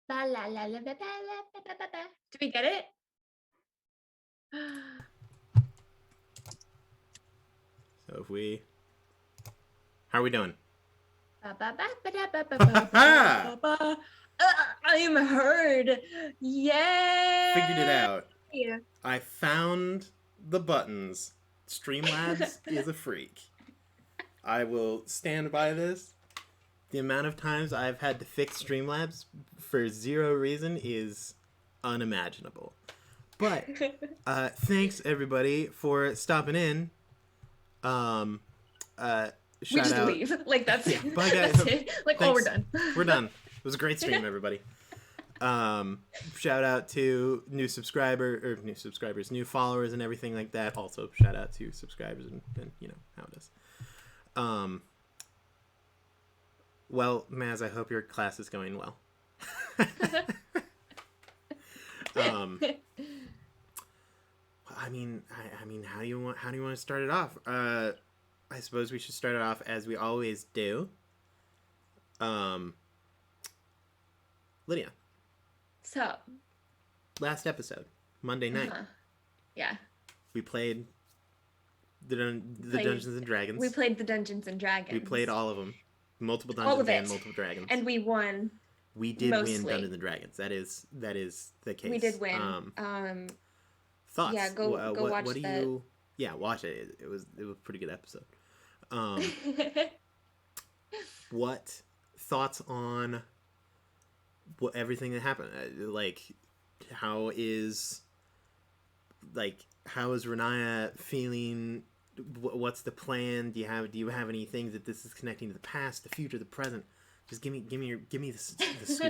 Ba la la la ba ba la ba ba ba ba. Do we get it? So if we... How are we doing? Ba ba ba ba da ba ba ba ba ba. I'm heard. Yay! Figured it out. I found the buttons. Streamlabs is a freak. I will stand by this. The amount of times I've had to fix Streamlabs for zero reason is unimaginable. But thanks everybody for stopping in. We Shout just out. leave. Like that's Yeah, bye guys. that's it. Like, oh, we're Thanks. done. We're done. It was a great stream, everybody. Shout out to new new followers and everything like that. Also, shout out to subscribers and you know how it is. Well, Maz, I hope your class is going well. I mean, how do you want to start it off? I suppose we should start it off as we always do. Lydia. So. Last episode, Monday night. Yeah. We played the Dungeons and Dragons. We played the Dungeons and Dragons. We played all of them. Multiple dungeons and multiple dragons. And we won. We did win Dungeons and Dragons. That is the case. We did win. Thoughts? Yeah, go watch what do that. you? Yeah, watch it. It was a pretty good episode. What thoughts on everything that happened? How is Renaya feeling? What's the plan? Do you have any things that this is connecting to the past, the future, the present? Just give me the scoop. This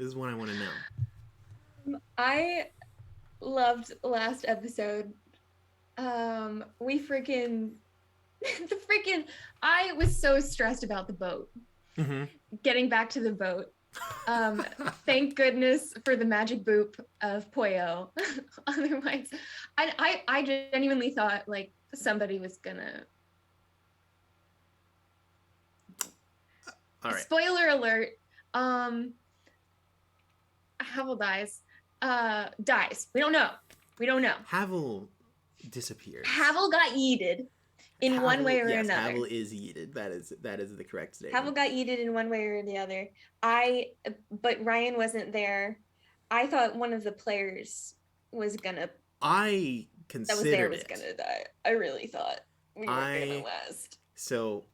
is what I want to know. I loved last episode. We freaking I was so stressed about the boat. Mm-hmm. Getting back to the boat. Thank goodness for the magic boop of Poyo. Otherwise, I genuinely thought like somebody was gonna. All right. Spoiler alert. Havel dies. Dies. We don't know. Havel disappears. Havel got yeeted in one way or another. Havel is yeeted. That is the correct statement. Havel got yeeted in one way or the other. But Ryan wasn't there. I thought one of the players was gonna. I considered was gonna die. I really thought we were gonna last. So,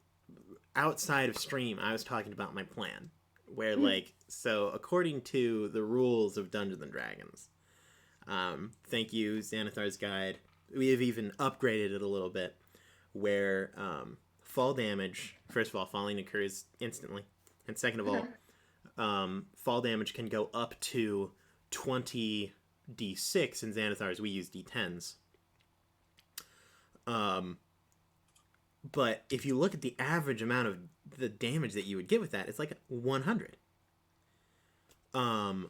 outside of stream, I was talking about my plan, where so according to the rules of Dungeons and Dragons, thank you Xanathar's Guide. We have even upgraded it a little bit, where fall damage. First of all, falling occurs instantly, and second of all, fall damage can go up to 20d6. In Xanathar's, we use d10s. But if you look at the average amount of the damage that you would get with that, it's like 100. I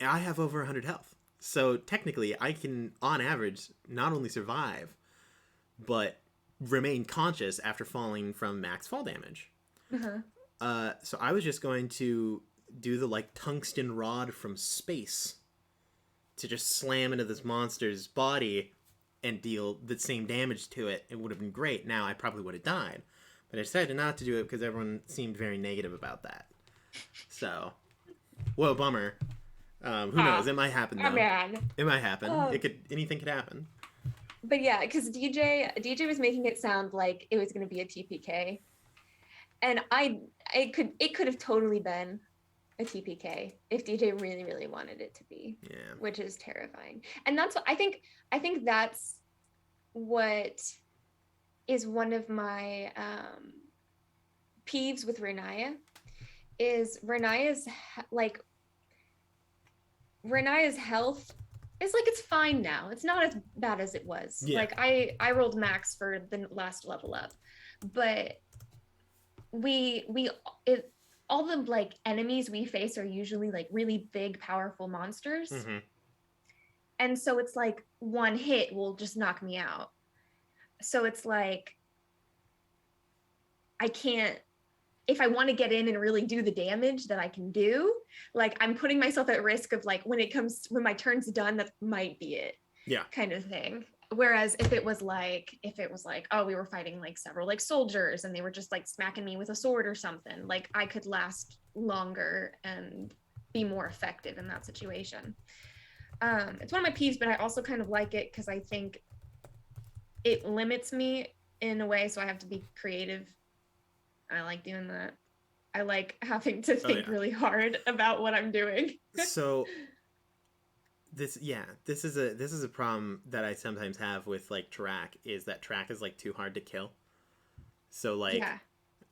have over 100 health. So technically, I can, on average, not only survive, but remain conscious after falling from max fall damage. So I was just going to do the tungsten rod from space to just slam into this monster's body and deal the same damage to it. It would have been great. Now I probably would have died, but I decided not to do it because everyone seemed very negative about that. So, whoa, bummer. Who knows? It might happen though. It might happen. Anything could happen. But yeah, because DJ was making it sound like it was going to be a TPK, and it could have totally been a TPK if DJ really, really wanted it to be. Yeah. Which is terrifying. And that's what I think that's what is one of my peeves with Renaya is Renaya's health is it's fine now. It's not as bad as it was. Yeah. I rolled max for the last level up, but all the enemies we face are usually really big, powerful monsters. Mm-hmm. And so it's one hit will just knock me out. So it's I can't if I want to get in and really do the damage that I can do, like I'm putting myself at risk of like when my turn's done, that might be it. Yeah. Kind of thing. Whereas if it was like, oh, we were fighting like several like soldiers and they were just like smacking me with a sword or something, like I could last longer and be more effective in that situation. It's one of my peeves, but I also kind of like it because I think it limits me in a way, so I have to be creative. I like doing that. I like having to think really hard about what I'm doing. So this is a problem that I sometimes have with like track, is that track is like too hard to kill. So like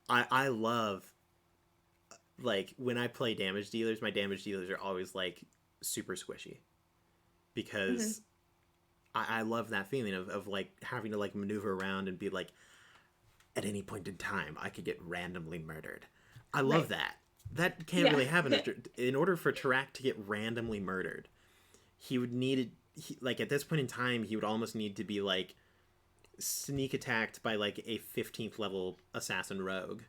I love, like when I play damage dealers, my damage dealers are always like super squishy, because I love that feeling of like having to like maneuver around and be like, at any point in time, I could get randomly murdered. I love that. That can't really happen. In order for Tarak to get randomly murdered, he would need, like at this point in time, he would almost need to be like sneak attacked by like a 15th level assassin rogue,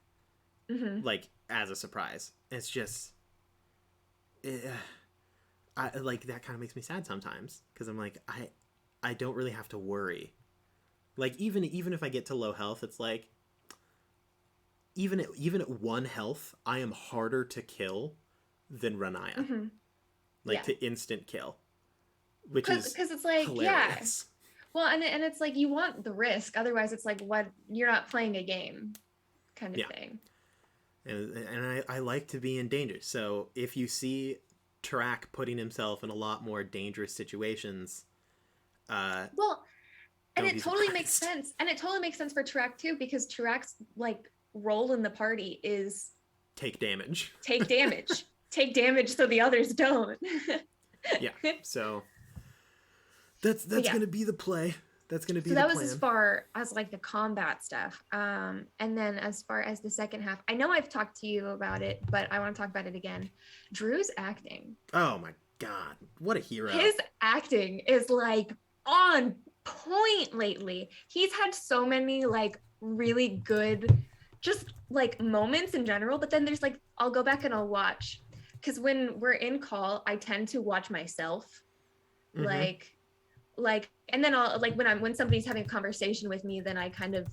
like as a surprise. It's just, I like that kind of makes me sad sometimes, because I'm like, I don't really have to worry. Like even if I get to low health, it's like even at 1 health, I am harder to kill than Ranaya. To instant kill, which is because it's like hilarious. Well, and it's like you want the risk, otherwise it's like, what, you're not playing a game, kind of thing. And I like to be in danger. So if you see Tarak putting himself in a lot more dangerous situations, and it totally makes sense. And it totally makes sense for Tarak too, because Tarak's like role in the party is take damage. Take damage. Take damage so the others don't. Yeah. So that's gonna be the play. That's gonna be the plan. So that was as far as like the combat stuff. And then as far as the second half, I know I've talked to you about it, but I want to talk about it again. Drew's acting. Oh my God. What a hero. His acting is like on point lately. He's had so many like really good just like moments in general, but then there's like, I'll go back and I'll watch, because when we're in call, I tend to watch myself, like, and then I'll like when somebody's having a conversation with me, then I kind of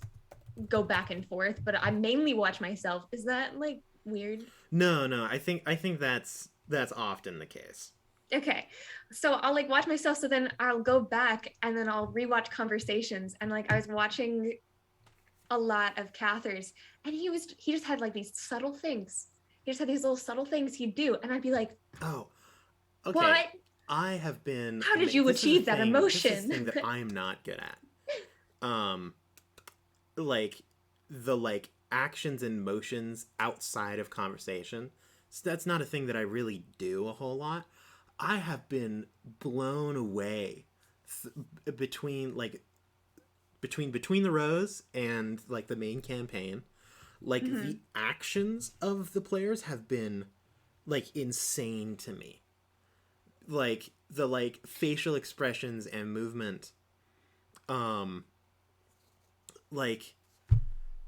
go back and forth, but I mainly watch myself. Is that like weird? No, I think that's often the case. Okay, so I'll like watch myself, so then I'll go back and then I'll rewatch conversations, and like I was watching a lot of Cather's, and he just had like these subtle things. He just had these little subtle things he'd do, and I'd be like, oh, okay. What? I have been. How did you achieve that emotion? This is the thing that I'm not good at. Like the like actions and motions outside of conversation. So that's not a thing that I really do a whole lot. I have been blown away between the rows and like the main campaign. Like the actions of the players have been like insane to me. Like the like facial expressions and movement. Like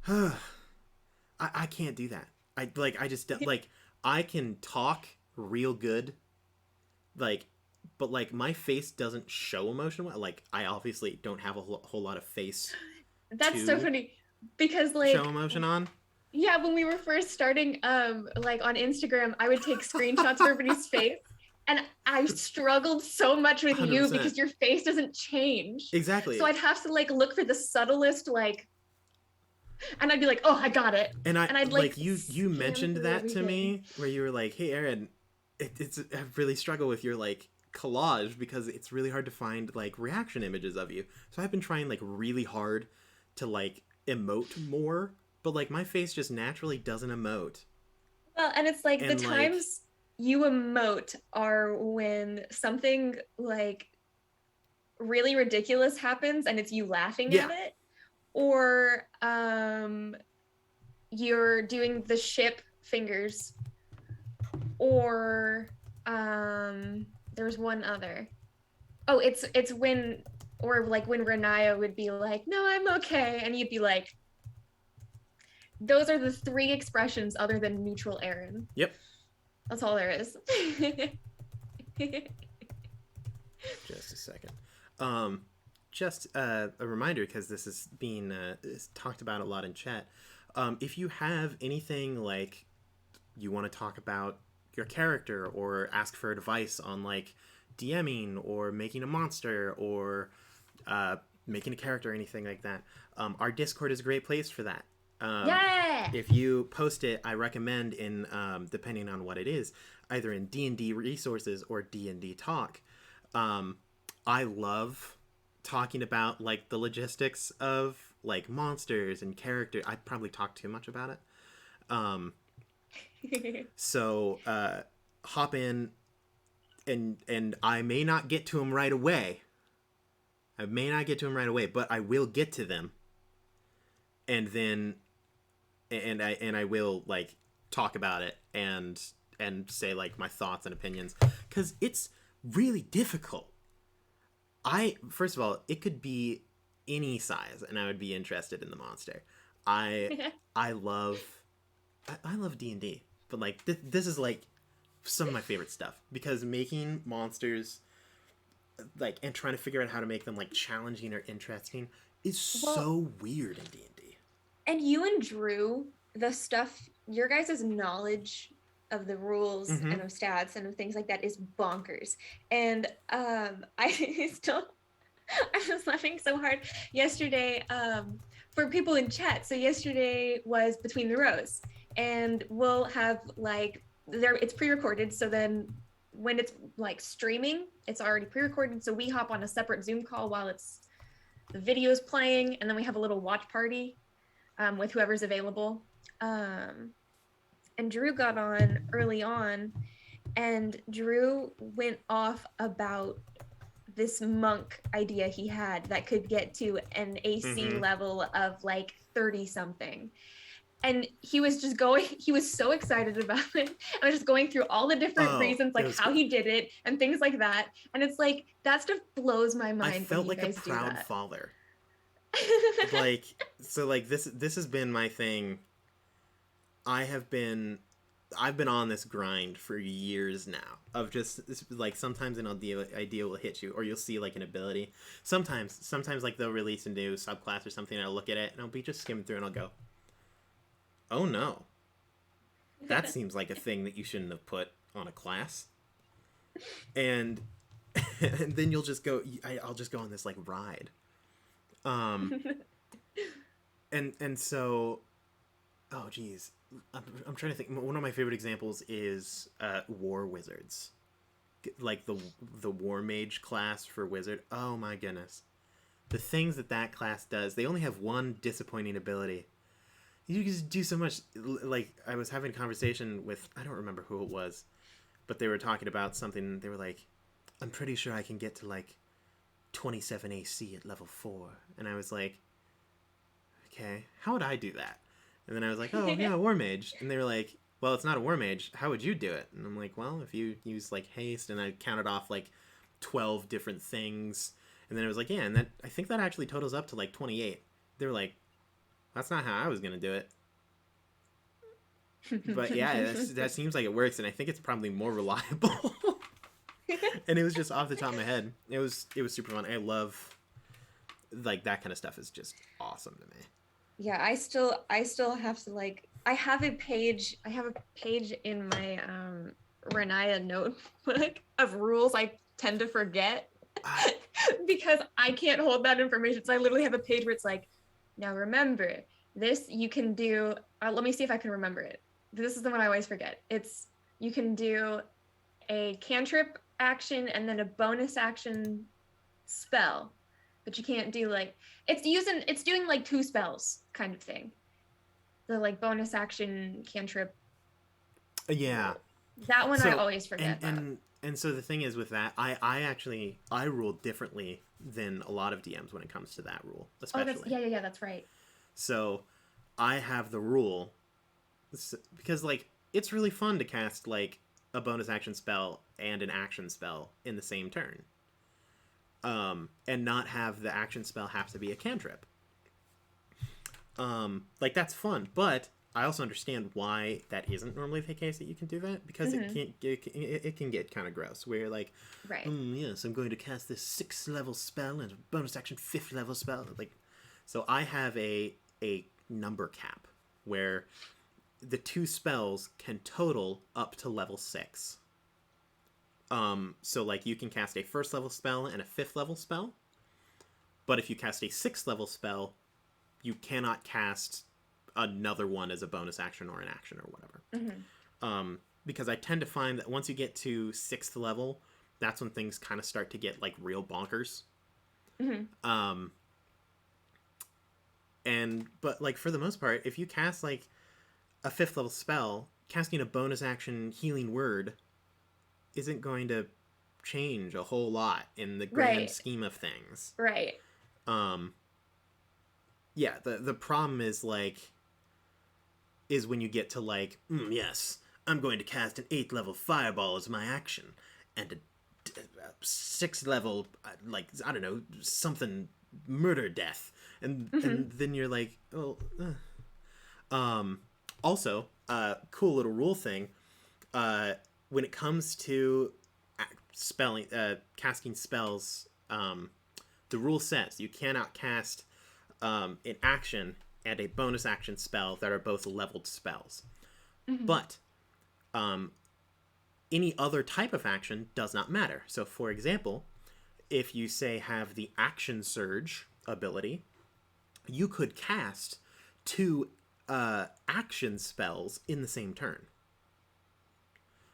I can't do that. I just don't, like I can talk real good, like, but like my face doesn't show emotion. Like I obviously don't have a whole lot of face. That's so funny, because like show emotion on. Yeah, when we were first starting, like on Instagram, I would take screenshots of everybody's face, and I struggled so much with 100%. You because your face doesn't change. Exactly. So I'd have to like look for the subtlest like, and I'd be like, oh, I got it. And I'd like you mentioned that to me, where you were like, hey, Aaron, I really struggle with your like collage, because it's really hard to find like reaction images of you. So I've been trying like really hard to like emote more. But, like, my face just naturally doesn't emote. Well, and it's, like, the times you emote are when something, like, really ridiculous happens and it's you laughing at it. Or you're doing the ship fingers. Or there was one other. Oh, it's when, or, like, when Renaya would be like, no, I'm okay. And you'd be like, those are the 3 expressions other than neutral Aaron. Yep. That's all there is. Just a second. Just a reminder, because this is being talked about a lot in chat. If you have anything like you want to talk about your character or ask for advice on like DMing or making a monster or making a character or anything like that, our Discord is a great place for that. Yeah. If you post it, I recommend in depending on what it is, either in D&D resources or D&D talk. I love talking about like the logistics of like monsters and character. I probably talk too much about it. So hop in, and I may not get to them right away. But I will get to them. And then I will like talk about it and say like my thoughts and opinions, cuz it's really difficult. First of all, it could be any size and I would be interested in the monster. I love D&D, but like this is like some of my favorite stuff, because making monsters like and trying to figure out how to make them like challenging or interesting is so weird in D&D. And you and Drew, the stuff, your guys' knowledge of the rules and of stats and of things like that is bonkers. And I was laughing so hard yesterday for people in chat. So yesterday was Between the Rows, and we'll have like it's pre-recorded. So then when it's like streaming, it's already pre-recorded. So we hop on a separate Zoom call while the video is playing, and then we have a little watch party with whoever's available. And Drew got on early on, and Drew went off about this monk idea he had that could get to an AC level of like 30 something. And he was so excited about it. I was just going through all the different reasons, like how he did it and things like that. And it's like, that stuff blows my mind. I felt like a proud father. Like, so like this has been my thing. I've been on this grind for years now of just like sometimes an idea will hit you, or you'll see like an ability. Sometimes like they'll release a new subclass or something, and I'll look at it and I'll be just skimming through and I'll go, oh no, that seems like a thing that you shouldn't have put on a class. And then you'll just go, I'll just go on this like ride. And so, oh geez, I'm trying to think. One of my favorite examples is War Wizards, like the War Mage class for Wizard. Oh my goodness, the things that class does. They only have one disappointing ability. You can just do so much. Like, I was having a conversation with, I don't remember who it was, but they were talking about something. They were like, I'm pretty sure I can get to like 27 AC at level 4. And I was like, okay, how would I do that? And then I was like, oh yeah, War Mage. And they were like, well, it's not a War Mage. How would you do it? And I'm like, well, if you use like haste, and I counted off like 12 different things. And then it was like, yeah, and I think that actually totals up to like 28. They were like, that's not how I was going to do it. But yeah, that seems like it works, and I think it's probably more reliable. And it was just off the top of my head. It was super fun. I love, like, that kind of stuff is just awesome to me. Yeah, I still have to like, I have a page in my Renaya notebook of rules I tend to forget because I can't hold that information. So I literally have a page where it's like, now remember, this you can do, let me see if I can remember it. This is the one I always forget. It's, you can do a cantrip action and then a bonus action spell, but you can't do like, it's doing like 2 spells kind of thing. The like bonus action cantrip. Yeah. That one, so, I always forget. And so the thing is with that, I rule differently than a lot of DMs when it comes to that rule, especially. Yeah, that's right. So I have the rule because like it's really fun to cast like a bonus action spell and an action spell in the same turn. And not have the action spell have to be a cantrip. Like that's fun, but I also understand why that isn't normally the case that you can do that, because it can get kind of gross where you're like, Right. Yes, I'm going to cast this 6th level spell and a bonus action 5th level spell. Like, so I have a number cap where the 2 spells can total up to level 6. So like you can cast a 1st level spell and a 5th level spell, but if you cast a 6th level spell, you cannot cast another one as a bonus action or an action or whatever. Because I tend to find that once you get to 6th level, that's when things kind of start to get like real bonkers. But like for the most part, if you cast like a 5th level spell, casting a bonus action healing word isn't going to change a whole lot in the grand scheme of things. Right. Yeah, the problem is when you get to like, yes, I'm going to cast an 8th level fireball as my action, and a 6th level, like, I don't know, something murder death, and then you're like, oh. Also, cool little rule thing, when it comes to casting spells, the rule says you cannot cast an action and a bonus action spell that are both leveled spells. But any other type of action does not matter. So, for example, if you, say, have the Action Surge ability, you could cast 2 action spells in the same turn.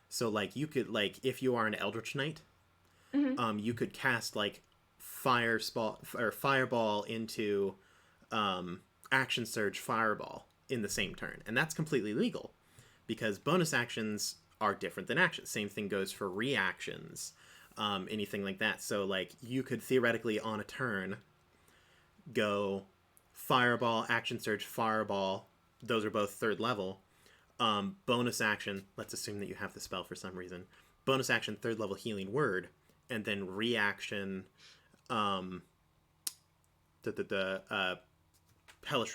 So, like, you could, like, if you are an Eldritch Knight, you could cast, like, Fireball into Action Surge Fireball in the same turn. And that's completely legal, because bonus actions are different than actions. Same thing goes for reactions, anything like that. So, like, you could theoretically, on a turn, go Fireball, Action Surge, Fireball. Those are both 3rd level. Bonus action, let's assume that you have the spell for some reason. Bonus action, 3rd level Healing Word. And then reaction, Hellish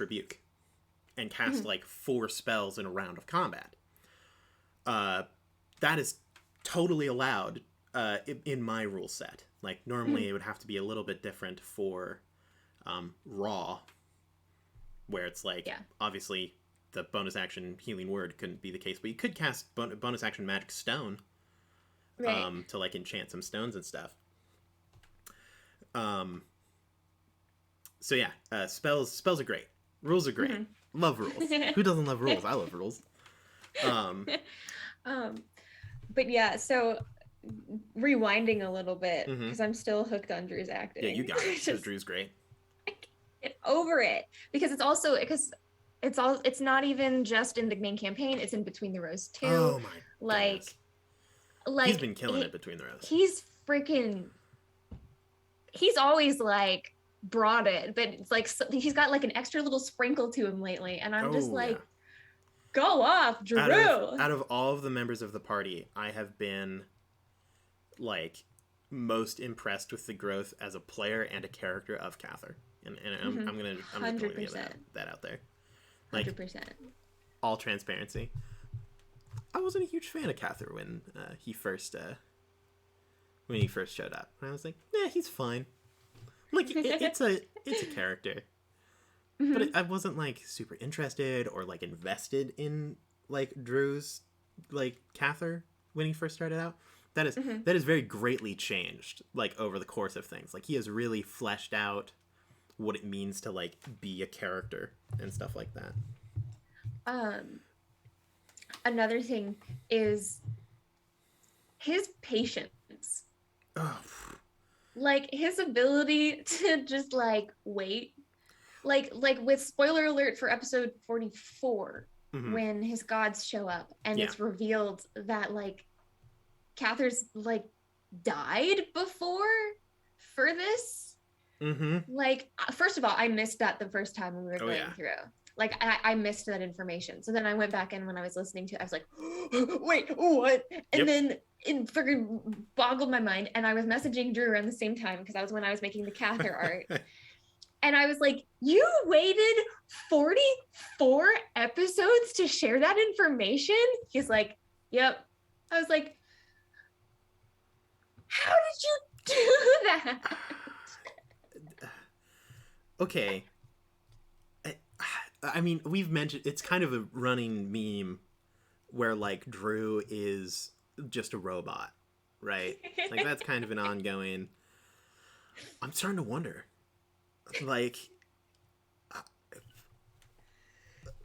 Rebuke. And cast, like, 4 spells in a round of combat. That is totally allowed in my rule set. Like, normally it would have to be a little bit different for Raw, where it's like, obviously the bonus action Healing Word couldn't be the case, but you could cast bonus action Magic Stone to, like, enchant some stones and stuff. So yeah, spells are great. Rules are great. Love rules. Who doesn't love rules? I love rules. But yeah, so rewinding a little bit, because I'm still hooked on Drew's acting. Yeah, you got it. Because Drew's great. I can't get over it, because it's not even just in the main campaign, it's in Between the Rows too. Oh my goodness. Like he's been killing it Between the Rows. He's always like brought it, but it's like he's got like an extra little sprinkle to him lately, and I'm just like, go off, Drew. Out of all of the members of the party, I have been like most impressed with the growth as a player and a character of Cather, and I'm gonna get that out there. Like, 100%. All transparency. I wasn't a huge fan of Cather when he first showed up. And I was like, yeah, he's fine. Like, it's a character. But I wasn't, like, super interested or, like, invested in, like, Drew's, like, Cather when he first started out. That is very greatly changed, like, over the course of things. Like, he has really fleshed out what it means to, like, be a character and stuff like that. Another thing is his patience. Oh. Like, his ability to just, like, wait. Like with spoiler alert for episode 44, when his gods show up and it's revealed that, like, Cather's, like, died before for this. Like, first of all, I missed that the first time we were going through. Like, I missed that information. So then I went back in when I was listening to it. I was like, wait, what? And then it freaking boggled my mind. And I was messaging Drew around the same time, because that was when I was making the Cather art. And I was like, you waited 44 episodes to share that information? He's like, yep. I was like, how did you do that? Okay. I mean, we've mentioned, it's kind of a running meme where, like, Drew is just a robot, right? Like, that's kind of an ongoing... I'm starting to wonder. Like...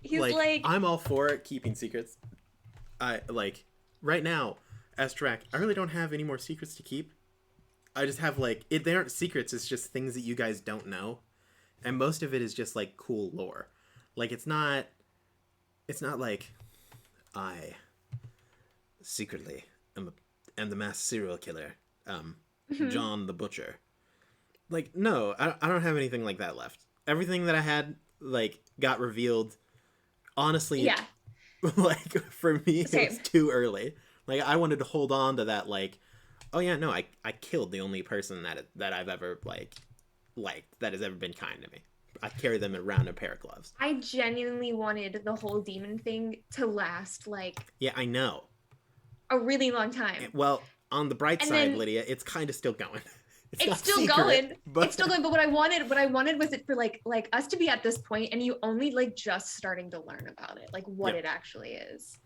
He's like... I'm all for keeping secrets. Right now, as Track, I really don't have any more secrets to keep. I just have, like... They aren't secrets, it's just things that you guys don't know. And most of it is just, like, cool lore. Like, it's not like... I secretly am the mass serial killer, John the Butcher. Like, no, I don't have anything like that left. Everything that I had, like, got revealed. Honestly, yeah. Like, for me, Same. it was too early. Like, I wanted to hold on to that, like, oh yeah, no, I killed the only person that I've ever, liked, that has ever been kind to me. I carry them around a pair of gloves. I genuinely wanted the whole demon thing to last, like... Yeah, I know. A really long time. Well, on the bright And side, then, Lydia, it's kind of still going. It's still secret, going. but... It's still going. But what I wanted was it for like us to be at this point and you only like just starting to learn about it, like what it actually is.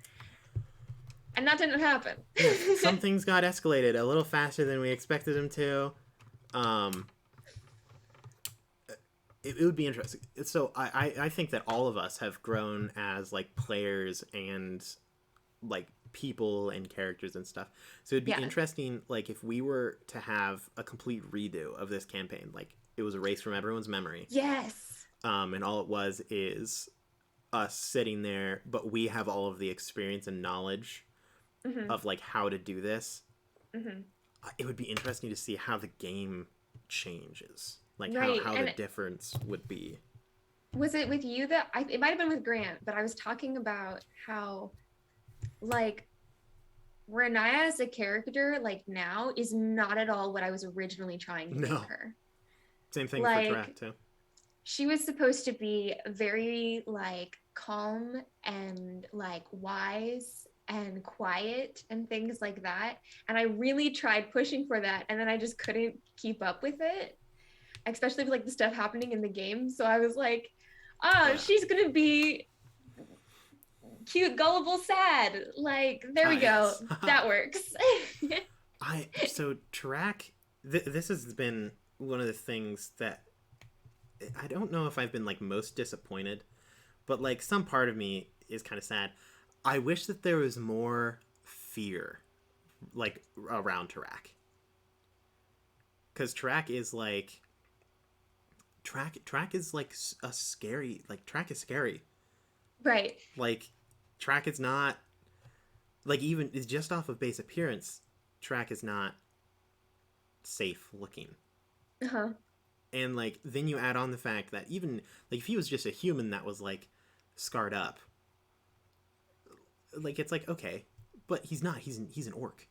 And that didn't happen. Yeah, some things got escalated a little faster than we expected them to. It would be interesting. So I think that all of us have grown as, like, players and, like, people and characters and stuff. So it'd be interesting, like, if we were to have a complete redo of this campaign. Like, it was erased from everyone's memory. Yes. And all it was is us sitting there, but we have all of the experience and knowledge of, like, how to do this. It would be interesting to see how the game changes. Like, how the difference would be. Was it with you that... it might have been with Grant, but I was talking about how, like, Renaya as a character, like, now, is not at all what I was originally trying to make her. Same thing, like, for Track, too. She was supposed to be very, like, calm and, like, wise and quiet and things like that. And I really tried pushing for that, and then I just couldn't keep up with it. Especially with, like, the stuff happening in the game. So I was like, she's gonna be cute, gullible, sad. Like, there we go. That works. So Track, this has been one of the things that I don't know if I've been, like, most disappointed, but, like, some part of me is kind of sad. I wish that there was more fear, like, around Track. Because Track is, like... Track is, like, a scary... Like, Track is scary. Right. Like, Track is not... Like, even just off of base appearance, Track is not safe looking. And, like, then you add on the fact that even... Like, if he was just a human that was, like, scarred up... Like, it's like, okay. But he's not. He's an orc.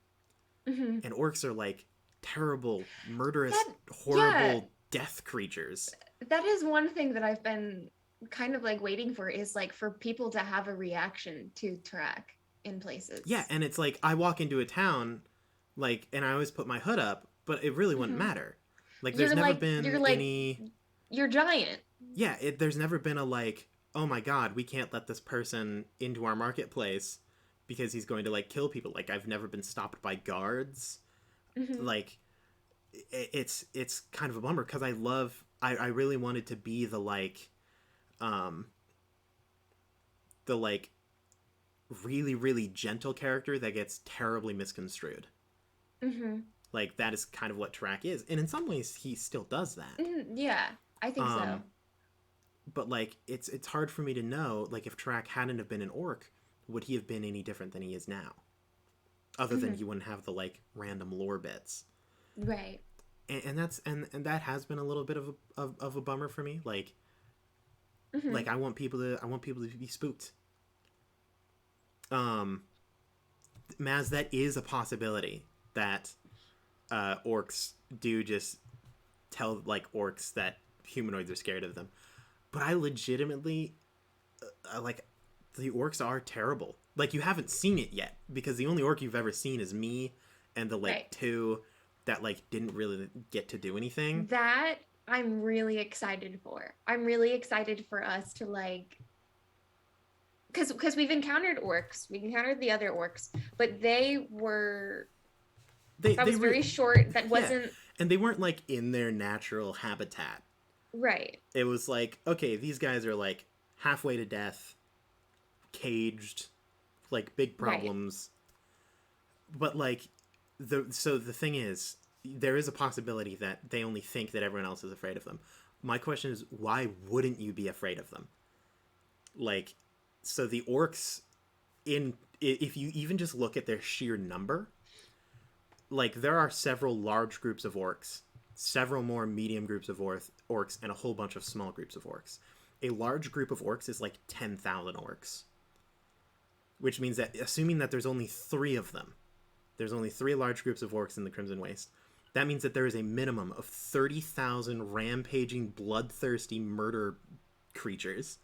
And orcs are, like, terrible, murderous, horrible... death creatures. That is one thing that I've been kind of, like, waiting for, is, like, for people to have a reaction to Track in places. Yeah, and it's like, I walk into a town, like, and I always put my hood up, but it really wouldn't matter. Like, there's never been any... You're giant. Yeah, there's never been a, like, oh my god, we can't let this person into our marketplace because he's going to, like, kill people. Like, I've never been stopped by guards. Like... It's kind of a bummer because I really wanted to be the, like, really, really gentle character that gets terribly misconstrued. Like, that is kind of what Track is. And in some ways, he still does that. Yeah, I think so. But, like, it's hard for me to know, like, if Track hadn't have been an orc, would he have been any different than he is now? Other than he wouldn't have the, like, random lore bits. Right. And that has been a little bit of a bummer for me. Like, like, I want people to be spooked. Maz, that is a possibility that orcs do just tell, like, orcs that humanoids are scared of them. But I legitimately, like, the orcs are terrible. Like, you haven't seen it yet, because the only orc you've ever seen is me and the, like, two that, like, didn't really get to do anything. That I'm really excited for. I'm really excited for us to, like, because we've encountered orcs. We've encountered the other orcs, but they were... That was very short. That wasn't... And they weren't, like, in their natural habitat. Right. It was like, okay, these guys are, like, halfway to death, caged, like, big problems. Right. But, like, so the thing is, there is a possibility that they only think that everyone else is afraid of them. My question is, why wouldn't you be afraid of them? Like, so the orcs, if you even just look at their sheer number, like, there are several large groups of orcs, several more medium groups of orcs, and a whole bunch of small groups of orcs. A large group of orcs is like 10,000 orcs. Which means that, assuming that there's only 3 of them, there's only 3 large groups of orcs in the Crimson Waste, that means that there is a minimum of 30,000 rampaging, bloodthirsty murder creatures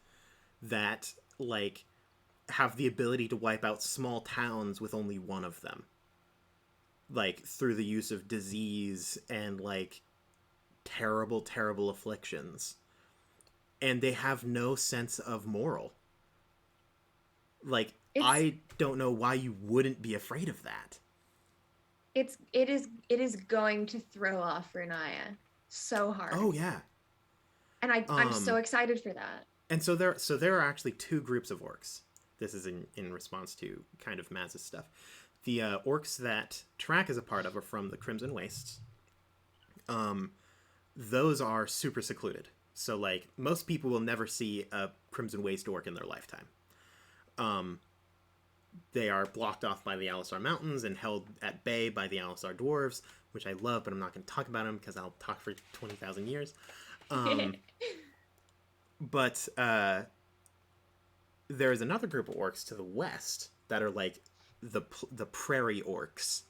that, like, have the ability to wipe out small towns with only one of them. Like, through the use of disease and, like, terrible, terrible afflictions. And they have no sense of moral. Like, I don't know why you wouldn't be afraid of that. It is going to throw off Renaya so hard. Oh, yeah. And I'm so excited for that. And so there are actually 2 groups of orcs. This is in response to kind of Maz's stuff. The orcs that Track is a part of are from the Crimson Wastes. Those are super secluded. So, like, most people will never see a Crimson Waste orc in their lifetime. They are blocked off by the Alisar Mountains and held at bay by the Alisar Dwarves, which I love, but I'm not going to talk about them because I'll talk for 20,000 years. But there is another group of orcs to the west that are, like, the prairie orcs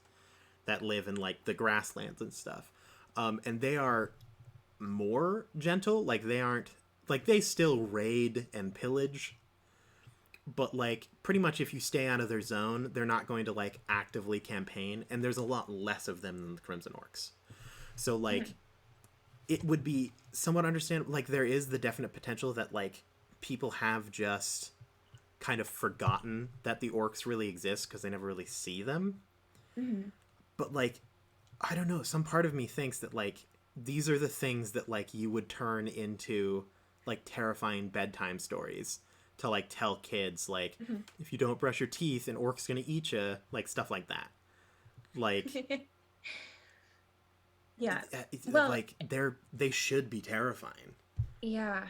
that live in, like, the grasslands and stuff. And they are more gentle. Like, they aren't... Like, they still raid and pillage. But, like, pretty much if you stay out of their zone, they're not going to, like, actively campaign. And there's a lot less of them than the Crimson Orcs. So, like, it would be somewhat understandable. Like, there is the definite potential that, like, people have just kind of forgotten that the orcs really exist because they never really see them. Mm-hmm. But, like, I don't know. Some part of me thinks that, like, these are the things that, like, you would turn into, like, terrifying bedtime stories to, like, tell kids, like, if you don't brush your teeth, an orc's gonna eat you, like, stuff like that. Like, yeah, well, like, they should be terrifying. Yeah.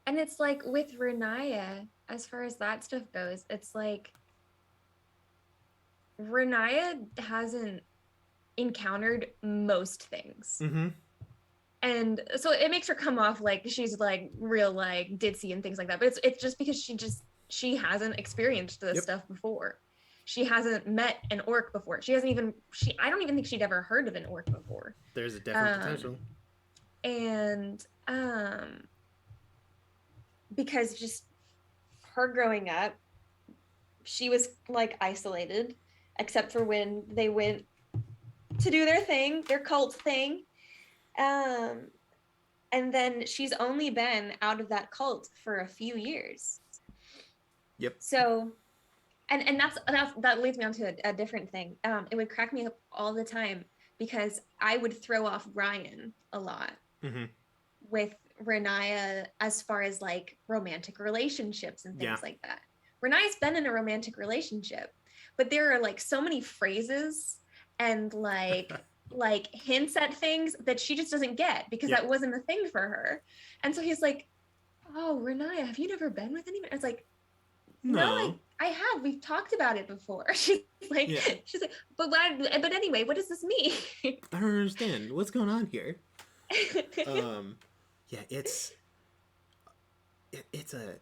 And it's like with Renaya, as far as that stuff goes, it's like Renaya hasn't encountered most things. Mm-hmm. And so it makes her come off like she's, like, real, like, ditzy and things like that. But it's just because she hasn't experienced this stuff before. She hasn't met an orc before. I don't even think she'd ever heard of an orc before. There's a different potential. And because just her growing up, she was, like, isolated, except for when they went to do their thing, their cult thing. And then she's only been out of that cult for a few years. Yep. So, and that leads me on to a different thing. It would crack me up all the time because I would throw off Ryan a lot with Renaya as far as, like, romantic relationships and things like that. Renaya's been in a romantic relationship, but there are, like, so many phrases and, like, like, hints at things that she just doesn't get because that wasn't a thing for her. And so he's like, oh, Renaya, have you never been with anyone? It's like, no, I have. We've talked about it before. She's like, but anyway, what does this mean? I don't understand. What's going on here? Yeah, it's a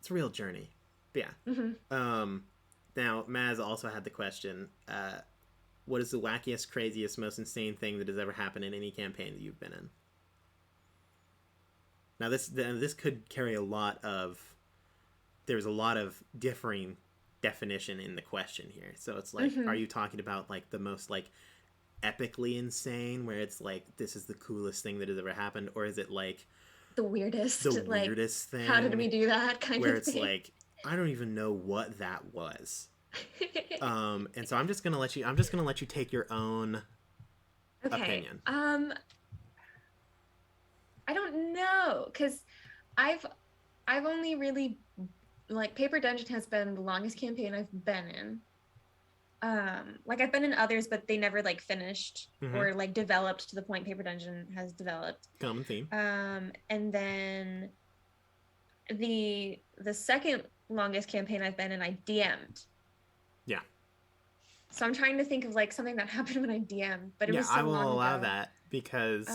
real journey. But yeah. Now Maz also had the question, what is the wackiest, craziest, most insane thing that has ever happened in any campaign that you've been in? Now this could carry a lot of, there's a lot of differing definition in the question here. So it's like, are you talking about like the most like epically insane, where it's like this is the coolest thing that has ever happened, or is it like the weirdest like, thing? How did we do that kind where of it's thing? like I don't even know what that was. And so I'm just gonna let you take your own opinion. I don't know, because I've only really, like, Paper Dungeon has been the longest campaign I've been in. Like, I've been in others, but they never like finished or like developed to the point Paper Dungeon has developed. Common theme. And then the second longest campaign I've been in, I DM'd. Yeah. So I'm trying to think of like something that happened when I DM'd, but it was so I will long allow ago. that because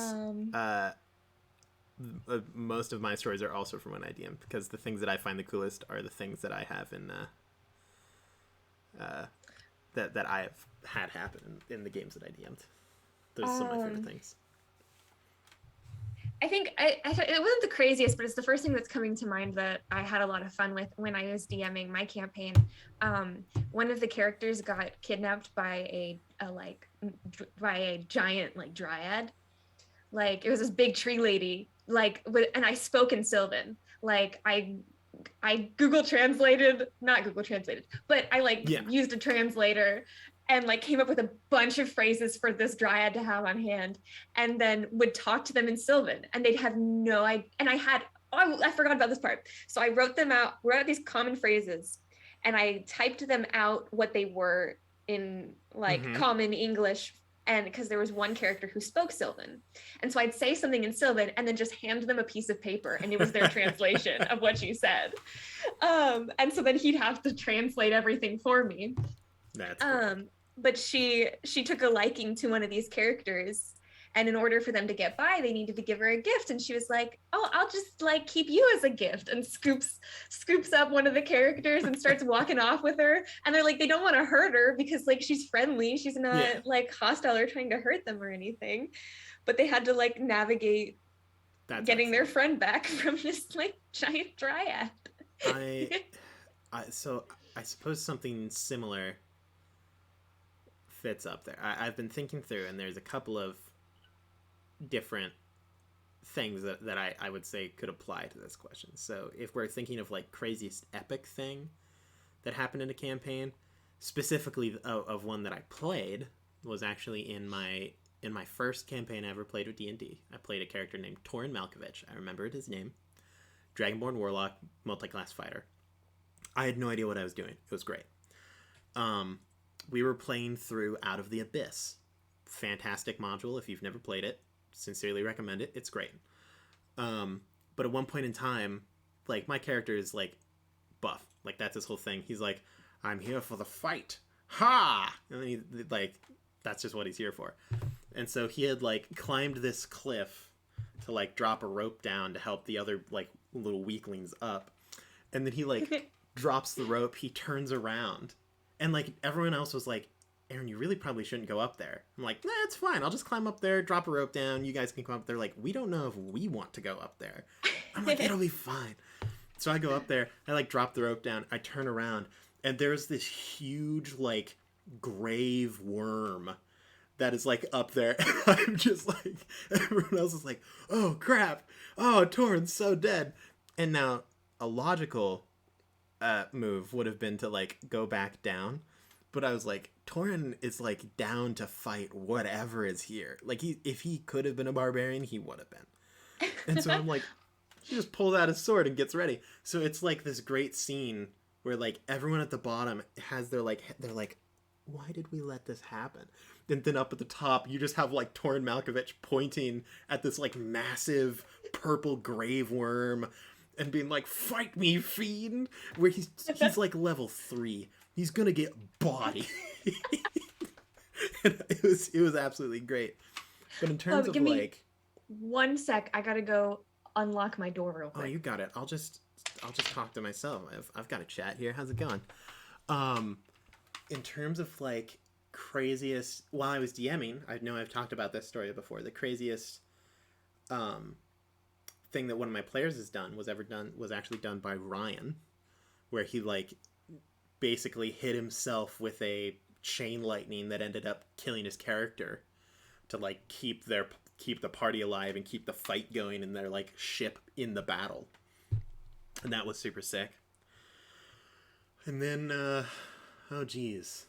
most of my stories are also from when I DM, because the things that I find the coolest are the things that I have in that I have had happen in the games that I DM'd. Those are some of my favorite things. I think I it wasn't the craziest, but it's the first thing that's coming to mind that I had a lot of fun with when I was DMing my campaign. One of the characters got kidnapped by a giant like dryad. Like, it was this big tree lady, like, and I spoke in Sylvan. Like, I not Google translated, but I like used a translator and like came up with a bunch of phrases for this dryad to have on hand, and then would talk to them in Sylvan, and they'd have no idea. And I forgot about this part. So I wrote out these common phrases, and I typed them out what they were in like common English. And because there was one character who spoke Sylvan. And so I'd say something in Sylvan and then just hand them a piece of paper, and it was their translation of what she said. And so then he'd have to translate everything for me. That's cool. But she took a liking to one of these characters. And in order for them to get by, they needed to give her a gift. And she was like, oh, I'll just like keep you as a gift, and scoops up one of the characters and starts walking off with her. And they're like, they don't want to hurt her because like she's friendly. She's not like hostile or trying to hurt them or anything. But they had to like navigate getting their friend back from this like giant dryad. So I suppose something similar fits up there. I've been thinking through, and there's a couple of different things that I would say could apply to this question. So if we're thinking of like craziest epic thing that happened in a campaign, specifically of one that I played, was actually in my first campaign I ever played with D&D. I played a character named Torin Malkovich. I remembered his name. Dragonborn Warlock, multi-class fighter. I had no idea what I was doing. It was great. We were playing through Out of the Abyss. Fantastic module. If you've never played it, sincerely recommend it. It's great. But at one point in time, like, my character is like buff. Like, that's his whole thing. He's like, I'm here for the fight. Ha! And then he, like, that's just what he's here for. And so he had like climbed this cliff to like drop a rope down to help the other like little weaklings up. And then he like drops the rope. He turns around, and like everyone else was like, Aaron, you really probably shouldn't go up there. I'm like, nah, it's fine. I'll just climb up there, drop a rope down. You guys can come up there. Like, we don't know if we want to go up there. I'm like, it'll be fine. So I go up there. I like drop the rope down. I turn around, and there's this huge like grave worm that is like up there. And I'm just like, everyone else is like, oh crap. Oh, Torin's so dead. And now a logical move would have been to like go back down. But I was like, Torin is like down to fight whatever is here. Like, if he could have been a barbarian, he would have been. And so I'm like, he just pulls out his sword and gets ready. So it's like this great scene where like everyone at the bottom has they're like, why did we let this happen? And then up at the top, you just have like Torin Malkovich pointing at this like massive purple grave worm and being like, fight me, fiend! Where he's like level 3. He's gonna get body. And it was absolutely great. But in terms of like, 1 sec, I gotta go unlock my door real quick. Oh, you got it. I'll just talk to myself. I've got a chat here. How's it going? In terms of like craziest, while I was DMing, I know I've talked about this story before. The craziest thing that one of my players has done was actually done by Ryan, where he like basically hit himself with a chain lightning that ended up killing his character to like keep the party alive and keep the fight going in their like ship in the battle. And that was super sick. And then oh geez,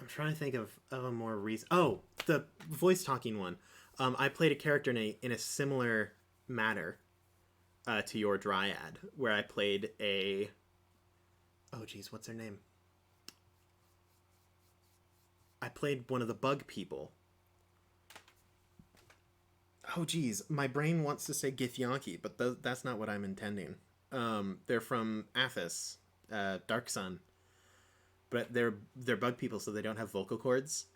I'm trying to think of a more recent. Oh, the voice talking one. I played a character in a similar manner to your Dryad, where I played a. Oh geez, what's her name? I played one of the bug people. Oh geez, my brain wants to say Githyanki, but that's not what I'm intending. They're from Athos, Dark Sun, but they're bug people, so they don't have vocal cords,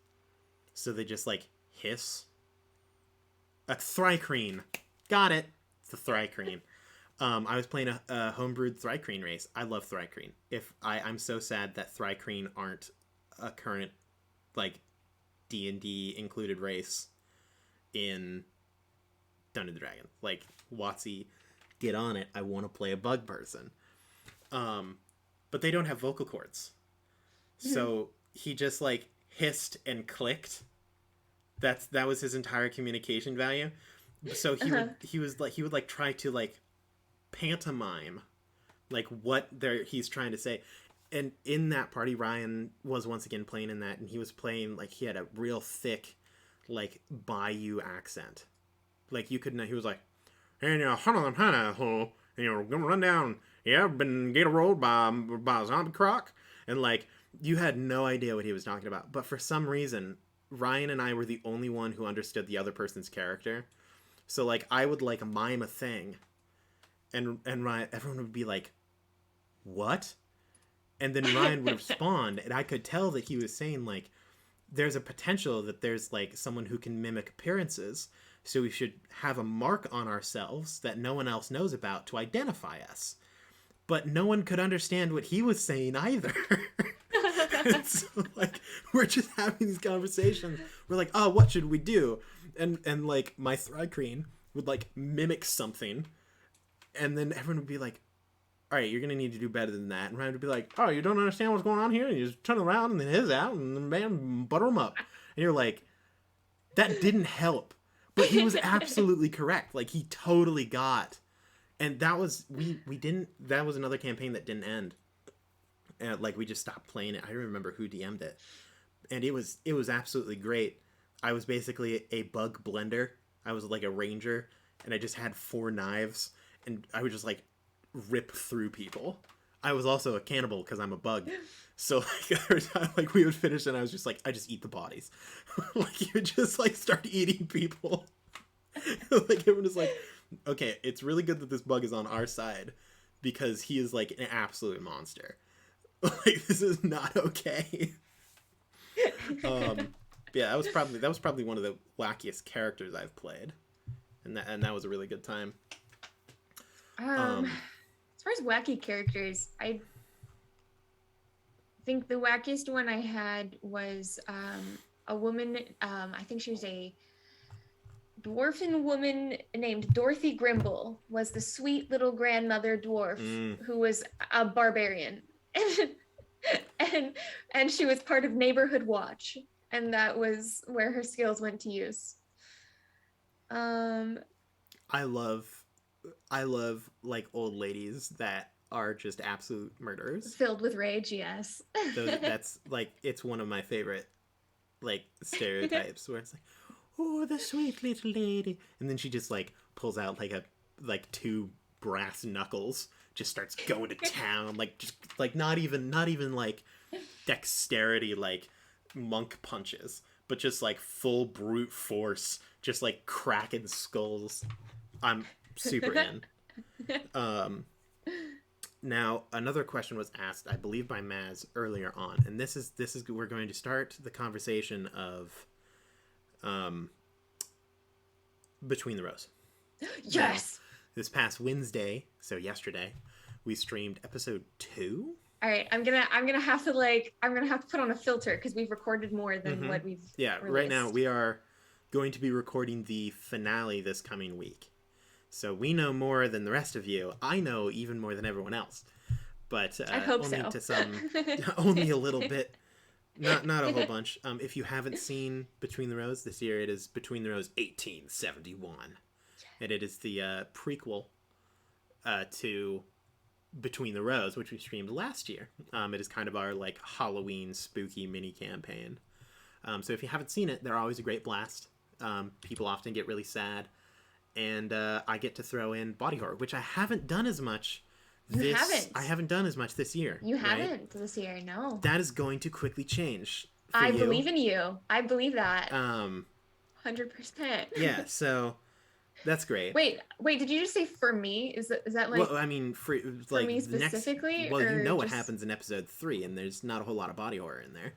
so they just like hiss. A Thrycreen, got it. It's the Thrycreen. I was playing a homebrewed Thrycreen race. I love Thrycreen. I'm so sad that Thrycreen aren't a current like D&D included race in Dungeons and Dragons. Like, WotC, get on it. I want to play a bug person. But they don't have vocal cords. So he just like hissed and clicked. That was his entire communication value. So he would like try to like pantomime like what he's trying to say. And in that party, Ryan was once again playing in that, and he was playing like he had a real thick like Bayou accent. Like you couldn't. He was like, and you're gonna run down. Yeah, been get rolled by a zombie croc, and like you had no idea what he was talking about. But for some reason, Ryan and I were the only one who understood the other person's character. So like I would like mime a thing, and Ryan, everyone would be like, "What?" And then Ryan would respond, and I could tell that he was saying like, "There's a potential that there's like someone who can mimic appearances." So we should have a mark on ourselves that no one else knows about to identify us. But no one could understand what he was saying either. And so, like, we're just having these conversations. We're like, oh, what should we do? And like, my Thrycreen would, like, mimic something. And then everyone would be like, all right, you're going to need to do better than that. And Ryan would be like, oh, you don't understand what's going on here? And you just turn around and then his out and then, man, butter him up. And you're like, that didn't help. But he was absolutely correct. Like, he totally got. And that was, that was another campaign that didn't end. And, like, we just stopped playing it. I don't remember who DM'd it. And it was absolutely great. I was basically a bug blender. I was like a ranger. And I just had 4 knives. And I would just, like, rip through people. I was also a cannibal because I'm a bug. So like every time like we would finish and I was just like, I just eat the bodies. Like you would just like start eating people. Like everyone is like, okay, it's really good that this bug is on our side because he is like an absolute monster. Like this is not okay. Yeah, that was probably one of the wackiest characters I've played. And that was a really good time. As far as wacky characters, I think the wackiest one I had was a woman. I think she was a dwarfen woman named Dorothy Grimble. Was the sweet little grandmother dwarf who was a barbarian, and she was part of Neighborhood Watch, and that was where her skills went to use. I love like old ladies that are just absolute murderers. Filled with rage, yes. That's like, it's one of my favorite like stereotypes where it's like, oh, the sweet little lady. And then she just like pulls out like 2 brass knuckles, just starts going to town, like just like not even like dexterity, like monk punches, but just like full brute force, just like cracking skulls. I'm super in. Now another question was asked, I believe by Maz earlier on, and this is we're going to start the conversation of Between the Rows. Yes. Now, this past Wednesday, so yesterday, we streamed episode 2. All right, I'm gonna have to put on a filter because we've recorded more than what we've released. Right now we are going to be recording the finale this coming week. So we know more than the rest of you. I know even more than everyone else. But I hope only so. to some, only a little bit. Not a whole bunch. If you haven't seen Between the Rows this year, it is Between the Rows 1871. And it is the prequel to Between the Rows, which we streamed last year. It is kind of our like Halloween spooky mini campaign. So if you haven't seen it, they're always a great blast. People often get really sad. And I get to throw in body horror, which I haven't done as much. I haven't done as much this year. You haven't this year, no. That is going to quickly change. I believe in you. I believe that. 100%. Yeah, so that's great. Wait, did you just say for me? Is that like? Well, I mean, for like me specifically. Well, you know what happens in episode 3, and there's not a whole lot of body horror in there.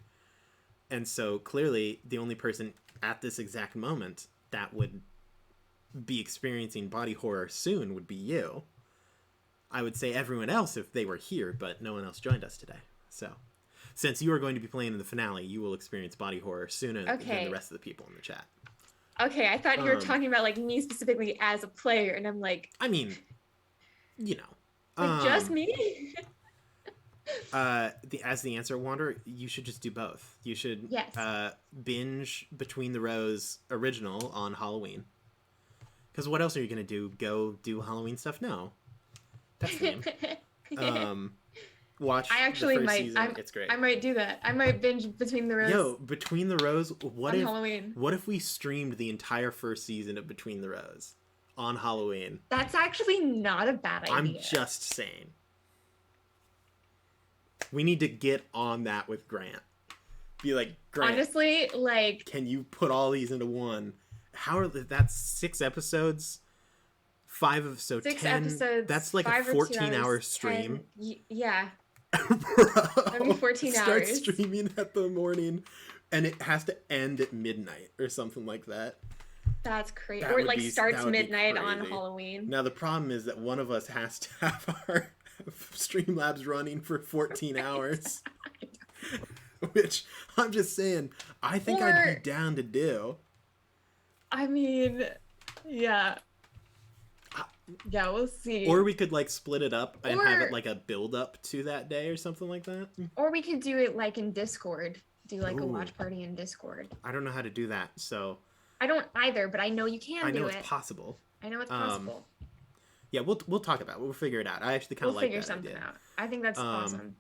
And so clearly, the only person at this exact moment that would be experiencing body horror soon would be you. I would say everyone else if they were here, but no one else joined us today. So, since you are going to be playing in the finale, you will experience body horror sooner than the rest of the people in the chat. Okay, I thought you were talking about like me specifically as a player, and I'm like, I mean, you know, like just me. As the answer Wander, you should just do both. You should binge Between the Rows original on Halloween. Because what else are you gonna do? Go do Halloween stuff? No. That's lame. Watch. I actually the first season. It's great. I might do that. I might binge Between the Rows. Yo, Between the Rows. Halloween. What if we streamed the entire first season of Between the Rows on Halloween? That's actually not a bad idea. I'm just saying. We need to get on that with Grant. Be like, Grant. Honestly, like, can you put all these into one? That's 6 episodes. 6 episodes. That's like a 14-hour stream. 10, yeah. Bro, 14 hours. Start streaming at the morning, and it has to end at midnight or something like that. That's crazy. Or it like starts midnight on Halloween. Now the problem is that one of us has to have our Streamlabs running for 14 hours. Which I'm just saying, I think I'd be down to do. I mean, yeah. Yeah, we'll see. Or we could like split it up and have it like a build up to that day or something like that. Or we could do it like in Discord. Do like a watch party in Discord. I don't know how to do that, so. I don't either, but I know you can do it. I know it's possible. I know it's possible. Yeah, we'll talk about it. We'll figure it out. I actually kind of like that idea. We'll figure something out. I think that's awesome.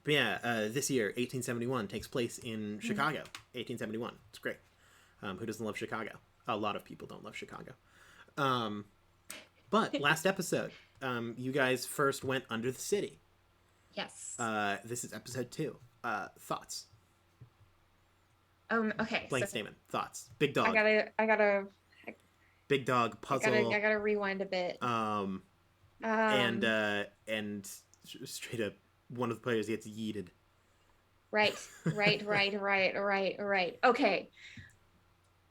But yeah, this year, 1871 takes place in Chicago. 1871. It's great. Who doesn't love Chicago? A lot of people don't love Chicago. But last episode, you guys first went under the city. Yes. This is episode 2. Thoughts? Okay. Blank statement. Thoughts. Big dog. I gotta. Big dog puzzle. I gotta rewind a bit. And straight up, one of the players gets yeeted. Right. Okay.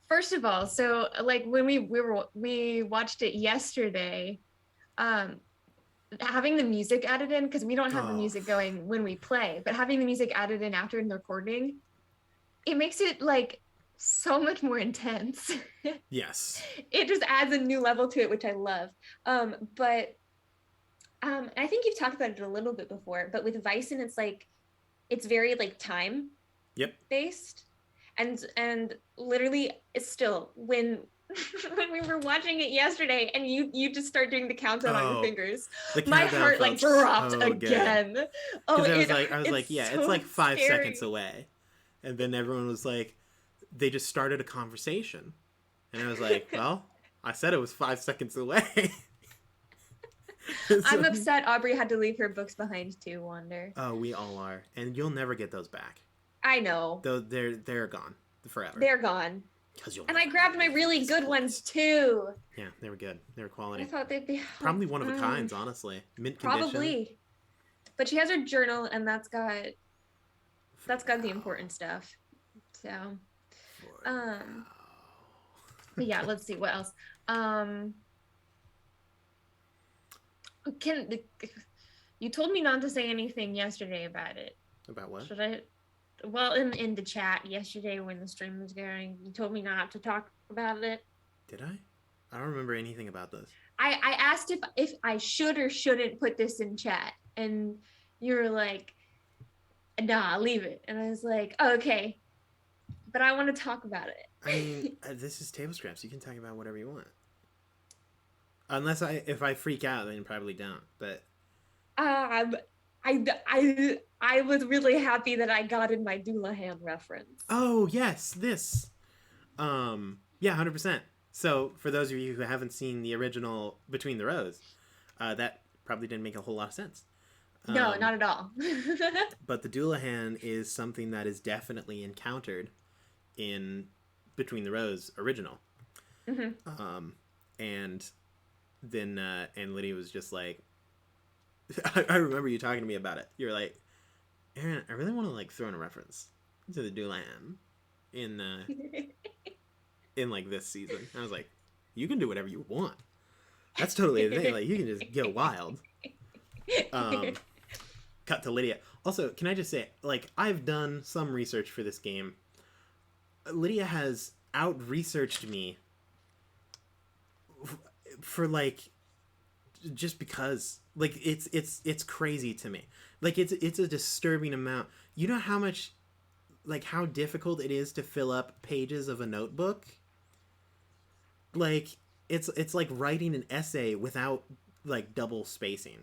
First of all, so like when we watched it yesterday, having the music added in, because we don't have the music going when we play, but having the music added in after the recording, it makes it like so much more intense. Yes. It just adds a new level to it, which I love. But I think you've talked about it a little bit before, but with Vicen, it's very like time based. And literally still when we were watching it yesterday and you just start doing the countdown on your fingers, my heart like dropped again. I was like, yeah, it's like 5 seconds away. And then everyone was like, they just started a conversation. And I was like, well, I said it was 5 seconds away. So, I'm upset Aubrey had to leave her books behind too, Wander. Oh, we all are. And you'll never get those back. I know. Though they're gone forever. They're gone. And I grabbed my really good ones too. Yeah, they were good. They were quality. I thought they'd be probably one of a kinds, honestly. Mint condition. Probably. But she has her journal, and that's got the important stuff. So, but yeah, let's see what else. You told me not to say anything yesterday about it. About what? Should I? Well, in the chat yesterday when the stream was going, you told me not to talk about it. Did I? I don't remember anything about this. I asked if I should or shouldn't put this in chat, and you were like, nah, leave it. And I was like, oh, okay, but I want to talk about it. I mean, this is Table Scraps. You can talk about whatever you want. Unless if I freak out, then you probably don't. But I was really happy that I got in my Doulahan reference. Oh yes, this. Yeah, 100%. So for those of you who haven't seen the original Between the Rows, that probably didn't make a whole lot of sense. No, not at all. But the Doulahan is something that is definitely encountered in Between the Rows original. Mm-hmm. And then and Lydia was just like, I remember you talking to me about it. You were like, Aaron, I really want to like throw in a reference to the Doulahan in like this season. And I was like, you can do whatever you want. That's totally a thing. Like you can just go wild. Cut to Lydia. Also, can I just say, like, I've done some research for this game. Lydia has out-researched me for like just because like it's crazy to me. Like it's a disturbing amount. You know how much like how difficult it is to fill up pages of a notebook? Like it's like writing an essay without like double spacing.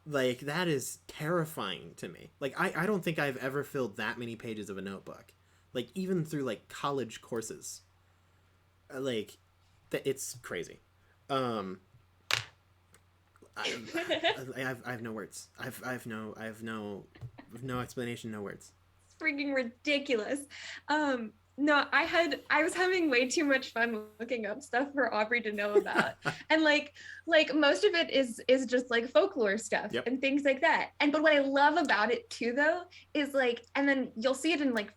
Like that is terrifying to me. Like I don't think I've ever filled that many pages of a notebook. Like even through like college courses. Like it's crazy. I have no words. I have no explanation, no words. It's freaking ridiculous. No, I was having way too much fun looking up stuff for Aubrey to know about. And like most of it is just like folklore stuff and things like that. But what I love about it too though is like, and then you'll see it in like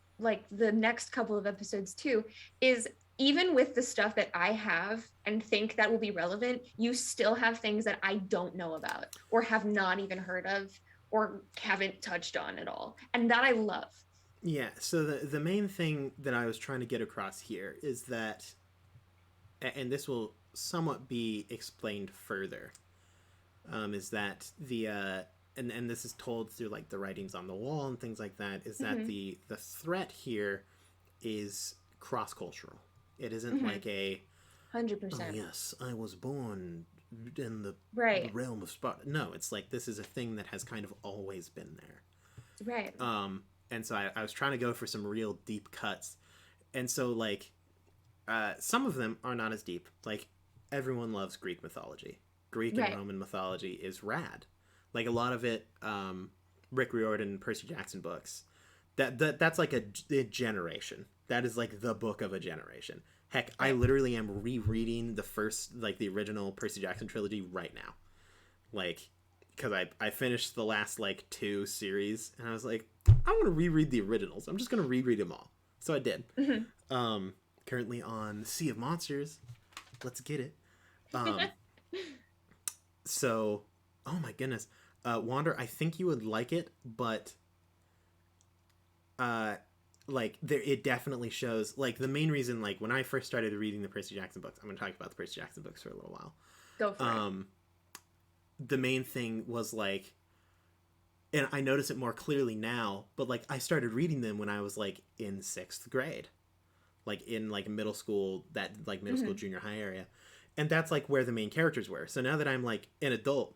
the next couple of episodes too, is even with the stuff that I have and think that will be relevant, you still have things that I don't know about or have not even heard of or haven't touched on at all. And that I love. Yeah, so the main thing that I was trying to get across here is that, and this will somewhat be explained further, is that the, and this is told through like the writings on the wall and things like that, is that the threat here is cross-cultural. It isn't like a 100%. Oh, yes, I was born in the realm of Sparta. No, it's like this is a thing that has kind of always been there. Right. And so I was trying to go for some real deep cuts. And so like some of them are not as deep. Like everyone loves Greek mythology. Greek and Roman mythology is rad. Like a lot of it, Rick Riordan, Percy Jackson books. That's like a generation. That is like the book of a generation. Heck, I literally am rereading the original Percy Jackson trilogy right now. Like, because I finished the last like 2 series and I was like, I want to reread the originals. I'm just going to reread them all. So I did. Currently on Sea of Monsters. Let's get it. So, oh my goodness. Wander, I think you would like it, but like it definitely shows like the main reason like when I first started reading the Percy Jackson books, I'm going to talk about the Percy Jackson books for a little while. Go for it. The main thing was like, and I notice it more clearly now, but like I started reading them when I was like in 6th grade, like in like middle school, that like middle school, junior high area. And that's like where the main characters were. So now that I'm like an adult,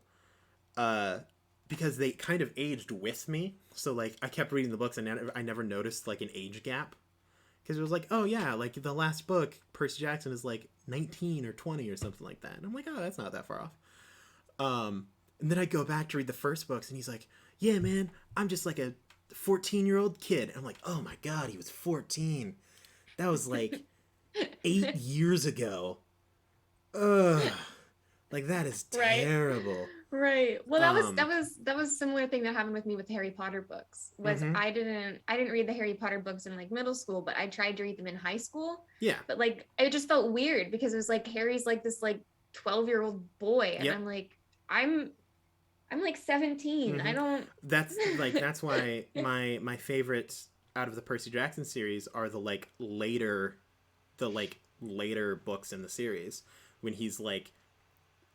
because they kind of aged with me. So like I kept reading the books and I never noticed like an age gap. Because it was like, oh yeah, like the last book, Percy Jackson is like 19 or 20 or something like that. And I'm like, oh, that's not that far off. And then I go back to read the first books and he's like, yeah, man, I'm just like a 14-year-old kid. And I'm like, oh my God, he was 14. That was like 8 years ago. Ugh. Like that is terrible. Right. Well, that was a similar thing that happened with me with the Harry Potter books. Was I didn't read the Harry Potter books in like middle school, but I tried to read them in high school. Yeah. But like it just felt weird because it was like Harry's like this like 12-year-old boy, and I'm like I'm like 17. I don't. That's why my favorites out of the Percy Jackson series are the later books in the series. when he's like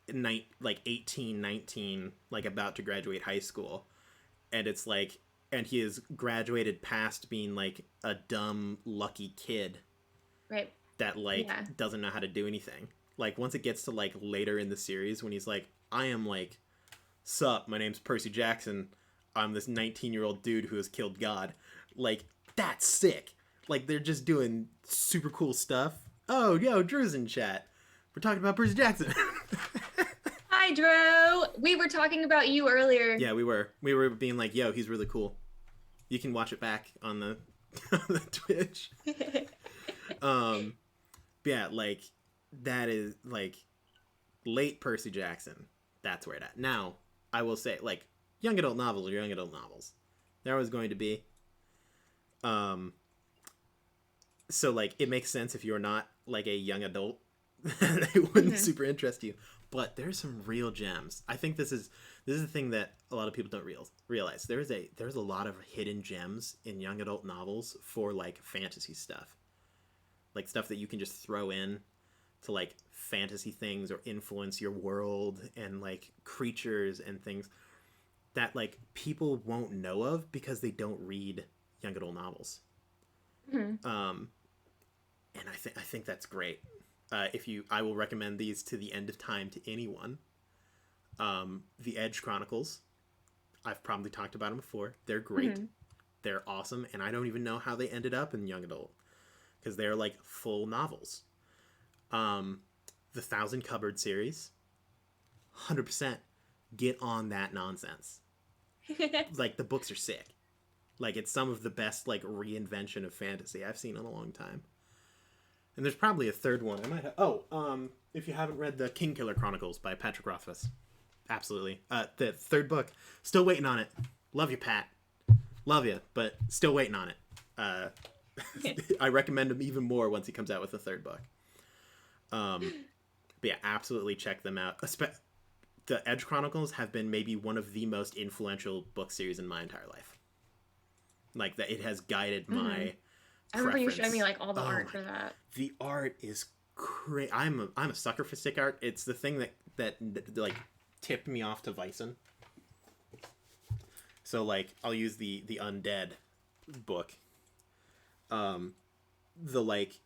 18, 19, like about to graduate high school, and it's like, and he has graduated past being like a dumb lucky kid, right, that like doesn't know how to do anything. Like once it gets to like later in the series when he's like, I am like, sup, my name's Percy Jackson, I'm this 19-year-old dude who has killed God. Like, that's sick. Like, they're just doing super cool stuff. Oh, yo, Drew's in chat. We're talking about Percy Jackson. Hi, Drew. We were talking about you earlier. Yeah, we were. We were being like, yo, he's really cool. You can watch it back on the, on the Twitch. Yeah, like, that is, like, late Percy Jackson. That's where it at. Now, I will say, like, young adult novels are young adult novels. There was going to be. So, like, it makes sense if you're not, like, a young adult. It wouldn't super interest you. But there's some real gems. I think this is the thing that a lot of people don't realize. There's a lot of hidden gems in young adult novels for, like, fantasy stuff. Like, stuff that you can just throw in to, like, fantasy things or influence your world and, like, creatures and things that, like, people won't know of because they don't read young adult novels. And I think that's great. I will recommend these to the end of time to anyone. The Edge Chronicles. I've probably talked about them before. They're great. They're awesome, and I don't even know how they ended up in young adult because they're like full novels. The Thousand Cupboard series. 100% get on that nonsense. Like, the books are sick. Like, it's some of the best, like, reinvention of fantasy I've seen in a long time. And there's probably a third one. I might have... if you haven't read the Kingkiller Chronicles by Patrick Rothfuss. Absolutely. The third book. Still waiting on it. Love you, Pat. Love you, but still waiting on it. I recommend him even more once he comes out with the third book. But yeah, absolutely check them out. The Edge Chronicles have been maybe one of the most influential book series in my entire life. Like, that it has guided my I remember you showing me like all the art for that. The art is crazy. I'm a sucker for sick art. It's the thing that like tipped me off to Vyson. So like I'll use the Undead book. The like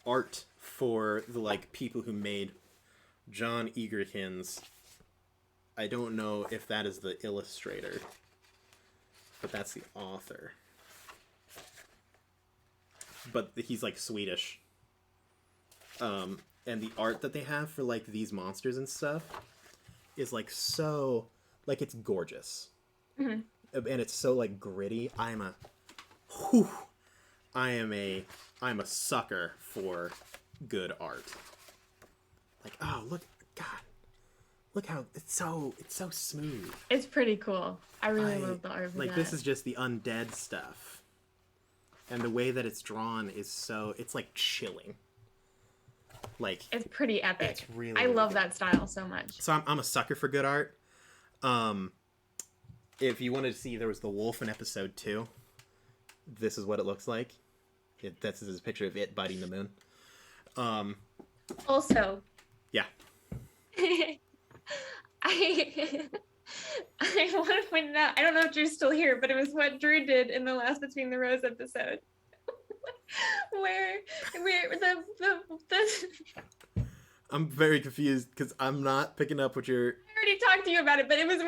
art for the like people who made John Egerton's. I don't know if that is the illustrator, but that's the author. But he's like Swedish. And the art that they have for like these monsters and stuff is like so like it's gorgeous. And it's so like gritty. I'm a sucker for good art. Like, oh look, God. Look how it's so smooth. It's pretty cool. I really love the art for like that. This is just the undead stuff. And the way that it's drawn is so... It's, like, chilling. Like... It's pretty epic. It's really, I love good. that style so much. So I'm a sucker for good art. If you wanted to see, there was the wolf in episode 2. This is what it looks like. This is a picture of it biting the moon. Also... Yeah. I want to point it out. I don't know if Drew's still here, but it was what Drew did in the last Between the Rows episode, where the I'm very confused because I'm not picking up what you're. I already talked to you about it, but it was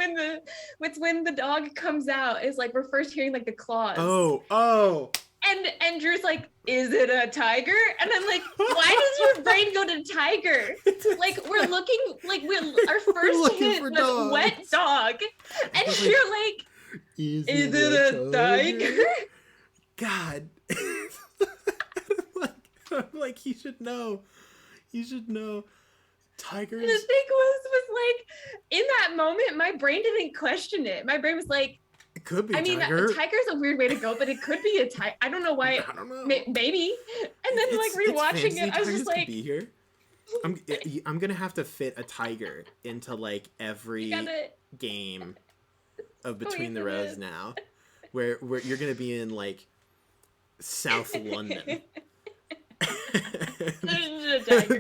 when the dog comes out. Is like we're first hearing like the claws. Oh. And Drew's like, is it a tiger? And I'm like, why does your brain go to tiger? Like we're looking, like our first hit was dogs. Wet dog, and you're like, is it a tiger? God, I'm like, he should know. You should know. Tigers. And the thing was like, in that moment, my brain didn't question it. My brain was like, it could be. I mean, a tiger's a weird way to go, but it could be a tiger. I don't know why. I don't know. Maybe. And then like rewatching it, I was just like, be here. I'm gonna have to fit a tiger into like every game of Between the Rows now, where you're gonna be in like South London. There's a tiger.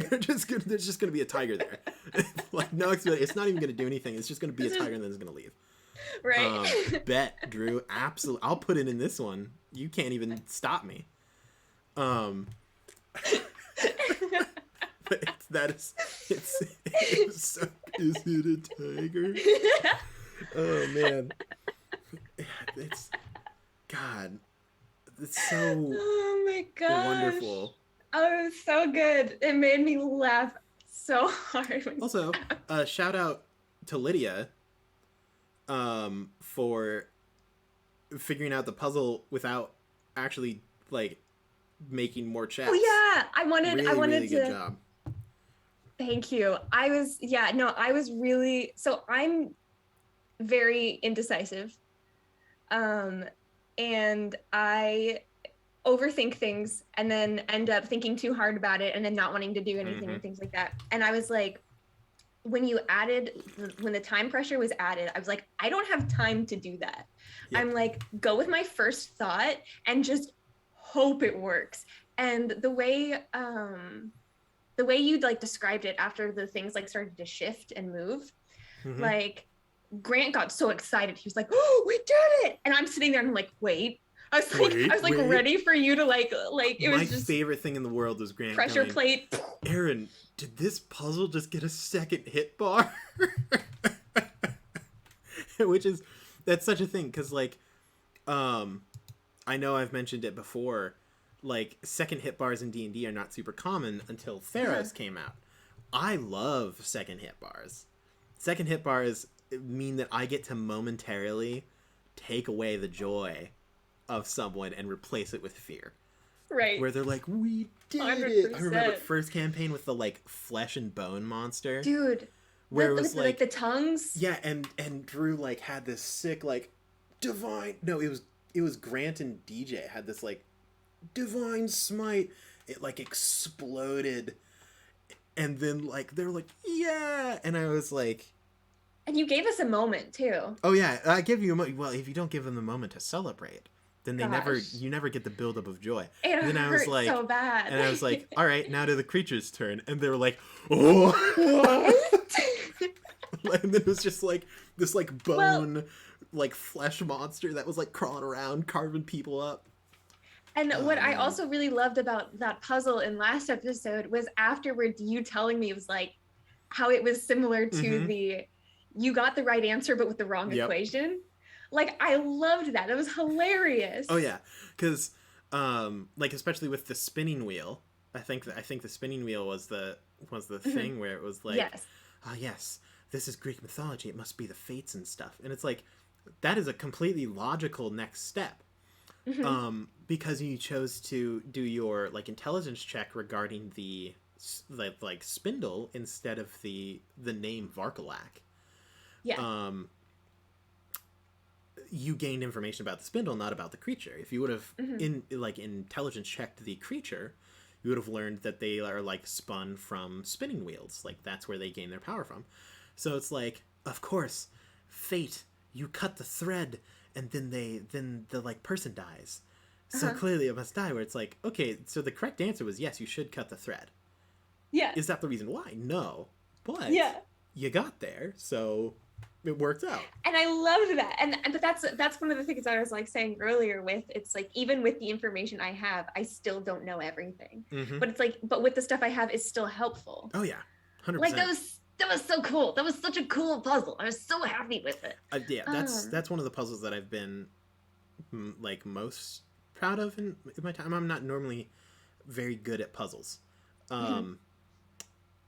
There's just gonna be a tiger there. Like, no, it's not even gonna do anything. It's just gonna be a tiger and then it's gonna leave. Right. Bet, Drew. Absolutely. I'll put it in this one. You can't even stop me. It's so, is it a tiger? Oh man, it's God. It's so Oh my gosh. wonderful. Oh, it was so good. It made me laugh so hard. Also, shout out to Lydia, for figuring out the puzzle without actually like making more checks. Oh yeah, I wanted really to. Good job. Thank you. I was really, so I'm very indecisive. And I overthink things and then end up thinking too hard about it and then not wanting to do anything and things like that. And I was like, when the time pressure was added, I was like, I don't have time to do that. Yep. I'm like, go with my first thought and just hope it works. And the way you like described it after the things like started to shift and move, like Grant got so excited. He was like, "Oh, we did it!" And I'm sitting there and I'm like, "Wait." I was like ready for you to like it was just my favorite thing in the world was Grant pressure going, plate. Aaron, did this puzzle just get a second hit bar? That's such a thing because like, I know I've mentioned it before. Like, second hit bars in D&D are not super common until Theros came out. I love second hit bars. Second hit bars mean that I get to momentarily take away the joy of someone and replace it with fear. Right. Where they're like, we did 100%. it. I remember first campaign with the like flesh and bone monster. Dude. Where it was like the tongues. Yeah, and Drew like had this sick like divine, no, it was Grant and DJ had this like divine smite. It like exploded. And then like they're like, yeah, and I was like, and you gave us a moment too. Oh yeah, I give you a moment. Well, if you don't give them the moment to celebrate, then you never get the buildup of joy. It hurt I was like, so bad. And I was like, all right, now to the creature's turn, and they were like, oh. And then it was just like this like bone, like flesh monster that was like crawling around, carving people up. And what I also really loved about that puzzle in last episode was afterwards you telling me it was like how it was similar to you got the right answer but with the wrong equation. Like, I loved that. It was hilarious. Oh yeah, because like especially with the spinning wheel, I think the spinning wheel was the thing where it was like, yes, this is Greek mythology. It must be the fates and stuff. And it's like, that is a completely logical next step. Because you chose to do your like intelligence check regarding the like spindle instead of the name Varkalak. Yeah. You gained information about the spindle, not about the creature. If you would have intelligence checked the creature, you would have learned that they are like spun from spinning wheels. Like, that's where they gain their power from. So it's like, of course, fate. You cut the thread, and then the like person dies. So clearly it must die. Where it's like, okay, so the correct answer was yes, you should cut the thread. Yeah. Is that the reason why? No, but you got there, so it worked out. And I loved that. But that's one of the things I was like saying earlier with, it's like, even with the information I have, I still don't know everything. But it's like, but with the stuff I have, it's still helpful. Oh yeah, 100%. Like, that was so cool. That was such a cool puzzle. I was so happy with it. Yeah, that's one of the puzzles that I've been like most proud of in my time. I'm not normally very good at puzzles.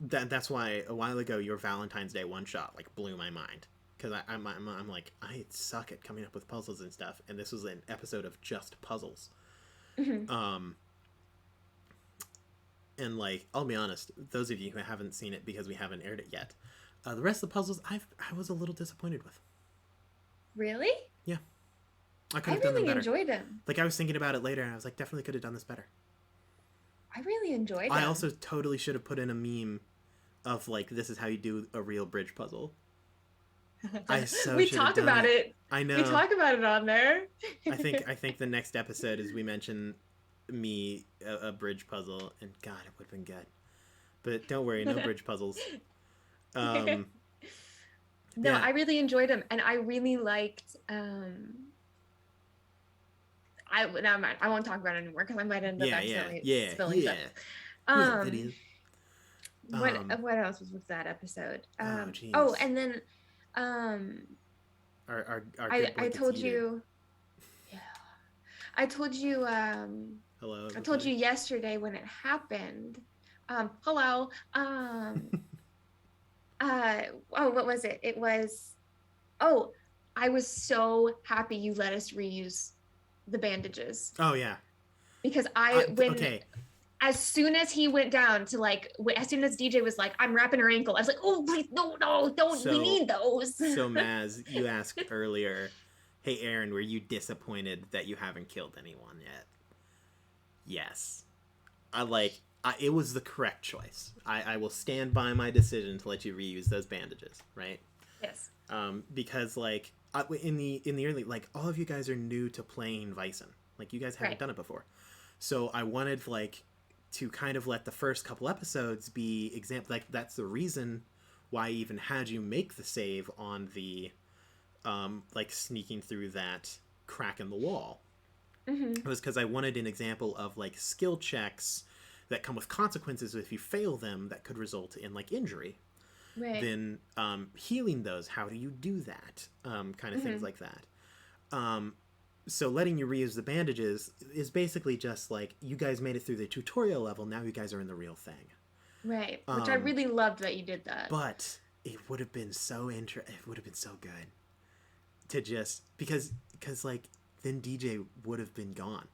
That's why a while ago your Valentine's Day one shot like blew my mind, because I'm like, I suck at coming up with puzzles and stuff, and this was an episode of just puzzles. And like, I'll be honest, those of you who haven't seen it because we haven't aired it yet, the rest of the puzzles I was a little disappointed with. Really? Yeah. I really enjoyed them. Like, I was thinking about it later and I was like, definitely could have done this better. I really enjoyed them. I also totally should have put in a meme of like, this is how you do a real bridge puzzle. We talk about it. I know. We talk about it on there. I think the next episode is we mention me a bridge puzzle, and God, it would have been good. But don't worry, no bridge puzzles. No, Yeah. I really enjoyed them, and I really liked. I won't talk about it anymore because I might end up accidentally spilling stuff. Lydia. What else was with that episode? Geez. And then our I told you. Yeah, I told you. Hello. Everybody. I told you yesterday when it happened. Hello. What was it? It was. Oh, I was so happy you let us reuse the bandages. Oh yeah. Because as soon as he went down to as soon as DJ was like, I'm wrapping her ankle, I was like, oh please, no, don't, we need those. So Maz, you asked earlier, hey Aaron, were you disappointed that you haven't killed anyone yet? Yes. It was the correct choice. I will stand by my decision to let you reuse those bandages, right? Yes. Because in the early, all of you guys are new to playing Vicen. You guys haven't done it before. So I wanted to kind of let the first couple episodes be example. That's the reason why I even had you make the save on the sneaking through that crack in the wall. Mm-hmm. It was because I wanted an example of skill checks that come with consequences if you fail them that could result in injury. Right. Then healing those, how do you do that? Kind of things like that. So letting you reuse the bandages is basically just you guys made it through the tutorial level, now you guys are in the real thing. Right. Which I really loved that you did that. But it would have been so it would have been so good to just because then DJ would have been gone.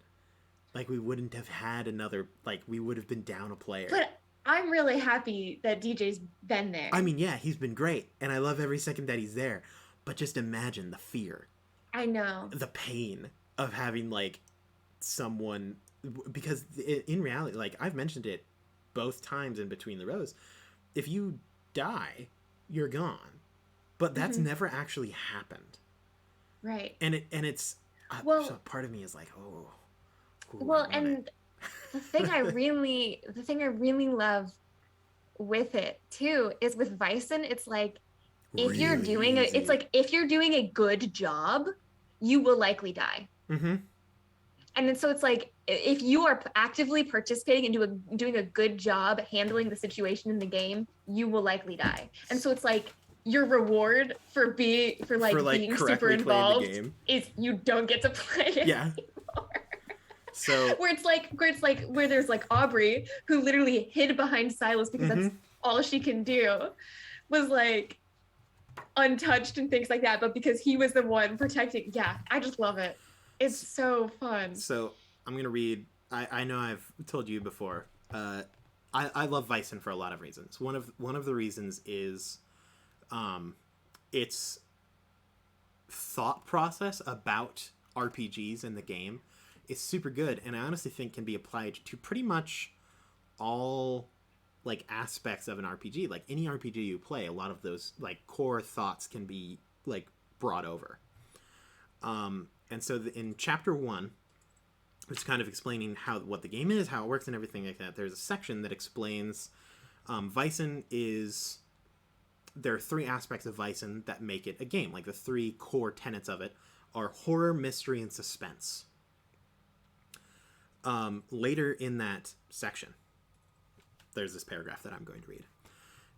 We wouldn't have had another we would have been down a player. But I'm really happy that DJ's been there. I mean, yeah, he's been great, and I love every second that he's there. But just imagine the fear. I know. The pain of having someone, because in reality, I've mentioned it both times in Between the Rows, if you die, you're gone. But that's never actually happened. Right. And it's so part of me is oh. Well, and the thing I really love with it too is with Vicen, it's if you're doing if you're doing a good job, you will likely die. Mm-hmm. And then so it's if you are actively participating and doing a good job handling the situation in the game, you will likely die. And so it's your reward for being super involved is you don't get to play it anymore. So where there's Aubrey, who literally hid behind Silas because that's all she can do, was untouched and things like that, but because he was the one protecting. Yeah, I just love it. It's so fun. So I'm gonna read. I know I've told you before. I love Vicen for a lot of reasons. One of the reasons is, its thought process about RPGs in the game is super good, and I honestly think can be applied to pretty much all aspects of an RPG. Any RPG you play, a lot of those core thoughts can be brought over. And so in chapter 1, it's kind of explaining what the game is, how it works, and everything like that. There's a section that explains Vicen is. There are 3 aspects of Vicen that make it a game. The 3 core tenets of it are horror, mystery, and suspense. Later in that section, there's this paragraph that I'm going to read.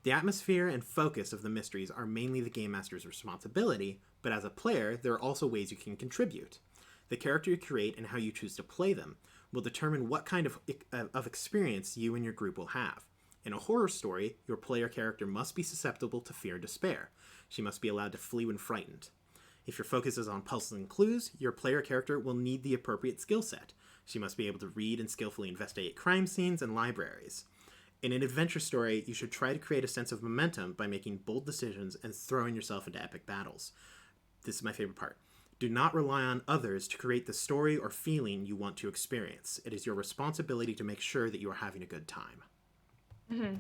The atmosphere and focus of the mysteries are mainly the game master's responsibility, but as a player, there are also ways you can contribute. The character you create and how you choose to play them will determine what kind of experience you and your group will have. In a horror story, your player character must be susceptible to fear and despair. She must be allowed to flee when frightened. If your focus is on puzzles and clues, your player character will need the appropriate skill set. She must be able to read and skillfully investigate crime scenes and libraries. In an adventure story, you should try to create a sense of momentum by making bold decisions and throwing yourself into epic battles. This is my favorite part. Do not rely on others to create the story or feeling you want to experience. It is your responsibility to make sure that you are having a good time. Mm-hmm.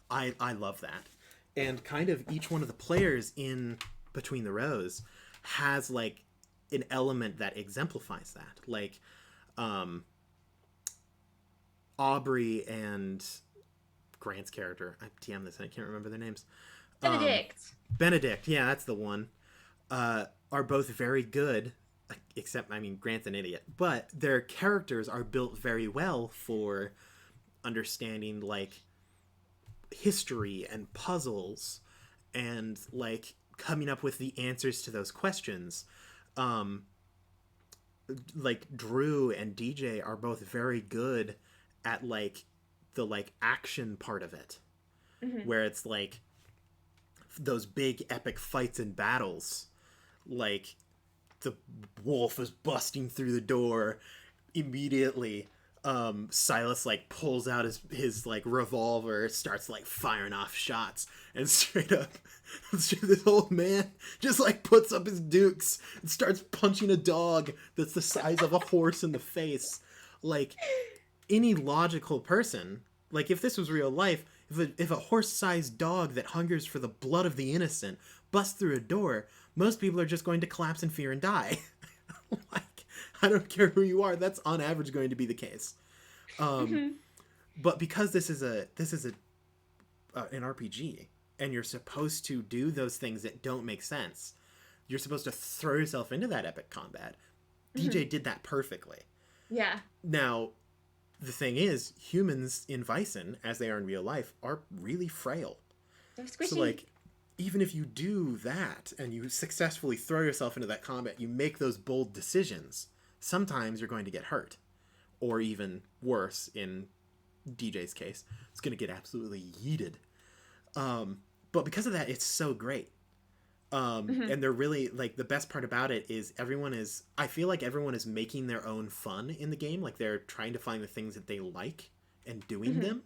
I love that. And kind of each one of the players in Between the Rows has an element that exemplifies that. Aubrey and Grant's character, I TM this, I can't remember their names. Benedict. Benedict, yeah, that's the one. Are both very good, except, I mean, Grant's an idiot, but their characters are built very well for understanding, like, history and puzzles and, like, coming up with the answers to those questions. Like, Drew and DJ are both very good at, like, the, like, action part of it. Mm-hmm. Where it's, like, those big epic fights and battles. Like, the wolf is busting through the door immediately. Silas, like, pulls out his like revolver, starts like firing off shots, and straight up this old man just like puts up his dukes and starts punching a dog that's the size of a horse in the face. Like, any logical person, like, if this was real life, if a horse-sized dog that hungers for the blood of the innocent busts through a door, most people are just going to collapse in fear and die. Like, I don't care who you are, that's on average going to be the case. But because this is an RPG, and you're supposed to do those things that don't make sense, you're supposed to throw yourself into that epic combat. DJ did that perfectly. Yeah. Now, the thing is, humans in Vysen, as they are in real life, are really frail. They're squishy. So, like, even if you do that and you successfully throw yourself into that combat, you make those bold decisions, sometimes you're going to get hurt. Or even worse, in DJ's case, it's going to get absolutely yeeted. But because of that, it's so great. And they're really, like, the best part about it is I feel like everyone is making their own fun in the game. Like, they're trying to find the things that they like and doing them.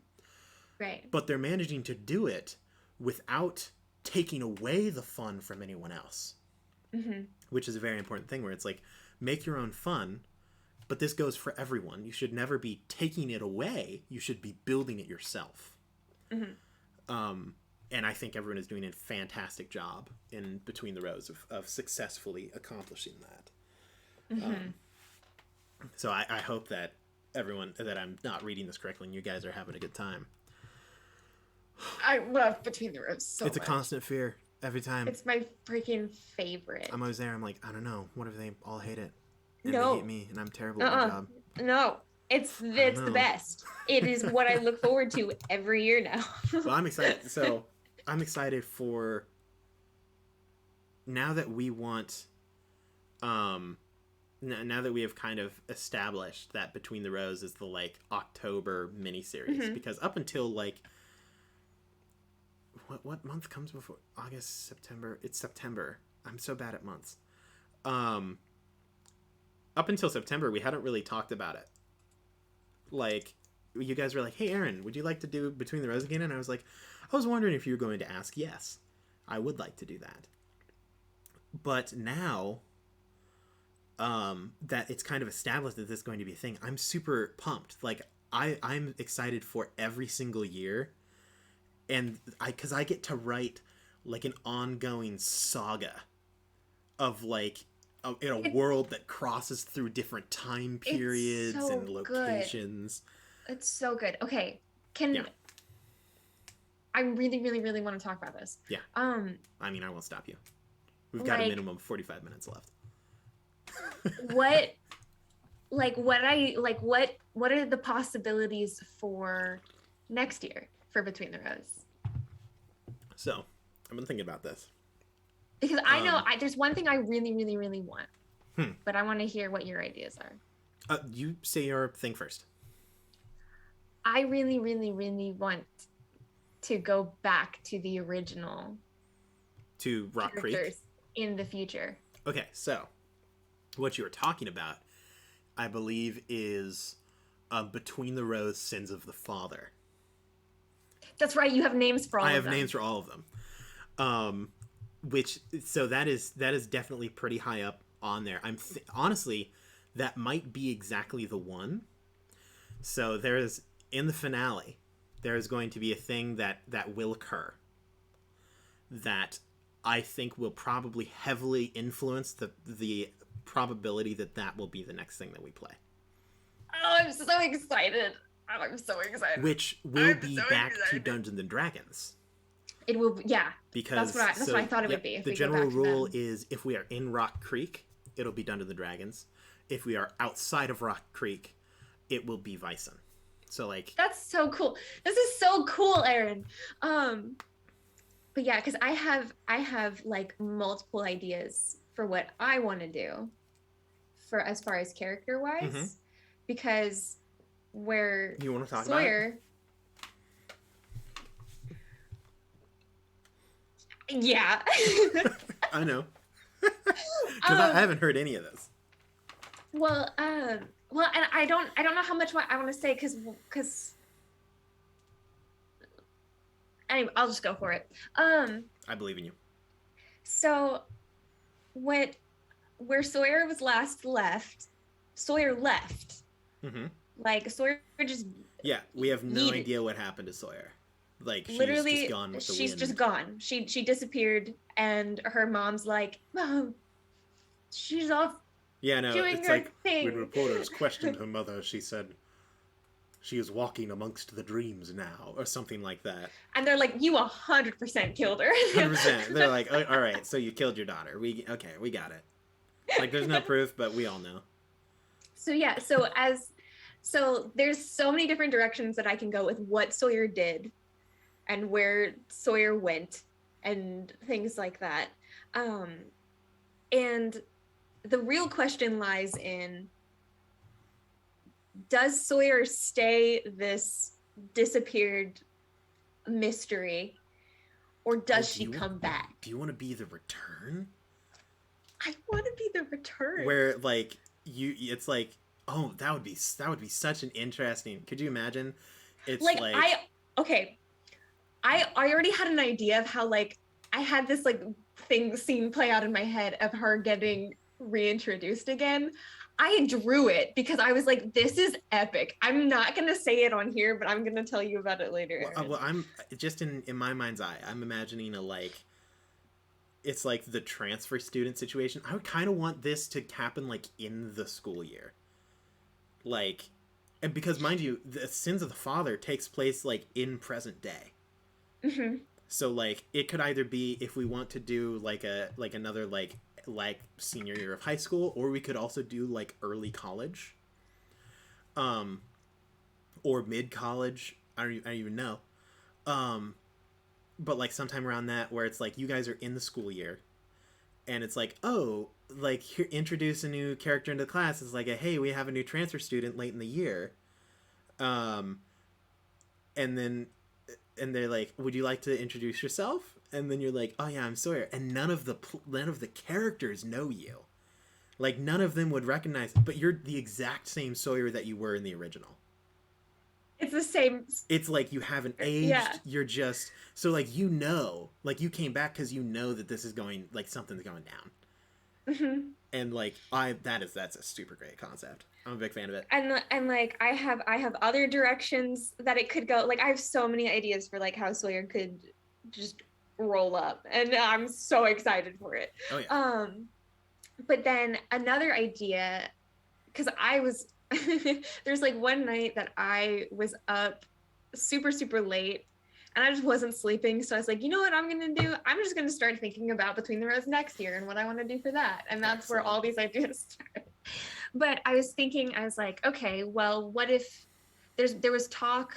Right. But they're managing to do it without taking away the fun from anyone else. Which is a very important thing, where it's like, make your own fun, but this goes for everyone. You should never be taking it away. You should be building it yourself. And I think everyone is doing a fantastic job in Between the Rows of successfully accomplishing that. So I hope that that I'm not reading this correctly and you guys are having a good time. I love Between the Rows so much. It's a constant fear every time. It's my freaking favorite. I'm always there. I'm like, I don't know. What if they all hate it? And no. they hate me and I'm terrible at my job. No. It's the best. It is what I look forward to every year now. Well, I'm excited. So I'm excited for now that we want, now that we have kind of established that Between the Rows is the, like, October miniseries, because up until, like, what month comes before August, September? It's September. I'm so bad at months. Up until September, we hadn't really talked about it. Like, you guys were like, hey, Aaron, would you like to do Between the Rows again? And I was like, I was wondering if you were going to ask. Yes, I would like to do that. But now that it's kind of established that this is going to be a thing, I'm super pumped. Like, I'm excited for every single year. And because I get to write, like, an ongoing saga of, like, in a world that crosses through different time periods and locations. Good. It's so good. Okay, I really, really, really want to talk about this. Yeah. I mean, I won't stop you. We've got a minimum of 45 minutes left. What are the possibilities for next year for Between the Rows? So, I've been thinking about this. Because I know there's one thing I really, really, really want. But I want to hear what your ideas are. You say your thing first. I really, really, really want to go back to the original. To Rock Creek? In the future. Okay, so what you were talking about, I believe, is Between the Rows Sins of the Father. That's right, you have names for all of them. I have names for all of them. So that is definitely pretty high up on there. Honestly, that might be exactly the one. So there's, in the finale, there's going to be a thing that will occur that I think will probably heavily influence the probability that will be the next thing that we play. Oh, I'm so excited. I'm so excited. Which will be back to Dungeons and Dragons. It will, yeah. Because that's what I thought it would be. If the we general go back rule to them. is if we are in Rock Creek, it'll be Dungeons and Dragons. If we are outside of Rock Creek, it will be Vicen. So like that's so cool. This is so cool, Aaron. But yeah, because I have like multiple ideas for what I want to do for as far as character wise, because where you want to talk Sawyer, about it? Yeah. I know. Because I haven't heard any of this. Well, and I don't know how much I want to say because anyway, I'll just go for it. I believe in you. So, where Sawyer was last left, Sawyer left. Like Sawyer just. Yeah, we have no idea what happened to Sawyer. Like literally, she's just gone with the she's wind. just gone. She disappeared, and her mom's like, "Mom, she's off." Yeah, no, doing it's her like thing. When reporters questioned her mother, she said, "She is walking amongst the dreams now," or something like that. And they're like, "You 100% killed her." 100%. They're like, oh, "All right, so you killed your daughter. We got it." Like, there's no proof, but we all know. So yeah, so there's so many different directions that I can go with what Sawyer did, and where Sawyer went, and things like that. And the real question lies in, does Sawyer stay this disappeared mystery, or does she come back? Do you want to be the return? I want to be the return. Where like it's like, oh, that would be such an interesting. Could you imagine? It's like I already had an idea of how like I had this like scene play out in my head of her getting reintroduced again. I drew it because I was like, this is epic. I'm not gonna say it on here, but I'm gonna tell you about it later. Well, I'm just in my mind's eye, I'm imagining it's like the transfer student situation. I would kind of want this to happen like in the school year, like, and because mind you, the sins of the father takes place like in present day. So like it could either be, if we want to do like another like senior year of high school, or we could also do like early college, or mid college. I don't even know. But like sometime around that, where it's like you guys are in the school year, and it's like, oh, like here, introduce a new character into the class. It's like, hey, we have a new transfer student late in the year, and they're like, would you like to introduce yourself? And then you're like, oh yeah, I'm Sawyer. And none of the characters know you. Like, none of them would recognize, but you're the exact same Sawyer that you were in the original. It's the same. It's like you haven't aged. Yeah. You're just, so like, you know, like you came back because you know that this is going, like something's going down. And like, that's a super great concept. I'm a big fan of it. And like I have other directions that it could go. Like I have so many ideas for like how Sawyer could just roll up, and I'm so excited for it. Oh yeah. But then another idea, because I was there's like one night that I was up super late, and I just wasn't sleeping. So I was like, you know what I'm gonna do? I'm just gonna start thinking about Between the Roads next year and what I want to do for that. And that's where all these ideas start. But I was thinking, I was like, okay, well, what if there was talk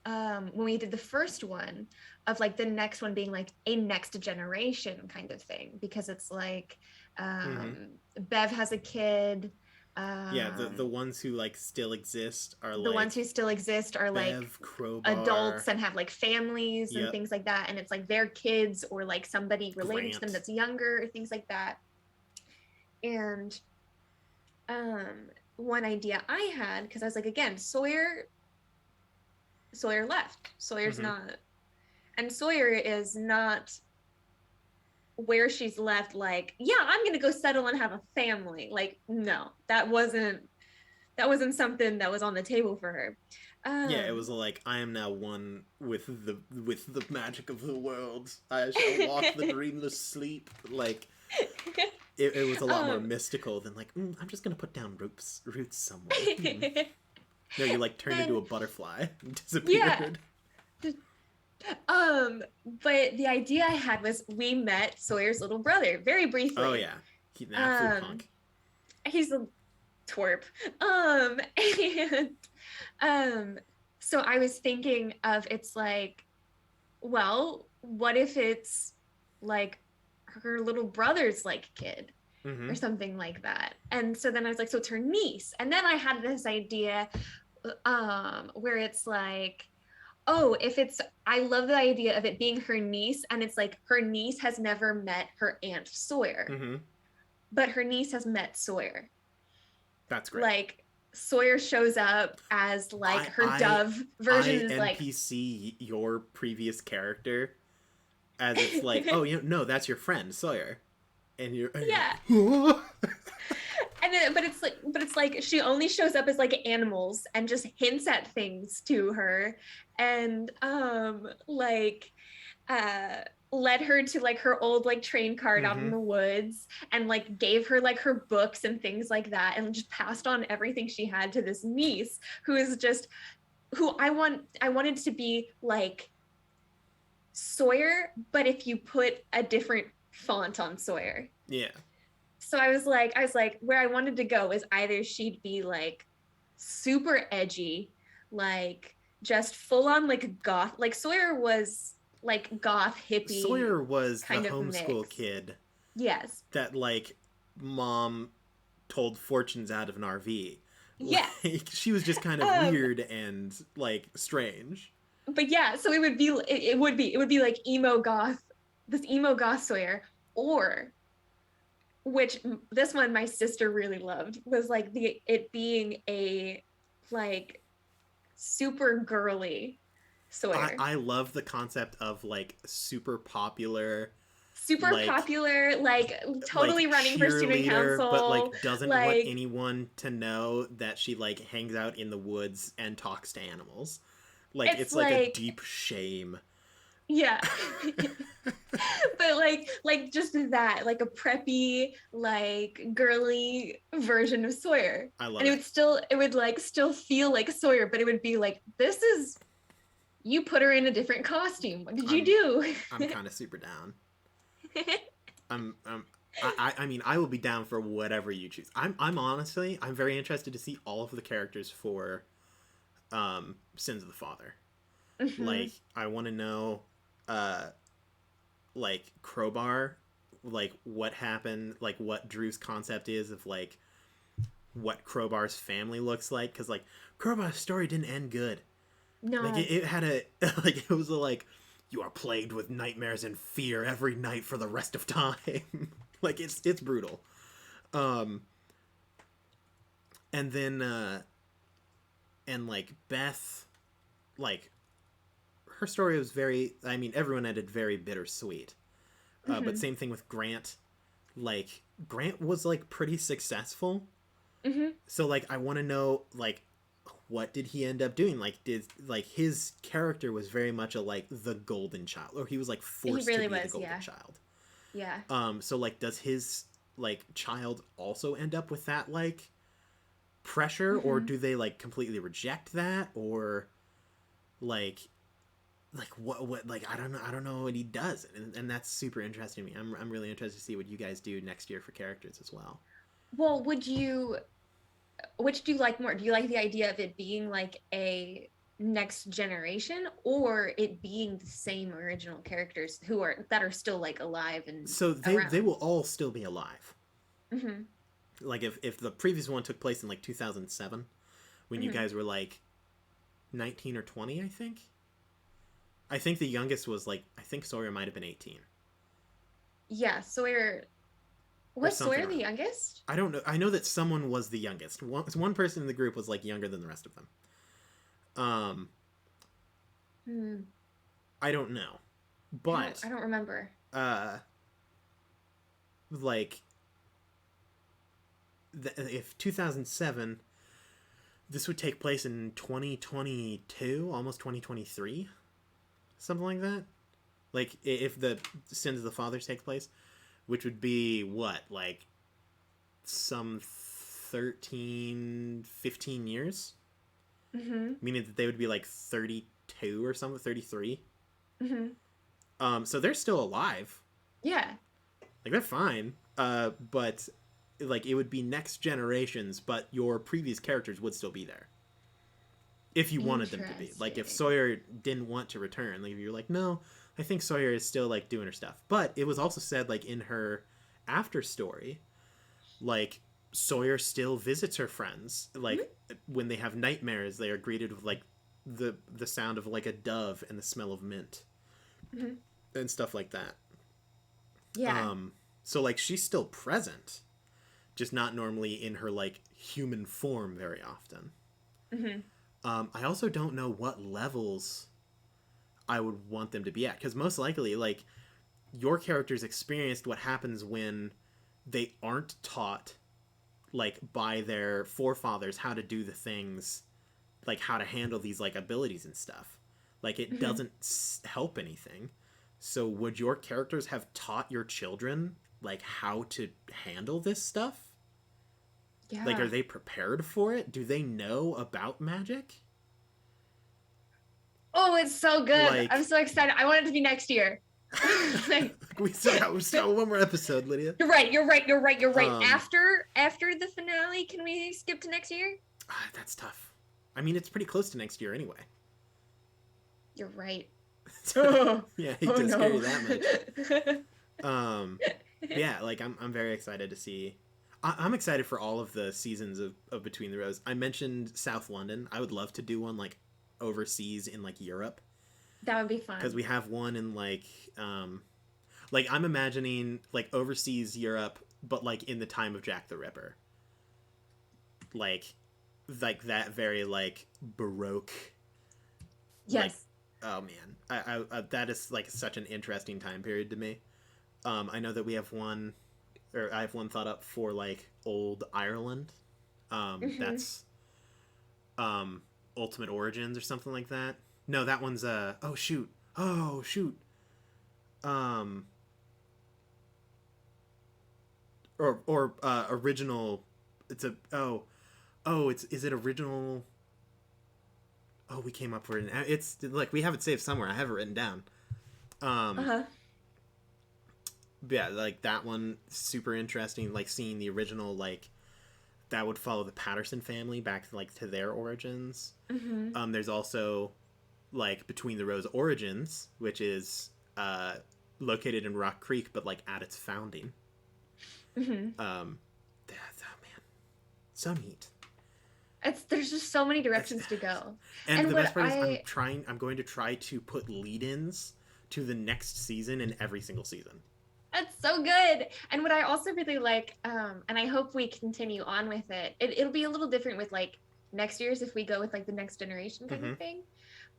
when we did the first one of like the next one being like a next generation kind of thing, because it's like Bev has a kid. Yeah, the ones who like still exist are the ones who still exist are Bev, like Crowbar, adults and have like families and things like that, and it's like their kids or like somebody related to them that's younger or things like that. And one idea I had, because I was like, again, Sawyer left. Sawyer's not, and Sawyer is not where she's left, like, yeah, I'm gonna go settle and have a family. Like, no, that wasn't something that was on the table for her. Yeah, it was like, I am now one with the magic of the world. I shall walk the dreamless sleep. Like, it was a lot more mystical than like, I'm just gonna put down roots somewhere. No, you like turned And into a butterfly and yeah. disappeared. But the idea I had was we met Sawyer's little brother very Oh briefly. yeah, he's an absolute Um, punk. he's a twerp. And um, so I was thinking of it's like, well, what if it's like her little brother's like kid Mm-hmm. or something like that? And so then I was like, so it's her niece. And then I had this idea where it's like, oh, if it's, I love the idea of it being her niece, and it's like her niece has never met her Aunt Sawyer, Mm-hmm. but her niece has met Sawyer. That's great. Like Sawyer shows up as like her I dove version is like NPC your previous character as it's like, oh, no, that's your friend Sawyer, and you're yeah. like, And then, but it's like she only shows up as like animals and just hints at things to her, and like led her to like her old like train card out in mm-hmm. the woods, and like gave her like her books and things like that, and just passed on everything she had to this niece who is just who I wanted to be like Sawyer, but if you put a different font on Sawyer. Yeah. So I was like, where I wanted to go is either she'd be like super edgy, like just full on like goth, like Sawyer was like goth hippie Sawyer was the kind of homeschool mix. kid Yes. that like mom told fortunes out of an RV. Yes. Like she was just kind of weird and like strange. But yeah, so it would be like emo goth, this emo goth Sawyer, or which this one my sister really loved was like it being a like super girly Sawyer. I love the concept of like super popular, Super popular, like totally like running for student council, but like doesn't like, want anyone to know that she like hangs out in the woods and talks to animals. Like it's like a deep shame. Yeah. But like just that, like a preppy, like girly version of Sawyer. I love and it would like still feel like Sawyer, but it would be like, this is, you put her in a different costume. What did you do? I'm kind of super down. I mean, I will be down for whatever you choose. I'm honestly, I'm very interested to see all of the characters for Sins of the Father. Mm-hmm. Like, I want to know, like, Crowbar, like, what happened, like, what Drew's concept is of, like, what Crowbar's family looks like. Because, like, Crowbar's story didn't end good. No. Like, it had a, like, it was like, you are plagued with nightmares and fear every night for the rest of time. Like, it's brutal. And then, and, like, Beth, like, her story was very, I mean, everyone ended very bittersweet. Mm-hmm. But same thing with Grant. Like, Grant was, like, pretty successful. Mm-hmm. So, like, I want to know, like, what did he end up doing? Like, his character was very much a, like, the golden child. Or he was, like, forced to be the golden child. Yeah. So, like, does his, like, child also end up with that, like, pressure? Mm-hmm. Or do they, like, completely reject that? Or, like what, like, I don't know what he does. And that's super interesting to me. I'm really interested to see what you guys do next year for characters as well. Well, which do you like more? Do you like the idea of it being like a next generation, or it being the same original characters that are still like alive and so they will all still be alive. Mm-hmm. Like if the previous one took place in like 2007 when Mm-hmm. you guys were like 19 or 20, I think the youngest was like, I think Sawyer might have been 18. Yeah, Sawyer. Was Sawyer the youngest? I don't know. I know that someone was the youngest. One person in the group was like younger than the rest of them. I don't know, but I don't remember. Like, if 2007, this would take place in 2022, almost 2023, something like that. Like, if the Sins of the Father take place, which would be what, like some 13, 15 years? meaning that they would be like 32 or something, 33. So they're still alive. Yeah. Like, they're fine. But like, it would be next generations, but your previous characters would still be there. If you wanted them to be. Like, if Sawyer didn't want to return, like, if you're like, no, I think Sawyer is still, like, doing her stuff. But it was also said, like, in her after story, like, Sawyer still visits her friends. Like, when they have nightmares, they are greeted with, like, the sound of, like, a dove and the smell of mint. And stuff like that. Yeah. So, like, she's still present. Just not normally in her, like, human form very often. I also don't know what levels I would want them to be at. Because most likely, like, your characters experienced what happens when they aren't taught, like, by their forefathers how to do the things, like, how to handle these, like, abilities and stuff. Like, it doesn't help anything. So would your characters have taught your children, like, how to handle this stuff? Yeah. Like, are they prepared for it? Do they know about magic? Oh, it's so good. Like, I'm so excited. I want it to be next year. Like, we still got one more episode, Lydia. You're right. After the finale, can we skip to next year? That's tough. I mean, it's pretty close to next year anyway. You're right. Yeah, I hate to scare you that much. Yeah, like, I'm very excited to see. I'm excited for all of the seasons of Between the Roses. I mentioned South London. I would love to do one, like, overseas in, like, Europe. That would be fun. Because we have one in, like, I'm imagining, like, overseas Europe, but, like, in the time of Jack the Ripper. Like that very, like, Baroque. Yes. Like, oh, man. I that is, like, such an interesting time period to me. I know that we have one, or I have one thought up for, like, old Ireland. That's Ultimate Origins or something like that. No, that one's oh shoot. Or original. It's a is it original? Oh, we came up for it. It's like, we have it saved somewhere. I have it written down. Yeah, like, that one, super interesting. Like, seeing the original, like, that would follow the Patterson family back, like, to their origins. There's also, like, Between the Rose Origins, which is located in Rock Creek, but, like, at its founding. Oh, man, so neat. There's just so many directions to go. And the best part is I'm going to try to put lead-ins to the next season in every single season. That's so good. And what I also really like, and I hope we continue on with it, it'll be a little different with, like, next year's if we go with, like, the next generation kind of thing.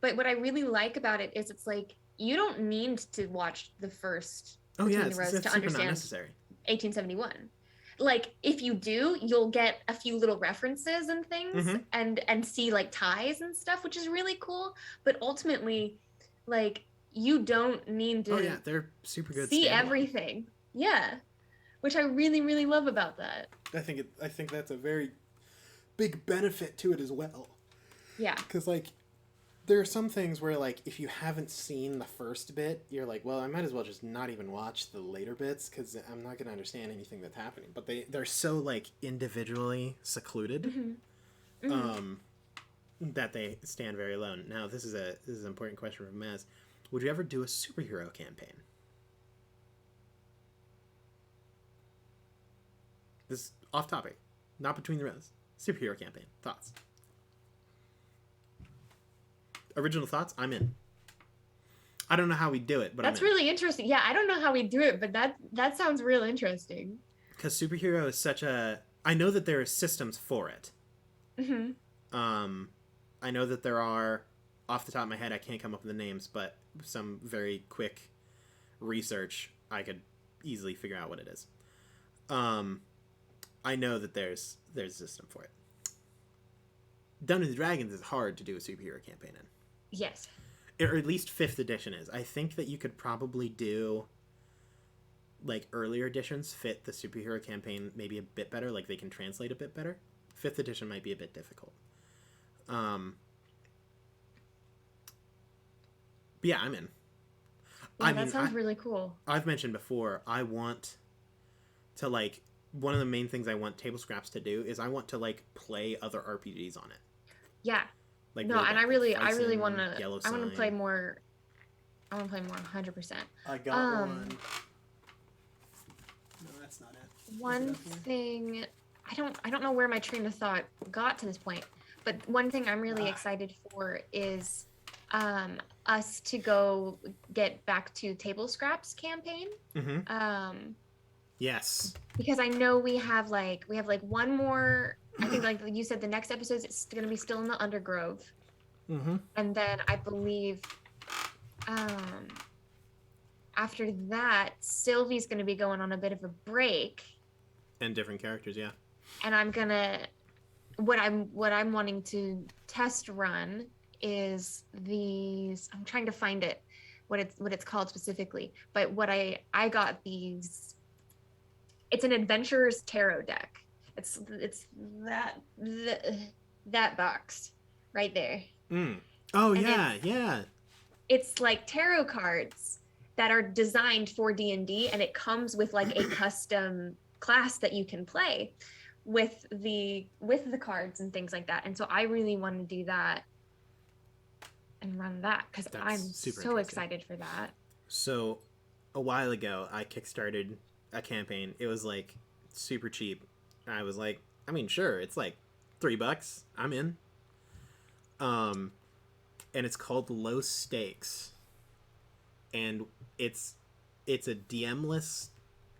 But what I really like about it is it's like, you don't need to watch the first Between the Roses to understand 1871. Like, if you do, you'll get a few little references and things and see, like, ties and stuff, which is really cool. But ultimately, like, you don't need to they're super good see standalone. Everything. Yeah. Which I really, really love about that. I think that's a very big benefit to it as well. Yeah. Because, like, there are some things where, like, if you haven't seen the first bit, you're like, well, I might as well just not even watch the later bits because I'm not going to understand anything that's happening. But they're so, like, individually secluded that they stand very alone. Now, this is an important question from Maz. Would you ever do a superhero campaign? This is off topic, not Between the Roses. Superhero campaign. Thoughts? Original thoughts? I'm in. I don't know how we do it, but that's really interesting. Yeah, I don't know how we do it, but that sounds real interesting. Because superhero is such a... I know that there are systems for it. I know that there are... Off the top of my head, I can't come up with the names, but some very quick research, I could easily figure out what it is. I know that there's a system for it. Dungeons & Dragons is hard to do a superhero campaign in. Yes. Or at least 5th edition is. I think that you could probably do, like, earlier editions fit the superhero campaign maybe a bit better, like they can translate a bit better. 5th edition might be a bit difficult. But yeah, I'm in. Yeah, that sounds really cool. I've mentioned before, I want to, like, one of the main things I want Table Scraps to do is I want to, like, play other RPGs on it. Yeah. Like, no, and I really want to. Yellow I want Sign. to play more. I want to play more, 100%. I got one. No, that's not it. One thing, I don't know where my train of thought got to this point, but one thing I'm really excited for is us to go get back to Table Scraps campaign. Mm-hmm. Yes. Because I know we have like one more. I think, like you said, the next episode is going to be still in the Undergrove. Mm-hmm. And then I believe after that, Sylvie's going to be going on a bit of a break. And different characters, yeah. And I'm gonna what I'm wanting to test run is these. I'm trying to find it, what it's called specifically. But what I got these. It's an Adventurer's Tarot deck. It's that box right there. Oh, and yeah. It's like tarot cards that are designed for D&D, and it comes with like a custom class that you can play with the cards and things like that. And so I really want to do that and run that because I'm so excited for that. So a while ago, I kickstarted a campaign. It was like super cheap. I was like, I mean, sure, it's like $3. I'm in. And it's called Low Stakes, and it's a DM-less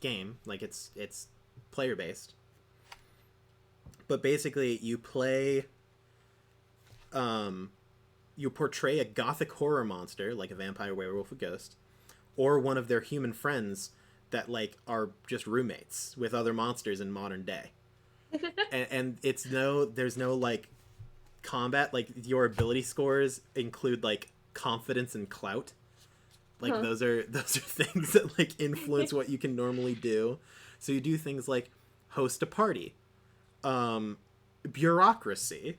game. Like it's player based, but basically you play. You portray a gothic horror monster like a vampire, werewolf, a ghost, or one of their human friends that like are just roommates with other monsters in modern day. and there's no like combat. Like your ability scores include like confidence and clout. Like those are things that like influence what you can normally do. So you do things like host a party, bureaucracy,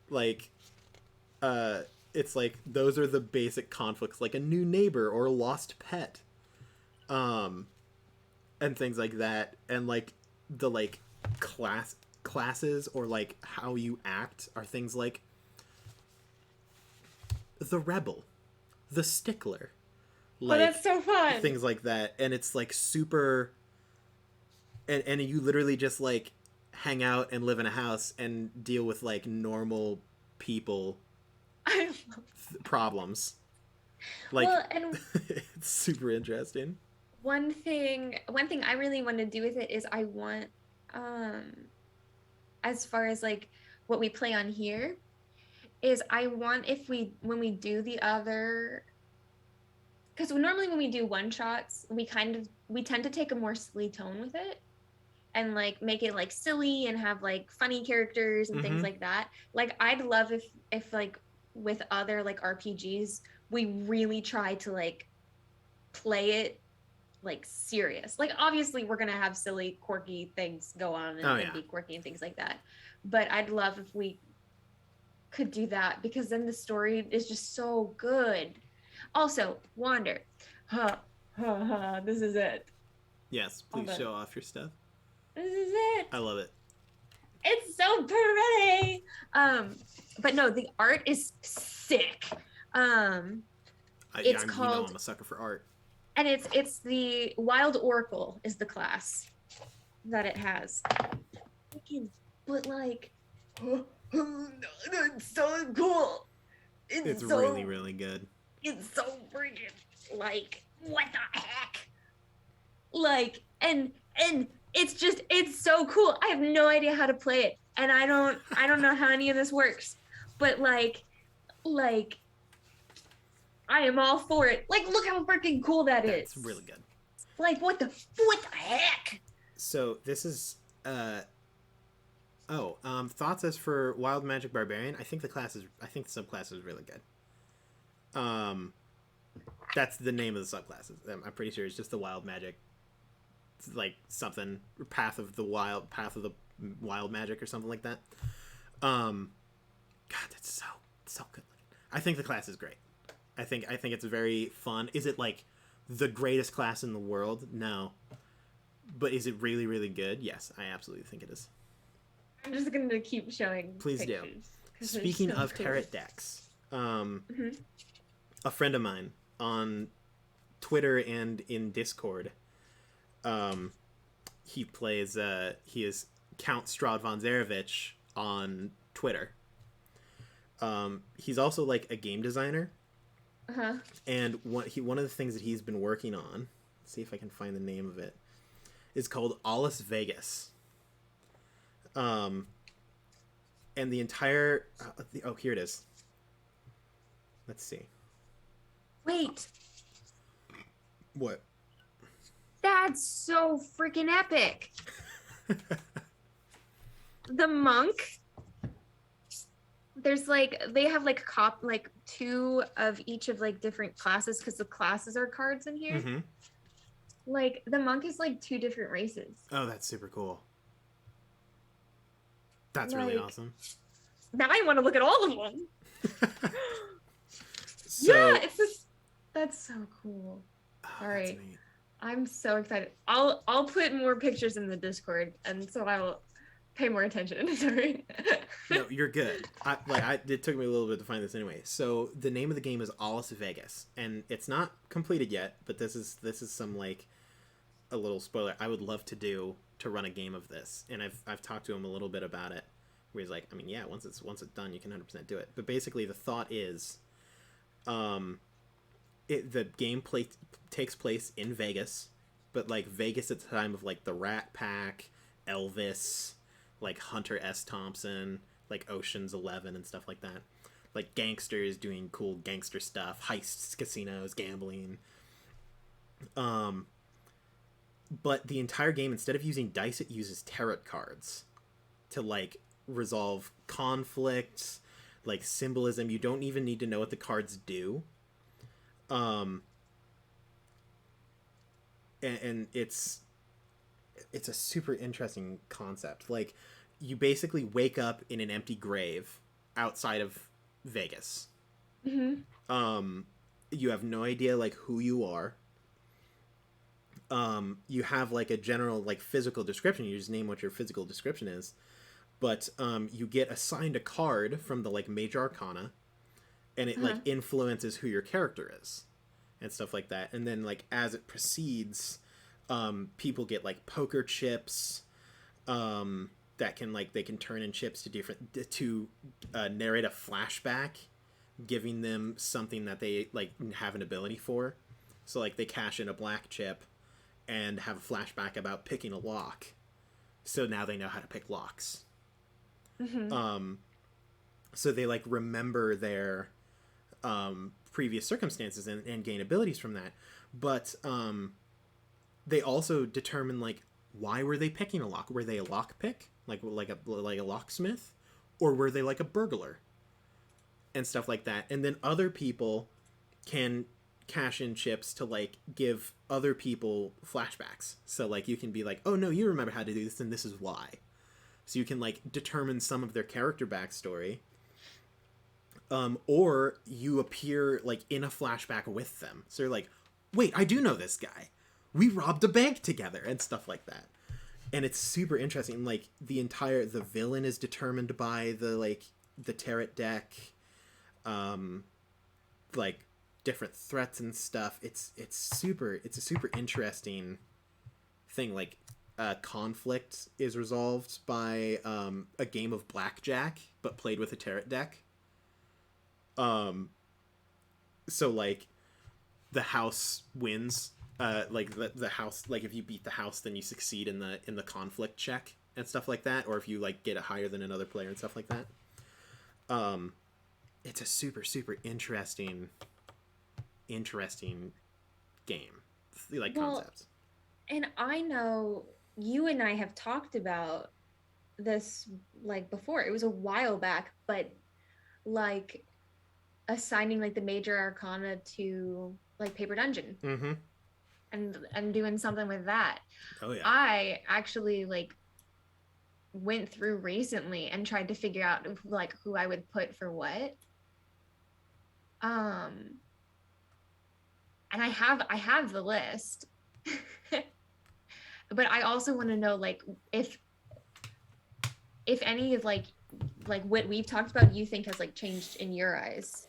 like it's like those are the basic conflicts, like a new neighbor or a lost pet, and things like that. And like the like classes or like how you act are things like the rebel, the stickler, like that's so fun, things like that. And it's like super, and you literally just like hang out and live in a house and deal with like normal people problems. Like, well, and it's super interesting. One thing I really want to do with it is I want as far as like what we play on here is I want when we do the other, because normally when we do one shots we tend to take a more silly tone with it and like make it like silly and have like funny characters and things like that. Like I'd love if like with other like RPGs we really try to like play it like serious. Like obviously we're gonna have silly quirky things go on and be quirky and things like that, but I'd love if we could do that because then the story is just so good. Also, Wander, this is it. Yes, please show off your stuff. This is it. I love it. It's so pretty. But no, the art is sick. It's called. You know I'm a sucker for art. And it's the Wild Oracle is the class that it has. But like, it's so cool. It's so, really, really good. It's so freaking like, what the heck? Like, and it's so cool. I have no idea how to play it, and I don't know how any of this works. But like, I am all for it. Like, look how freaking cool that is. It's really good. Like, what the heck? So this is thoughts as for Wild Magic Barbarian. I think the subclass is really good. That's the name of the subclasses. I'm pretty sure it's just the Wild Magic, like something path of the wild magic or something like that. God, that's so good. I think the class is great. I think it's very fun. Is it like the greatest class in the world? No. But is it really, really good? Yes, I absolutely think it is. I'm just gonna keep showing Please pictures. do. Speaking of cool. tarot decks, a friend of mine on Twitter and in Discord, he plays. He is Count Strahd von Zarevich on Twitter. He's also like a game designer. And one of the things that he's been working on, let's see if I can find the name of it, is called Alles Vegas. And the entire here it is. Let's see. Wait. What? That's so freaking epic. The monk. There's like they have like two of each of like different classes because the classes are cards in here. Mm-hmm. Like the monk is like two different races. Oh, that's super cool. That's really awesome. Now I want to look at all of them. So, yeah, that's so cool. All right. I'm so excited. I'll put more pictures in the Discord, and so I'll pay more attention. Sorry. No, you're good. It took me a little bit to find this anyway. So the name of the game is Alles Vegas, and it's not completed yet, but this is some like a little spoiler. I would love to run a game of this, and I've talked to him a little bit about it. Where he's like, I mean, yeah, once it's done, you can 100% do it. But basically, the thought is, the gameplay takes place in Vegas, but like Vegas at the time of like the Rat Pack, Elvis, like Hunter S. Thompson, like Ocean's 11 and stuff like that. Like gangsters doing cool gangster stuff, heists, casinos, gambling. But the entire game, instead of using dice, it uses tarot cards to like resolve conflicts, like symbolism. You don't even need to know what the cards do. And it's a super interesting concept. Like, you basically wake up in an empty grave outside of Vegas. Mm-hmm. You have no idea like who you are. You have like a general like physical description. You just name what your physical description is. But you get assigned a card from the like major arcana, and it like influences who your character is and stuff like that. And then like as it proceeds, people get like poker chips that can like they can turn in chips to narrate a flashback, giving them something that they like have an ability for. So like they cash in a black chip and have a flashback about picking a lock, so now they know how to pick locks. Mm-hmm. So they like remember their previous circumstances and gain abilities from that. But they also determine like why were they picking a lock? Were they a lock pick, like a locksmith, or were they like a burglar and stuff like that? And then other people can cash in chips to like give other people flashbacks. So like you can be like, oh no, you remember how to do this, and this is why. So you can like determine some of their character backstory. Or you appear like in a flashback with them. So you're like, wait, I do know this guy. We robbed a bank together and stuff like that. And it's super interesting. Like the villain is determined by the tarot deck. Like different threats and stuff. It's a super interesting thing. Like conflict is resolved by a game of blackjack, but played with a tarot deck. So like the house wins. Like the house, like if you beat the house, then you succeed in the conflict check and stuff like that. Or if you like get it higher than another player and stuff like that. It's a super interesting game, like concepts. And I know you and I have talked about this like before. It was a while back, but like assigning like the major arcana to like Paper Dungeon. Mm-hmm. And doing something with that. Oh yeah. I actually like went through recently and tried to figure out like who I would put for what. And I have the list. But I also want to know like if any of like what we've talked about you think has like changed in your eyes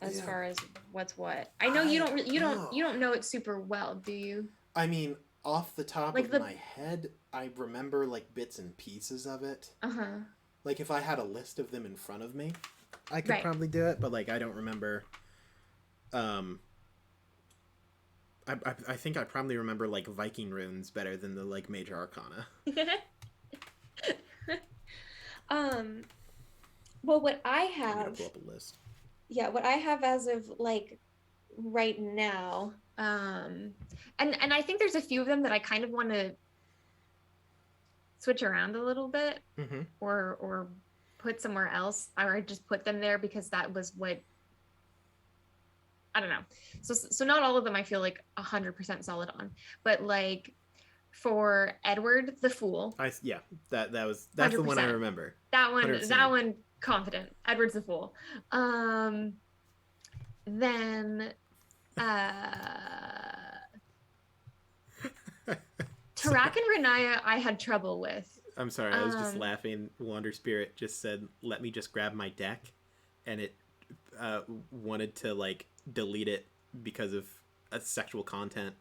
as far as what's what. I know you don't know it super well, do you? I mean, off the top like of my head, I remember like bits and pieces of it. Like if I had a list of them in front of me, I could probably do it, but like I don't remember. I think I probably remember like Viking runes better than the like major arcana. Well, what I I'm gonna have, pull up a list. yeah, what I have as of like right now, and I think there's a few of them that I kind of want to switch around a little bit, or put somewhere else, or just put them there because that was what, I don't know. So not all of them I feel like 100% solid on, but like for Edward the Fool, that's 100%. The one I remember. That one confident. Edward's the Fool. Then Tarak and Renaya I had trouble with. I'm sorry, I was just laughing. Wander Spirit just said, "Let me just grab my deck," and it wanted to like delete it because of sexual content.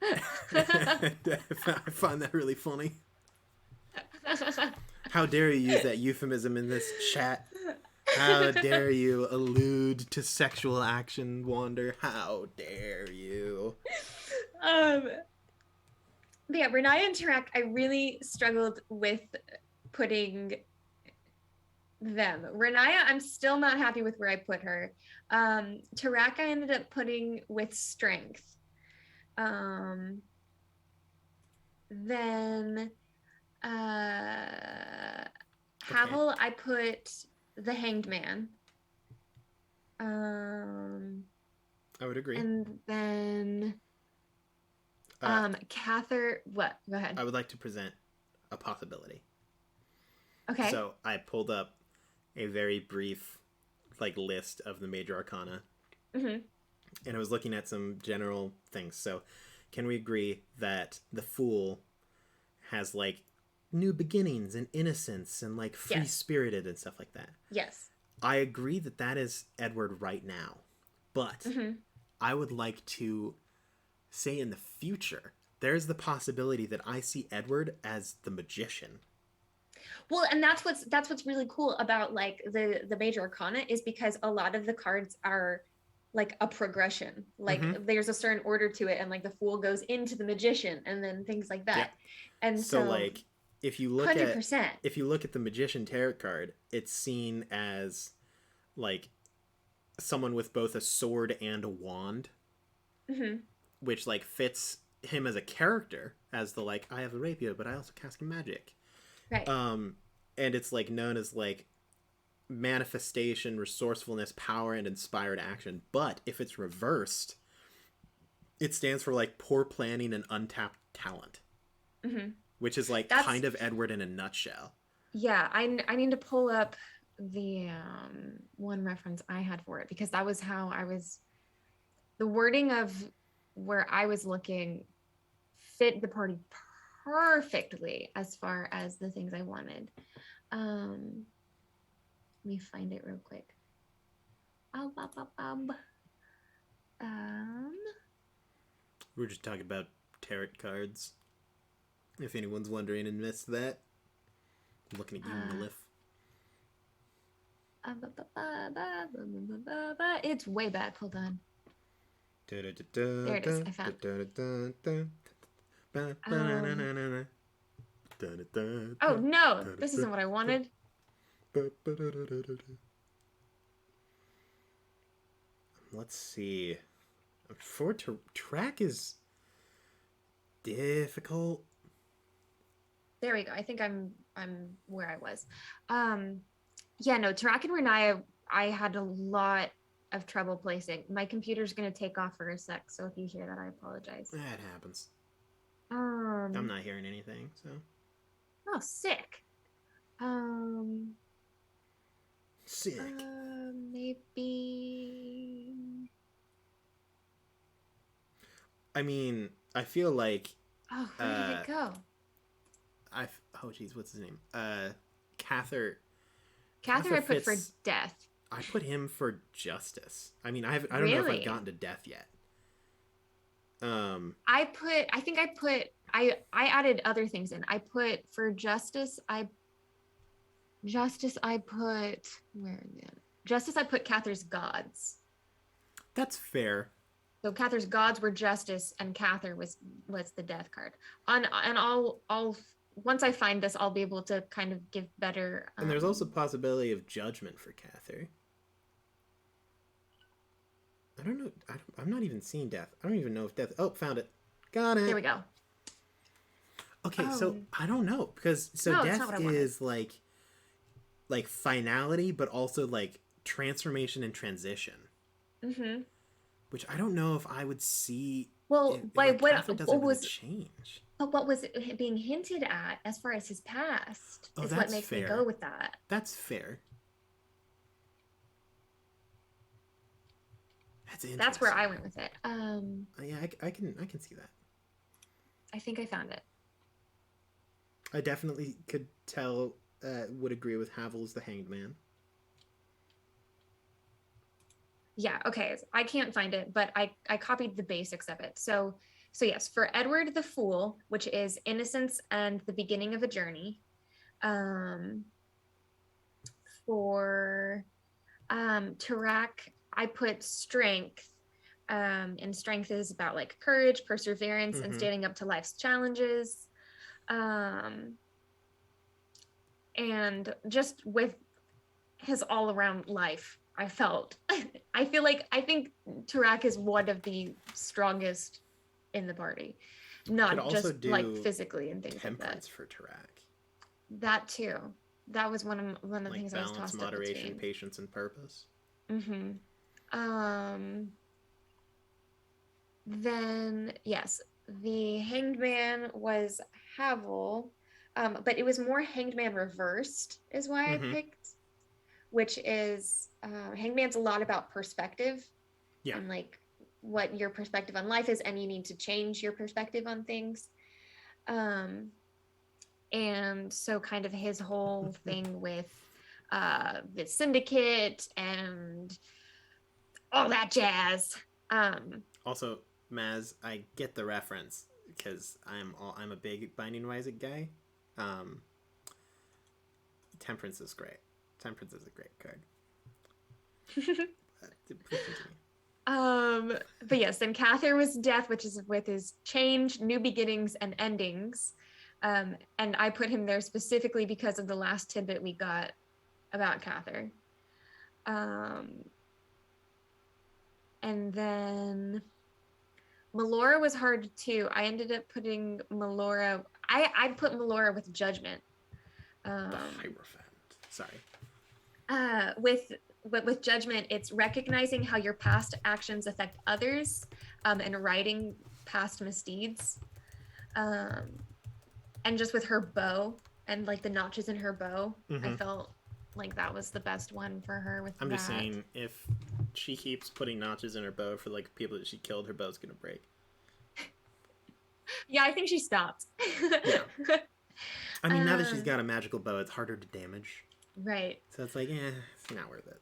I find that really funny. How dare you use that euphemism in this chat? How dare you allude to sexual action, Wander? How dare you? But yeah, Renaya and Tarak, I really struggled with putting them. Renaya, I'm still not happy with where I put her. Tarak, I ended up putting with strength. Then Havel, I put the Hanged Man. I would agree. And then Cather, what? Go ahead. I would like to present a possibility. Okay. So I pulled up a very brief like list of the major arcana. And I was looking at some general things. So can we agree that the Fool has like new beginnings and innocence and like free-spirited and stuff like that? Yes. I agree that that is Edward right now. But I would like to say in the future, there's the possibility that I see Edward as the magician. Well, and that's what's really cool about like the major arcana is because a lot of the cards are like a progression. Like there's a certain order to it, and like the Fool goes into the magician and then things like that. Yeah. And so like if you look 100%. at the magician tarot card, it's seen as like someone with both a sword and a wand. Which like fits him as a character as the like I have a rapier but I also cast magic. Right. And it's like known as like manifestation, resourcefulness, power, and inspired action. But if it's reversed, it stands for like poor planning and untapped talent. Which is like kind of Edward in a nutshell. Yeah, I need to pull up the one reference I had for it because that was how I was. The wording of where I was looking fit the party perfectly as far as the things I wanted. Let me find it real quick. We're just talking about tarot cards. If anyone's wondering and missed that. I'm looking at you in the lift. It's way back. Hold on. There it is. I found oh no, this isn't what I wanted. Let's see. Track is difficult. There we go. I think I'm where I was. Yeah, no, Tarak and Renaya, I had a lot of trouble placing. My computer's gonna take off for a sec, so if you hear that, I apologize. That happens. I'm not hearing anything, so. Oh, sick. Sick. Maybe. I mean, I feel like Oh, where did it go? oh geez, what's his name? Cather I put for fits. death. I put him for justice. I mean, I don't know if I've Really? gotten to death yet. I added other things in. I put for justice, I put where man? Justice I put Cather's gods. That's fair. So Cather's gods were justice and Cather was the death card. And I'll once I find this, I'll be able to kind of give better And there's also possibility of judgment for Cather. I don't know. I'm not even seeing death. I don't even know if death. Oh, found it. Got it. There we go. Okay, so I don't know because No, death is like finality, but also like transformation and transition. Mm-hmm. Which I don't know if I would see. Well, like, what Cather doesn't was really change? but what was being hinted at as far as his past is what makes me go with that. That's fair. That's interesting. That's where I went with it. Yeah, I can see that. I think I found it. I definitely could tell. Would agree with Havel's the Hanged Man. Yeah, okay. I can't find it, but I copied the basics of it. So yes, for Edward the Fool, which is innocence and the beginning of a journey. For Tarak, I put strength. And strength is about like courage, perseverance, and standing up to life's challenges. And just with his all around life, I think Tarak is one of the strongest in the party, not just like physically and things like that. Temperance for Tarak. That too. That was one of the like things I was balance, tossed moderation, patience, and purpose. Mm-hmm. Then yes, the Hanged Man was Havel, but it was more Hanged Man reversed is why I picked, which is Hanged Man's a lot about perspective, and like what your perspective on life is, and you need to change your perspective on things. And so kind of his whole thing with the syndicate and all that jazz. Also, Maz, I get the reference because I'm a big Binding of Isaac guy. Temperance is great. Temperance is a great card. But yes, then Cather was death, which is with his change, new beginnings, and endings. And I put him there specifically because of the last tidbit we got about Cather. And then Melora was hard too. I ended up putting Melora. I put Melora with judgment. The Hierophant. Sorry. With judgment, it's recognizing how your past actions affect others, and righting past misdeeds. And just with her bow and like the notches in her bow, I felt like that was the best one for her with I'm just saying, if she keeps putting notches in her bow for like people that she killed, her bow's gonna break. Yeah, I think she stopped. Yeah. I mean, now that she's got a magical bow, it's harder to damage. Right. So it's like, it's not worth it.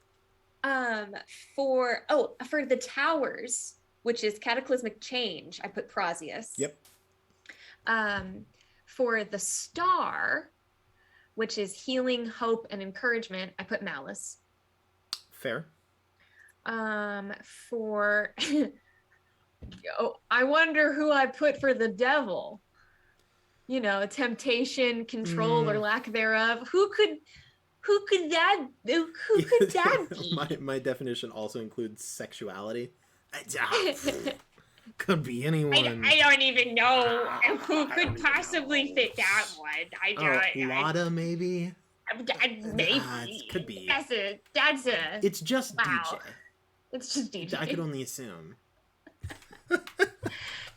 For the towers, which is cataclysmic change, I put Prasius. Yep. For the star, which is healing, hope, and encouragement, I put Malice. Fair. For I wonder who I put for the devil. You know, temptation, control, or lack thereof. Who could that be? My definition also includes sexuality. Could be anyone. I don't even know who could possibly fit that one. I don't. Lada maybe. Maybe. It could be. That's a. It's just wow. DJ. It's just DJ. I could only assume.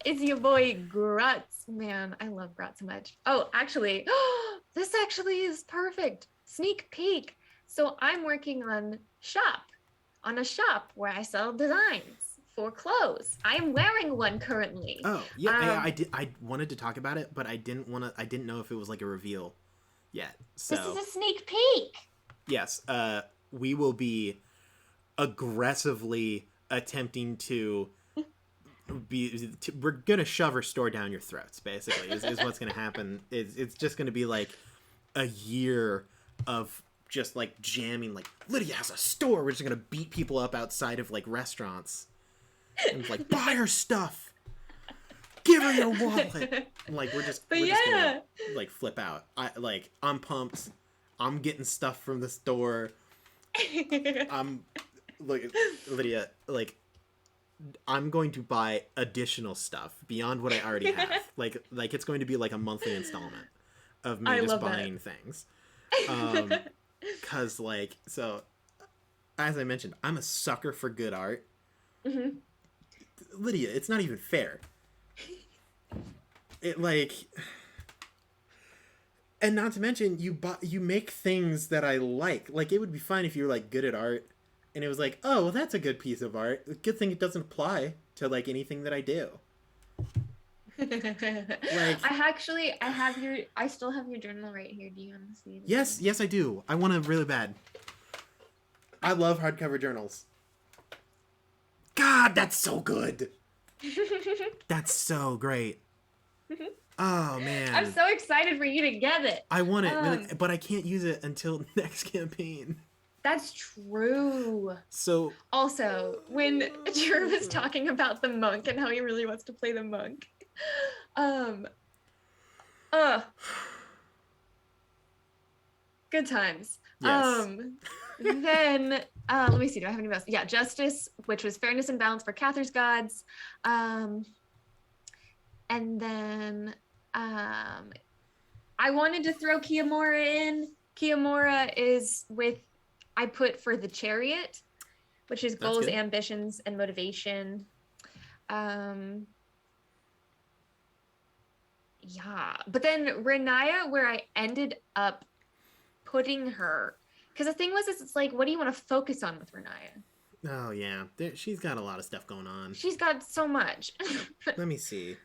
It's your boy Grutz. Man, I love Grutz so much. Oh, actually, this actually is perfect. Sneak peek. So I'm working on a shop where I sell designs for clothes. I'm wearing one currently. Oh, yeah, I wanted to talk about it, but I didn't know if it was like a reveal yet. So this is a sneak peek. yes, we will be aggressively attempting to we're gonna shove our store down your throats, basically, is what's gonna happen. It's just gonna be like a year of just like jamming, like, Lydia has a store, we're just gonna beat people up outside of like restaurants and like, buy her stuff, give her your wallet, and, like, we're just gonna like flip out. I'm pumped. I'm getting stuff from the store. I'm like, Lydia, like, I'm going to buy additional stuff beyond what I already have. Like it's going to be like a monthly installment of me just buying things. Cause like, so as I mentioned, I'm a sucker for good art. Mm-hmm. Lydia, it's not even fair. It like, and not to mention you make things that I like. Like, it would be fine if you were like good at art and it was like, oh, well, that's a good piece of art. Good thing it doesn't apply to like anything that I do. Like, I still have your journal right here. Do you want to see it? Yes, I do. I want to really bad. I love hardcover journals. God, that's so good. That's so great. Oh, man. I'm so excited for you to get it. I want it, really, but I can't use it until next campaign. That's true. So also, when Drew was talking about the monk and how he really wants to play the monk, good times. Yes. Then let me see, do I have any else? Yeah, Justice, which was fairness and balance for Cather's gods. And then I wanted to throw Kiyomura in. Kiyomura is with, I put for the chariot, which is goals, ambitions, and motivation. Yeah, but then Renaya, where I ended up putting her, because the thing was, it's like, what do you want to focus on with Renaya? Oh yeah, she's got a lot of stuff going on. She's got so much. Let me see.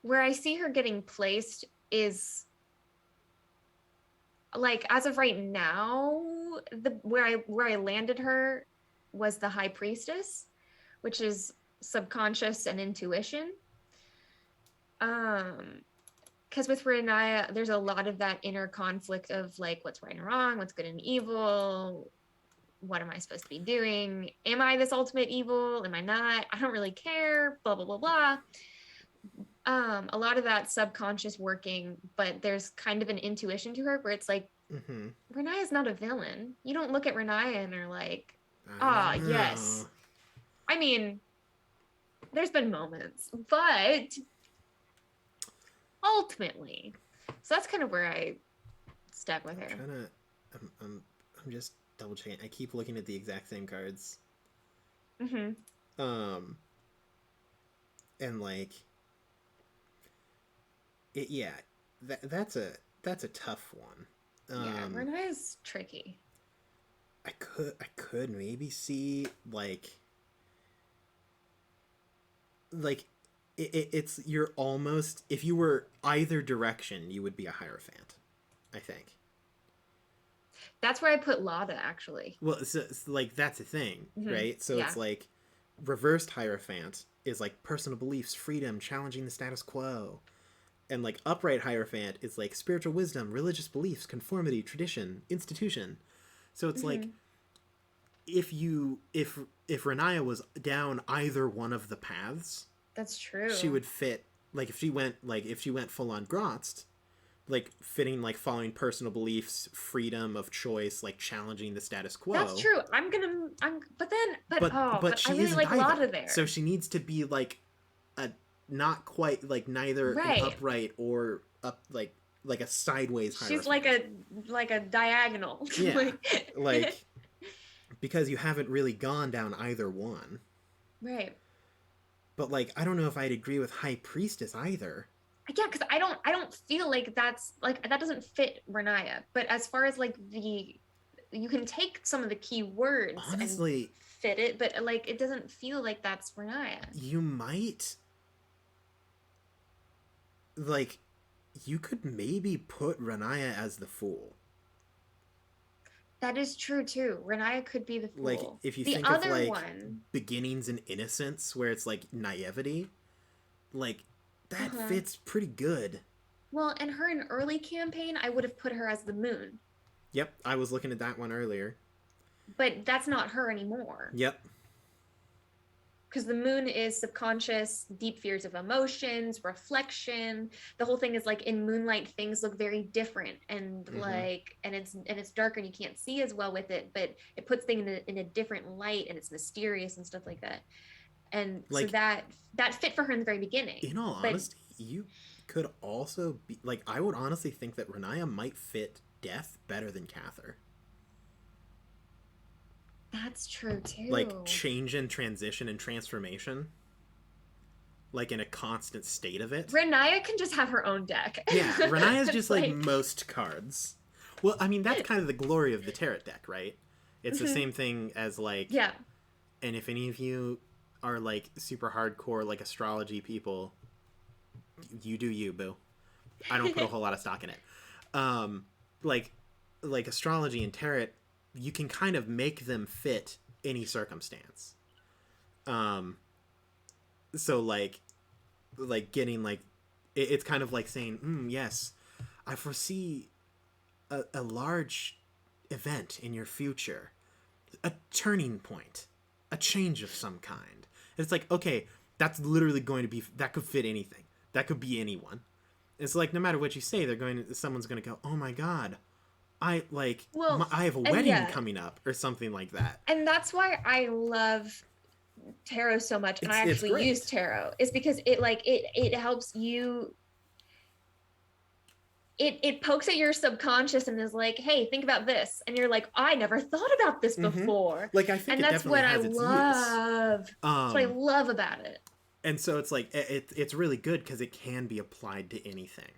Where I see her getting placed is, like, as of right now, where I landed her was the High Priestess, which is subconscious and intuition. Because with Renaya, there's a lot of that inner conflict of like, what's right and wrong, what's good and evil, what am I supposed to be doing? Am I this ultimate evil? Am I not? I don't really care, blah, blah, blah, blah. A lot of that subconscious working, but there's kind of an intuition to her where it's like, Renaya's not a villain. You don't look at Renaya and are like, yes. I mean, there's been moments, but ultimately, so that's kind of where I stuck with her. I'm just double checking. I keep looking at the exact same cards. And like, that's a tough one. Yeah, Renaya's tricky. I could maybe see like it's, you're almost, if you were either direction, you would be a Hierophant, I think. That's where I put Lada, actually. Well, it's like, that's the thing, right? So Yeah. it's like, reversed Hierophant is like personal beliefs, freedom, challenging the status quo. And like upright Hierophant is like spiritual wisdom, religious beliefs, conformity, tradition, institution. So it's like, if Renaya was down either one of the paths, that's true, she would fit. Like, if she went full on Grotzt, like fitting, like following personal beliefs, freedom of choice, like challenging the status quo. That's true. But I really like Lada there. So she needs to be like a not quite like neither an upright or up like a sideways Hierophant. She's like a diagonal. Yeah. like because you haven't really gone down either one. Right. But like, I don't know if I'd agree with High Priestess either. Yeah, because I don't feel like that's like that doesn't fit Renaya. But as far as like you can take some of the key words Honestly, and fit it, but like it doesn't feel like that's Renaya. You might, like, you could maybe put Renaya as the fool. That is true too. Renaya could be the fool. Like, if you the think other of like one, Beginnings and Innocence, where it's like naivety, like that fits pretty good. well, and her in early campaign, I would have put her as the moon. Yep, I was looking at that one earlier. But that's not her anymore. Yep. Because the moon is subconscious, deep fears of emotions, reflection. The whole thing is like in moonlight, things look very different, and like, and it's darker and you can't see as well with it, but it puts things in a different light, and it's mysterious and stuff like that. And like, so that fit for her in the very beginning. In all honesty, you could also be like, I would honestly think that Renaya might fit Death better than Cather. That's true too. Like change and transition and transformation. Like in a constant state of it. Renaya can just have her own deck. Yeah, Renaya's just like most cards. Well, I mean, that's kind of the glory of the tarot deck, right? It's the same thing as like... Yeah. And if any of you are like super hardcore like astrology people, you do you, boo. I don't put a whole lot of stock in it. Like astrology and tarot, you can kind of make them fit any circumstance. So like getting like, it's kind of like saying, yes, I foresee a large event in your future, a turning point, a change of some kind. And it's like, okay, that's literally going to be, that could fit anything. That could be anyone. It's like, no matter what you say, someone's going to go, oh my God, I have a wedding coming up or something like that. And that's why I love tarot so much, and I actually use tarot, is because it helps you. It pokes at your subconscious and is like, hey, think about this, and you're like, I never thought about this before. Like, I think, and that's what I love. That's what I love about it. And so it's like it's really good because it can be applied to anything.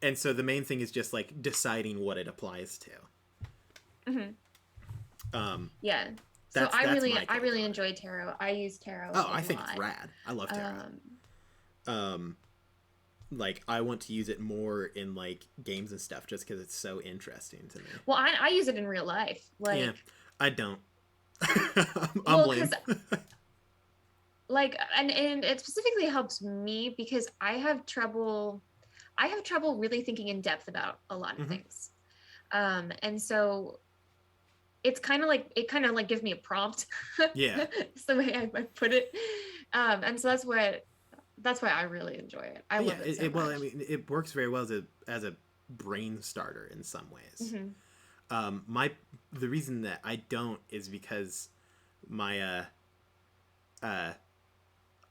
And so the main thing is just like deciding what it applies to. Yeah. So I really enjoy tarot. I use tarot. Oh, I think it's rad. I love tarot. Like, I want to use it more in like games and stuff just because it's so interesting to me. Well, I use it in real life. Like, yeah, I don't. I'm lame. Like, and it specifically helps me because I have trouble really thinking in depth about a lot of things. And so it kind of like gives me a prompt. Yeah. That's the way I put it. And so that's why I really enjoy it. I love it so much. Well, I mean, it works very well as a brain starter in some ways. The reason that I don't is because my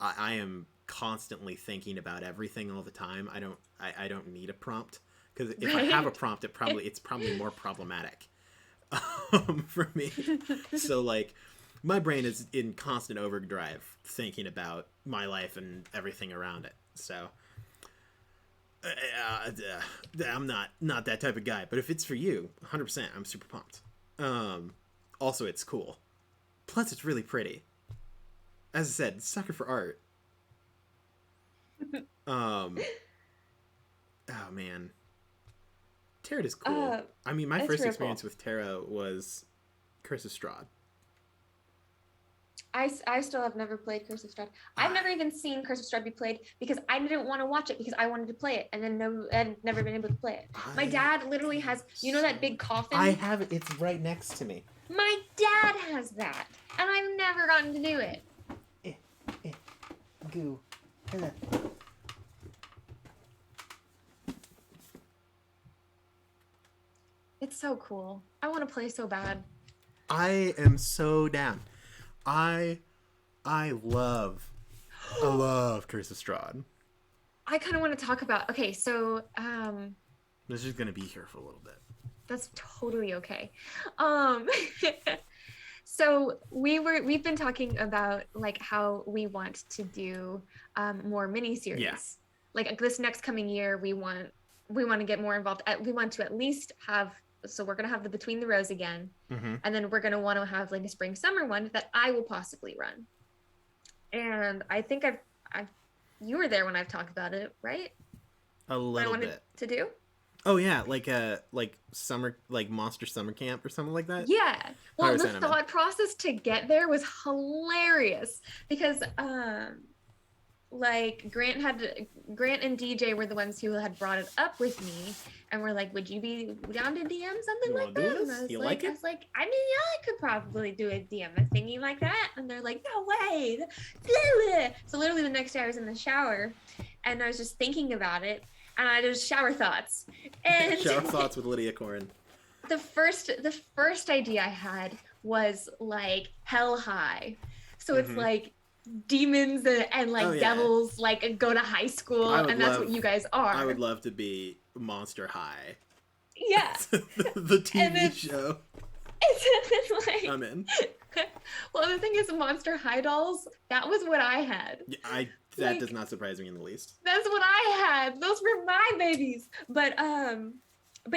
I am constantly thinking about everything all the time. I don't need a prompt, because if I have a prompt, it's probably more problematic for me. So like, my brain is in constant overdrive thinking about my life and everything around it. So I'm not that type of guy. But if it's for you, 100%, I'm super pumped. Also, it's cool. Plus, it's really pretty. As I said, sucker for art. Oh man, tarot is cool. I mean, my first experience with tarot was Curse of Strahd. I still have never played Curse of Strahd. I've never even seen Curse of Strahd be played because I didn't want to watch it because I wanted to play it, and then I'd never been able to play it. My dad literally has, you know, that big coffin? I have it. It's right next to me. My dad has that, and I've never gotten to do it. Goo. It's so cool. I want to play so bad. I am so down. I love Curse of Strahd. I kind of want to talk about. Okay, so this is gonna be here for a little bit. That's totally okay. So we've been talking about like how we want to do more miniseries. Yeah. Like this next coming year, we want to get more involved. We want to at least have. So we're gonna have the Between the Rows again, and then we're gonna want to have like a spring summer one that I will possibly run. And I think I've you were there when I've talked about it, right? A little bit to do. Oh yeah, like summer, like Monster Summer Camp or somment like that. Yeah. Well, the 100% thought process to get there was hilarious because like Grant and DJ were the ones who had brought it up with me and were like, would you be down to DM something like that? And I was like, I mean, yeah, I could probably do a DM a thingy like that. And they're like, no way. So literally the next day I was in the shower and I was just thinking about it and I just shower thoughts. And shower thoughts with Lydia Corin. The first idea I had was like Hell High. So it's like demons and like devils like go to high school and that's what you guys are. I would love to be Monster High. Yeah. the TV show. It's like, I'm in. Well, the thing is, Monster High dolls, that was what I had. Yeah, that does not surprise me in the least. That's what I had. Those were my babies. But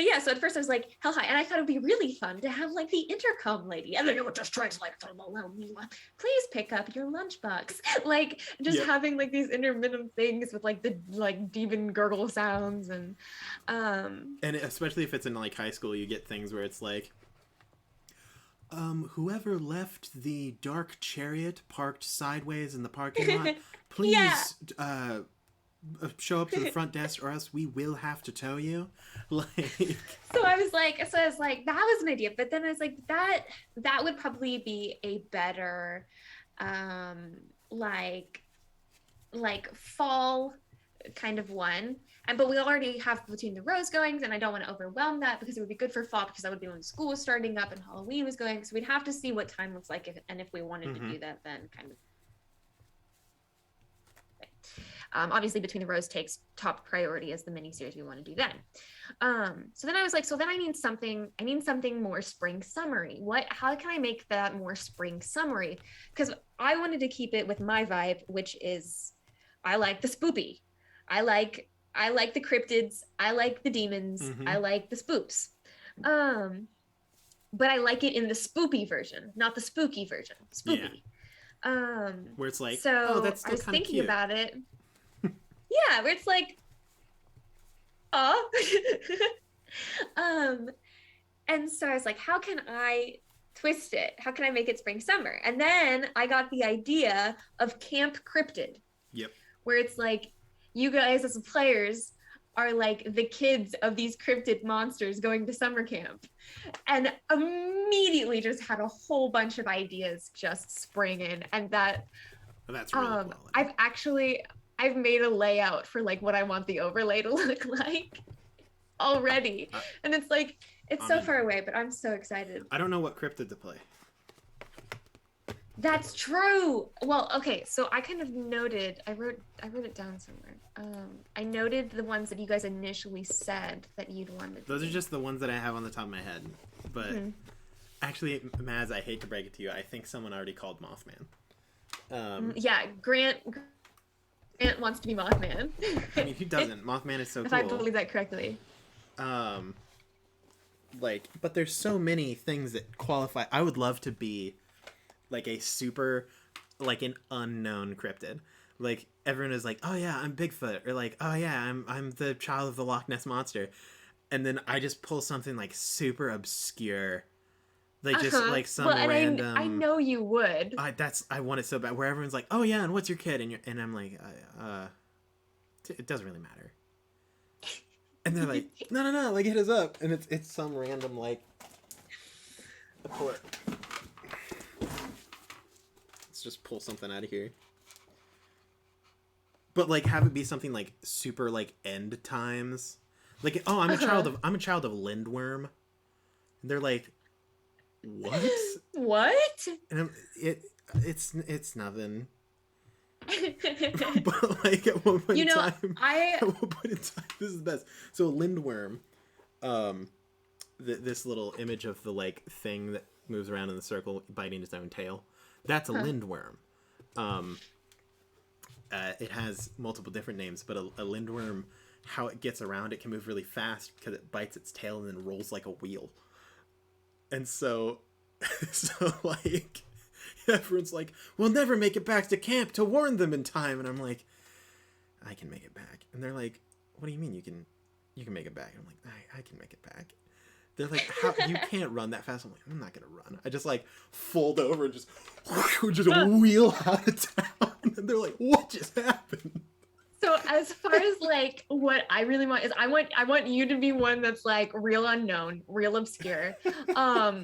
yeah, so at first I was like, Hell High, and I thought it'd be really fun to have like the intercom lady, and then it would just translate from below me. Please pick up your lunchbox. Like just having like these intermittent things with like the like demon gurgle sounds and especially if it's in like high school, you get things where it's like, whoever left the dark chariot parked sideways in the parking lot, please show up to the front desk or else we will have to tow you. Like so I was like that was an idea, but then I was like that would probably be a better like fall kind of one. But we already have Between the Rows going, and I don't want to overwhelm that because it would be good for fall because that would be when school was starting up and Halloween was going. So we'd have to see what time looks like if we wanted to do that then kind of. Obviously, Between the Rows takes top priority as the miniseries we want to do then. So then I was like, so then I need something more spring summery. How can I make that more spring summery? Because I wanted to keep it with my vibe, which is I like the spoopy. I like the cryptids. I like the demons. I like the spoops. But I like it in the spoopy version, not the spooky version. Spoopy. Yeah. Where it's like, so oh, that's still I was thinking cute about it. Yeah, where it's like, oh. And so I was like, how can I twist it? How can I make it spring summer? And then I got the idea of Camp Cryptid. Yep. Where it's like, you guys as players are like the kids of these cryptid monsters going to summer camp. And immediately just had a whole bunch of ideas just spring in. And that's really cool. I've made a layout for like what I want the overlay to look like already. And it's like, it's so far away, but I'm so excited. I don't know what cryptid to play. That's true. Well, okay, so I kind of noted, I wrote it down somewhere. I noted the ones that you guys initially said that you'd wanted. Those are just the ones that I have on the top of my head. But actually, Maz, I hate to break it to you, I think someone already called Mothman. Yeah, Grant wants to be Mothman. I mean, who doesn't? Mothman is so cool. If I believe that correctly. But there's so many things that qualify. I would love to be like a super, like an unknown cryptid. Like everyone is like, oh yeah, I'm Bigfoot, or like, oh yeah, I'm the child of the Loch Ness monster, and then I just pull something like super obscure, like just like some random. I know you would. I want it so bad. Where everyone's like, oh yeah, and what's your kid? And I'm like, it doesn't really matter. And they're like, no, like hit us up, and it's some random like. I'll pull it. Let's just pull something out of here. But like have it be something like super like end times. Like, oh, I'm a child of Lindworm. And they're like, what? What? And it's nothing. But like at one point in time, this is the best. So Lindworm, this little image of the like thing that moves around in the circle, biting its own tail. That's a lindworm. It has multiple different names, but a lindworm, how it gets around, it can move really fast because it bites its tail and then rolls like a wheel. And so like, everyone's like, we'll never make it back to camp to warn them in time. And I'm like, I can make it back. And they're like, what do you mean you can make it back? And I'm like, I can make it back. They're like, how, you can't run that fast. I'm like, I'm not going to run. I just like fold over and just wheel out of town. And they're like, what just happened? So as far as like what I really want is I want you to be one that's like real unknown, real obscure. I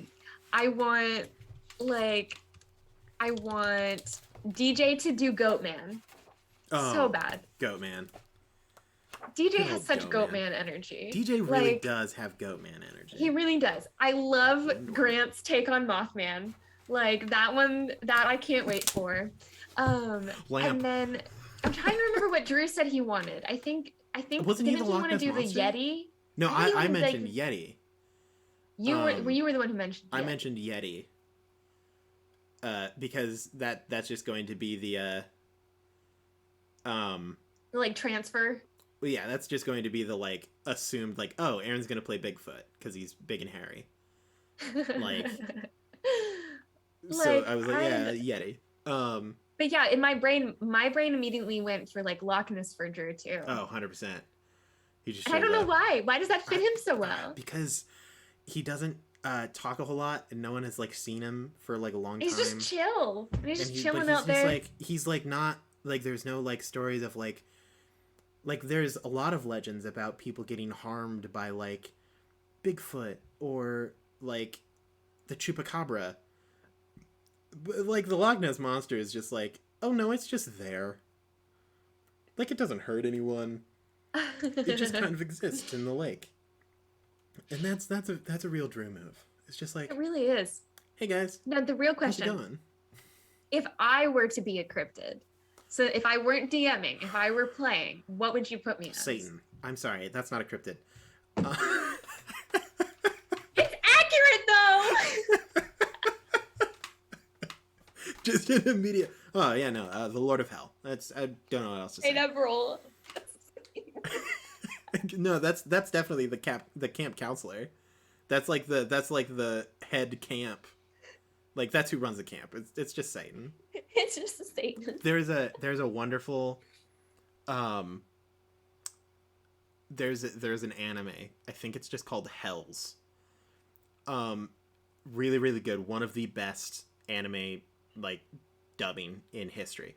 want DJ to do Goatman. So bad. Goatman. DJ has such Goatman energy. DJ really does have Goatman energy. He really does. I love Grant's take on Mothman. Like that one, that I can't wait for. And then I'm trying to remember what Drew said he wanted. I think wasn't he the want to Loch Ness do Monster? The Yeti? No, I mentioned Yeti. You were the one who mentioned Yeti. I mentioned Yeti. Because that's just going to be the like transfer. Well, yeah, that's just going to be the like assumed like, oh, Aaron's gonna play Bigfoot because he's big and hairy. So I was like, yeah, Yeti. But yeah, in my brain immediately went for like Loch Ness for Drew too. Oh, 100%. He just. I don't know why. Why does that fit him so well? Because he doesn't talk a whole lot, and no one has like seen him for like a long time. He's just chill. He's just chilling out there. there. He's like not like there's no like stories of like there's a lot of legends about people getting harmed by like Bigfoot or like the Chupacabra. Like the Loch Ness Monster is just like, oh no, it's just there. Like it doesn't hurt anyone. It just kind of exists in the lake. And that's a real Drew move. It's just like, it really is. Hey guys. Now the real question. How's it going? If I were to be a cryptid, so if I weren't DMing, if I were playing, what would you put me as? Satan. I'm sorry, that's not a cryptid. It's accurate though. Just an immediate. Oh yeah, no, the Lord of Hell. I don't know what else to say. Roll. No, that's definitely the camp counselor. That's like the head camp. Like that's who runs the camp. It's just Satan. It's just Satan. There's a wonderful there's an anime. I think it's just called Hells. Really, really good. One of the best anime like dubbing in history.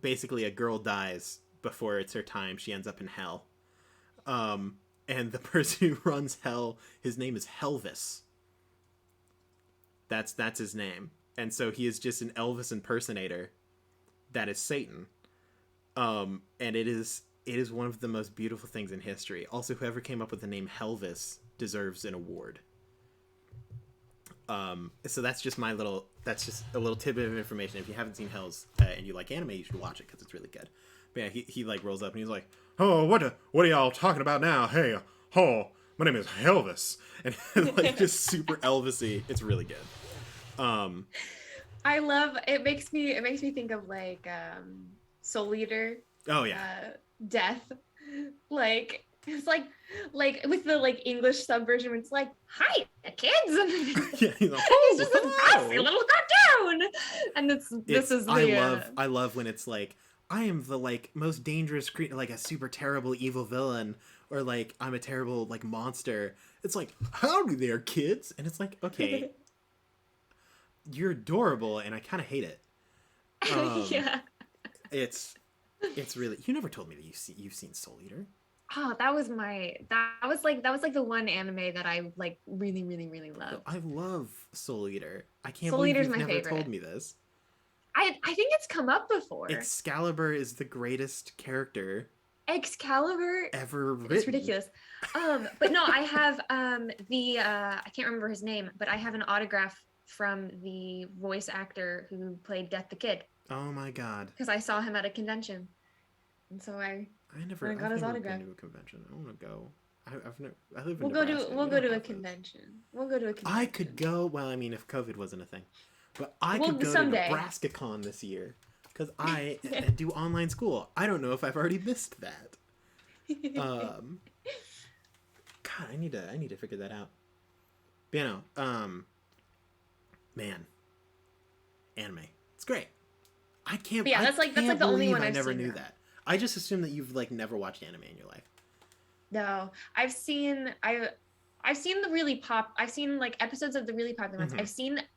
Basically a girl dies before it's her time. She ends up in hell. And the person who runs hell, his name is Helvis. That's his name. And so he is just an Elvis impersonator that is Satan. And it is one of the most beautiful things in history. Also, whoever came up with the name Helvis deserves an award. So that's just a little tidbit of information. If you haven't seen Hells and you like anime, you should watch it because it's really good. But yeah, he like rolls up and he's like, oh, what are y'all talking about now? Hey, my name is Helvis. And like just super Elvis-y. It's really good. I love it. Makes me think of like Soul Eater. Oh yeah. Death. Like it's like with the like English subversion where it's like, hi kids. Yeah, he's like, it's just a nasty little cartoon. And I love when it's like, I am the like most dangerous creature, like a super terrible evil villain, or like I'm a terrible like monster. It's like, howdy there, kids, and it's like, okay, you're adorable, and I kind of hate it. Yeah, it's really. You never told me that you've seen Soul Eater. Oh, that was like the one anime that I like really, really, really love. I love Soul Eater. I can't Soul believe Eater's you've my never favorite. told me this. I think it's come up before. Excalibur is the greatest character Excalibur ever written. It's ridiculous. But no, I have I can't remember his name, but I have an autograph from the voice actor who played Death the Kid. Oh my god. Because I saw him at a convention. And so I got his autograph. Been to a convention. I want to go. I live in We'll Nebraska. go We to don't a have those. convention. We'll go to a convention. I could go. Well, I mean, if COVID wasn't a thing, but I could go someday. to Nebraska Con this year because I do online school. I don't know if I've already missed that. God, I need to figure that out. But, you know, man, anime, it's great. I can't. But yeah, that's like the only one I I've never seen knew now. that. I just assumed that you've like never watched anime in your life. No, I've seen the really I've seen like episodes of the really popular ones. Mhm.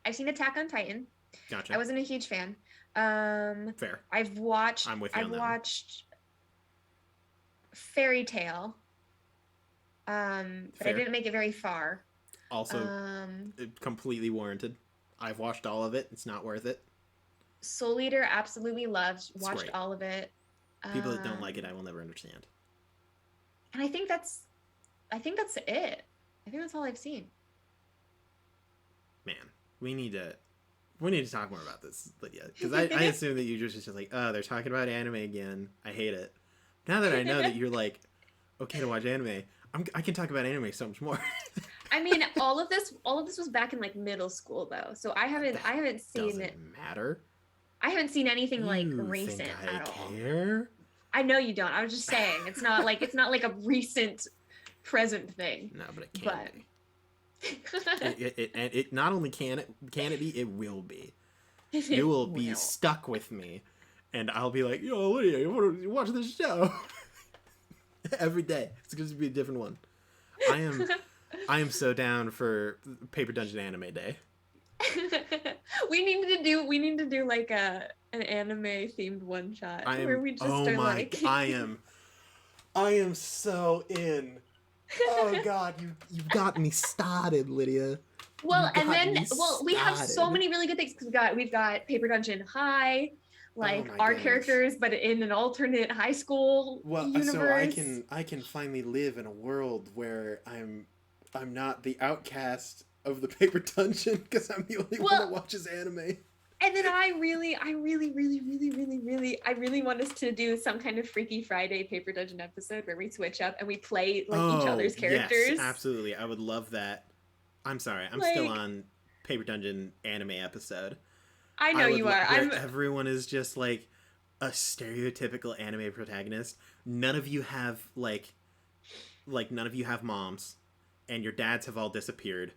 I've seen Attack on Titan. Gotcha. I wasn't a huge fan. Fair. I've watched I'm with you on that one. watched Fairy Tale. But I Fair. didn't make it very far. Also, completely warranted. I've watched all of it. It's not worth it. Soul Eater, absolutely loved. It's Watched great. all of it. People that don't like it, I will never understand. And I think that's it. I think that's all I've seen. Man, we need to talk more about this, Lydia, because I assume that you're just like, oh, they're talking about anime again. I hate it. Now that I know that you're like, okay to watch anime, I can talk about anime so much more. I mean, all of this was back in like middle school though, so I haven't seen Doesn't it. matter. I haven't seen anything like You recent think I at all. care? I know you don't. I was just saying it's not like a recent present thing. No, but it can be. It not only can it be, it will be. You will be stuck with me, and I'll be like, yo, Lydia, you want to watch this show? Every day. It's going to be a different one. I am so down for Paper Dungeon Anime Day. we need to do like an anime themed one shot where we just I am so in. Oh God, you've got me started, Lydia. Well, and then we have so many really good things because we've got Paper Dungeon High, like our characters, but in an alternate high school universe. So I can finally live in a world where I'm not the outcast of the Paper Dungeon because I'm the only one that watches anime. And then I really want us to do some kind of Freaky Friday Paper Dungeon episode where we switch up and we play like each other's characters. Yes, absolutely. I would love that. I'm sorry. I'm still on Paper Dungeon anime episode. I know you are. Everyone is just like a stereotypical anime protagonist. None of you have like none of you have moms, and your dads have all disappeared,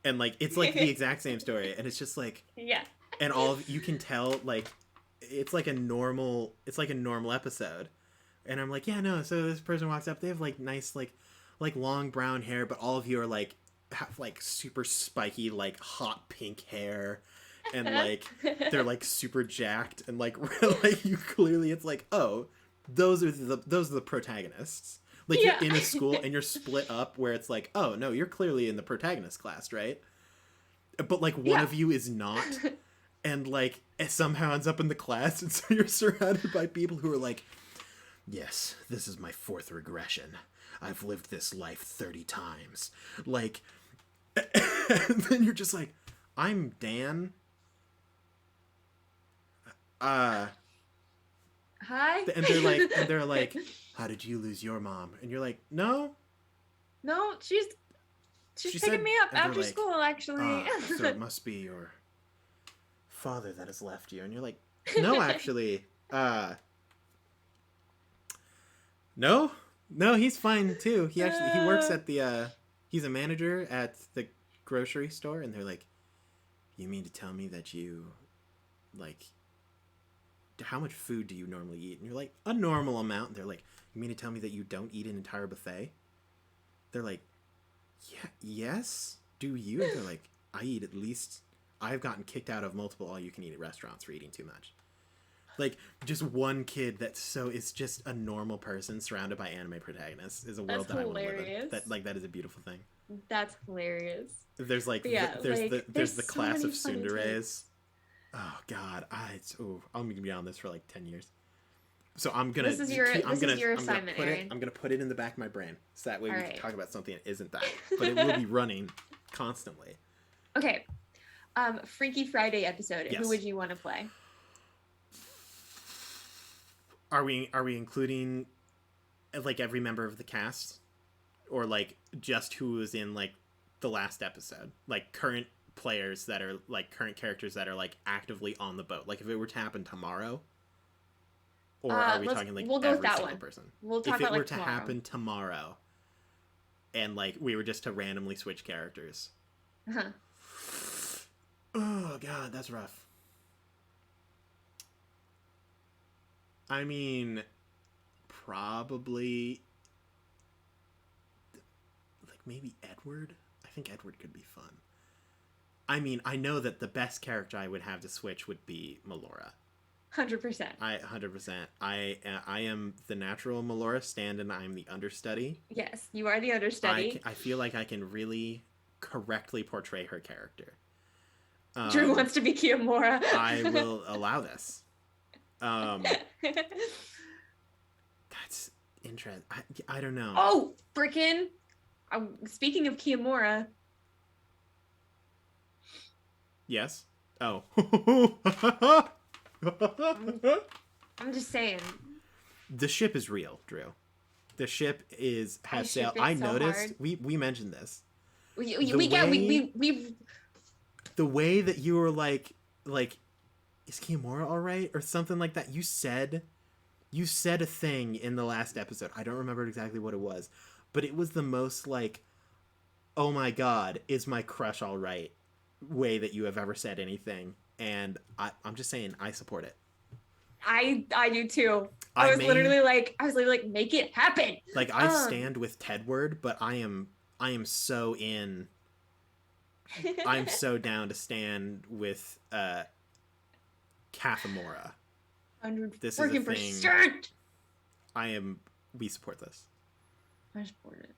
and like it's like the exact same story, and it's just like yeah. And all of you can tell like it's like a normal episode, and I'm like, yeah, no. So this person walks up, they have like nice like long brown hair, but all of you are like have like super spiky like hot pink hair, and like they're like super jacked, and like like you clearly it's like, oh, those are the protagonists. Like you're in a school and you're split up where it's like, oh no, you're clearly in the protagonist class, right? But like one of you is not. And like it somehow ends up in the class, and so you're surrounded by people who are like, yes, this is my 4th regression. I've lived this life 30 times. Like, and then you're just like, I'm Dan. Hi. And they're like, how did you lose your mom? And you're like, no, she's picking me up after school, actually. So it must be your father that has left you. And you're like, no, actually, no, he's fine too. He works at the he's a manager at the grocery store. And they're like, you mean to tell me that you like, how much food do you normally eat? And you're like, a normal amount. And they're like, you mean to tell me that you don't eat an entire buffet? They're like, yeah, yes, do you? And they're like, I've gotten kicked out of multiple all-you-can-eat restaurants for eating too much. Like, just one kid is just a normal person surrounded by anime protagonists is a world that I want to live in. That is a beautiful thing. That's hilarious. There's like, there's the class of tsunderes. Oh God, I'm gonna be on this for like 10 years. So I'm gonna. This is your assignment, Aaron. I'm gonna put it in the back of my brain, so that way we can talk about something that isn't that, but it will be running constantly. Okay, Freaky Friday episode. Yes. Who would you want to play? Are we including like every member of the cast? or like just who was in like the last episode, like current players that are like current characters that are like actively on the boat. Like if it were to happen tomorrow, or are we talking like we'll go with every that single one. person? We'll talk if it about were like to tomorrow. happen tomorrow, and like we were just to randomly switch characters. Uh-huh. Oh god, that's rough. I mean, probably like maybe Edward. I think Edward could be fun. I mean, I know that the best character I would have to switch would be Melora. 100%. 100%. I am the natural Melora stand-in. I'm the understudy. Yes, you are the understudy. I feel like I can really correctly portray her character. Drew wants to be Kiamora. I will allow this. That's interesting. I don't know. Oh, frickin'! Speaking of Kiamora. Yes. Oh. I'm just saying. The ship is real, Drew. The ship has sailed. I so noticed. hard. We mentioned this. We The way that you were like, is Kiamora all right or something like that? You said a thing in the last episode. I don't remember exactly what it was, but it was the most like, oh my god, is my crush all right way that you have ever said anything. And I'm just saying, I support it. I do too. I was literally like, make it happen. Like I stand with Tedward, but I am so in. I'm so down to stand with Kathamora. 100%. This is a thing. We support this. I support it.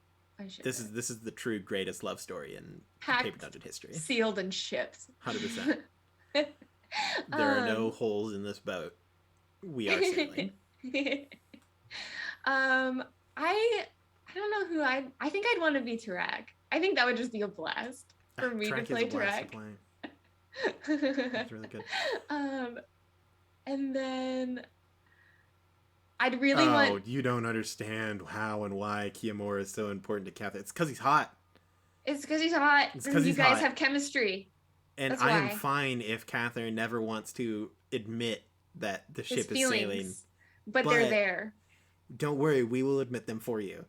This is the true greatest love story in Paper Dungeon history. Sealed and shipped. 100%. There are no holes in this boat. We are sailing. I don't know who I think I'd want to be Tarak. I think that would just be a blast for me to play Tarak. That's really good. And then I'd really want. Oh, you don't understand how and why Kiamora is so important to Catherine. It's because he's hot. It's because he's hot. It's because you he's guys hot. have chemistry. And That's I am why. fine if Catherine never wants to admit that the His ship is feelings, sailing. but they're there. Don't worry, we will admit them for you.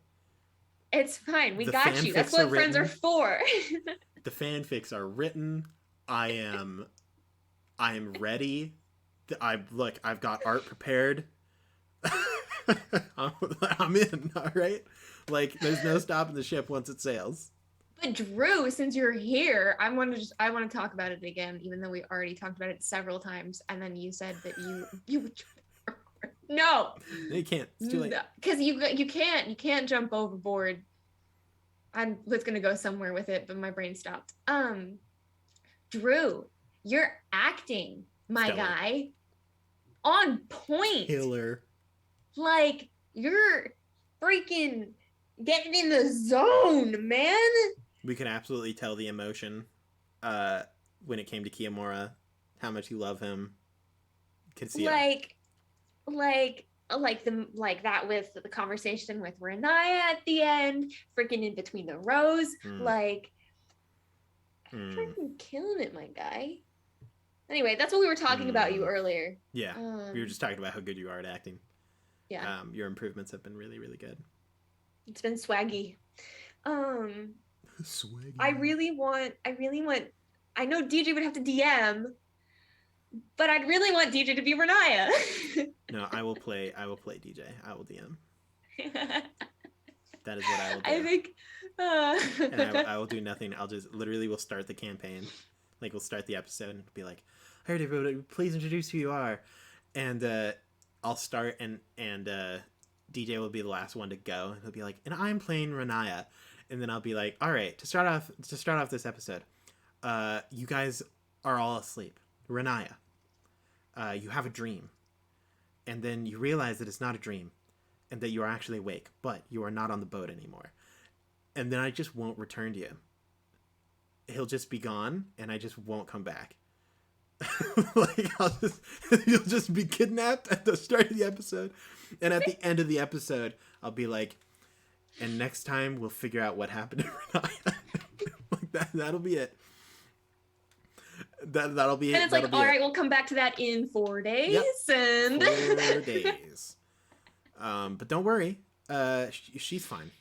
It's fine. We The got you. That's what friends are for. The fanfics are written. I am ready. I've got art prepared. I'm in, all right? Like, there's no stopping the ship once it sails. But Drew, since you're here, I want to talk about it again, even though we already talked about it several times, and then you said that you no, You can't. It's too late. Because you can't jump overboard. I was gonna go somewhere with it, but my brain stopped. Drew, you're acting, my Stellar. guy, on point. Killer. Like, you're freaking getting in the zone, man. We can absolutely tell the emotion when it came to Kiamora, how much you love him. Could see it. Like that with the conversation with Renaya at the end, freaking in between the rows, freaking killing it, my guy. Anyway, that's what we were talking about you earlier. Yeah, we were just talking about how good you are at acting. Yeah. Your improvements have been really, really good. It's been swaggy. Swaggy. I really want, I know DJ would have to DM, but I'd really want DJ to be Renaya. No, I will play DJ. I will DM. That is what I will do. I think And I will do nothing. I'll just literally will start the campaign. Like, we'll start the episode and be like, all right, everybody, please introduce who you are. And I'll start and DJ will be the last one to go. And he'll be like, and I'm playing Renaya. And then I'll be like, all right, to start off this episode, you guys are all asleep. Renaya, you have a dream. And then you realize that it's not a dream and that you are actually awake, but you are not on the boat anymore. And then I just won't return to you. He'll just be gone and I just won't come back. Like, you'll just be kidnapped at the start of the episode. And at the end of the episode, I'll be like, And next time we'll figure out what happened to Renaya. Like that'll be it. That'll be it. And it's like, all right, we'll come back to that in 4 days. Yep. And 4 days. But don't worry. She's fine.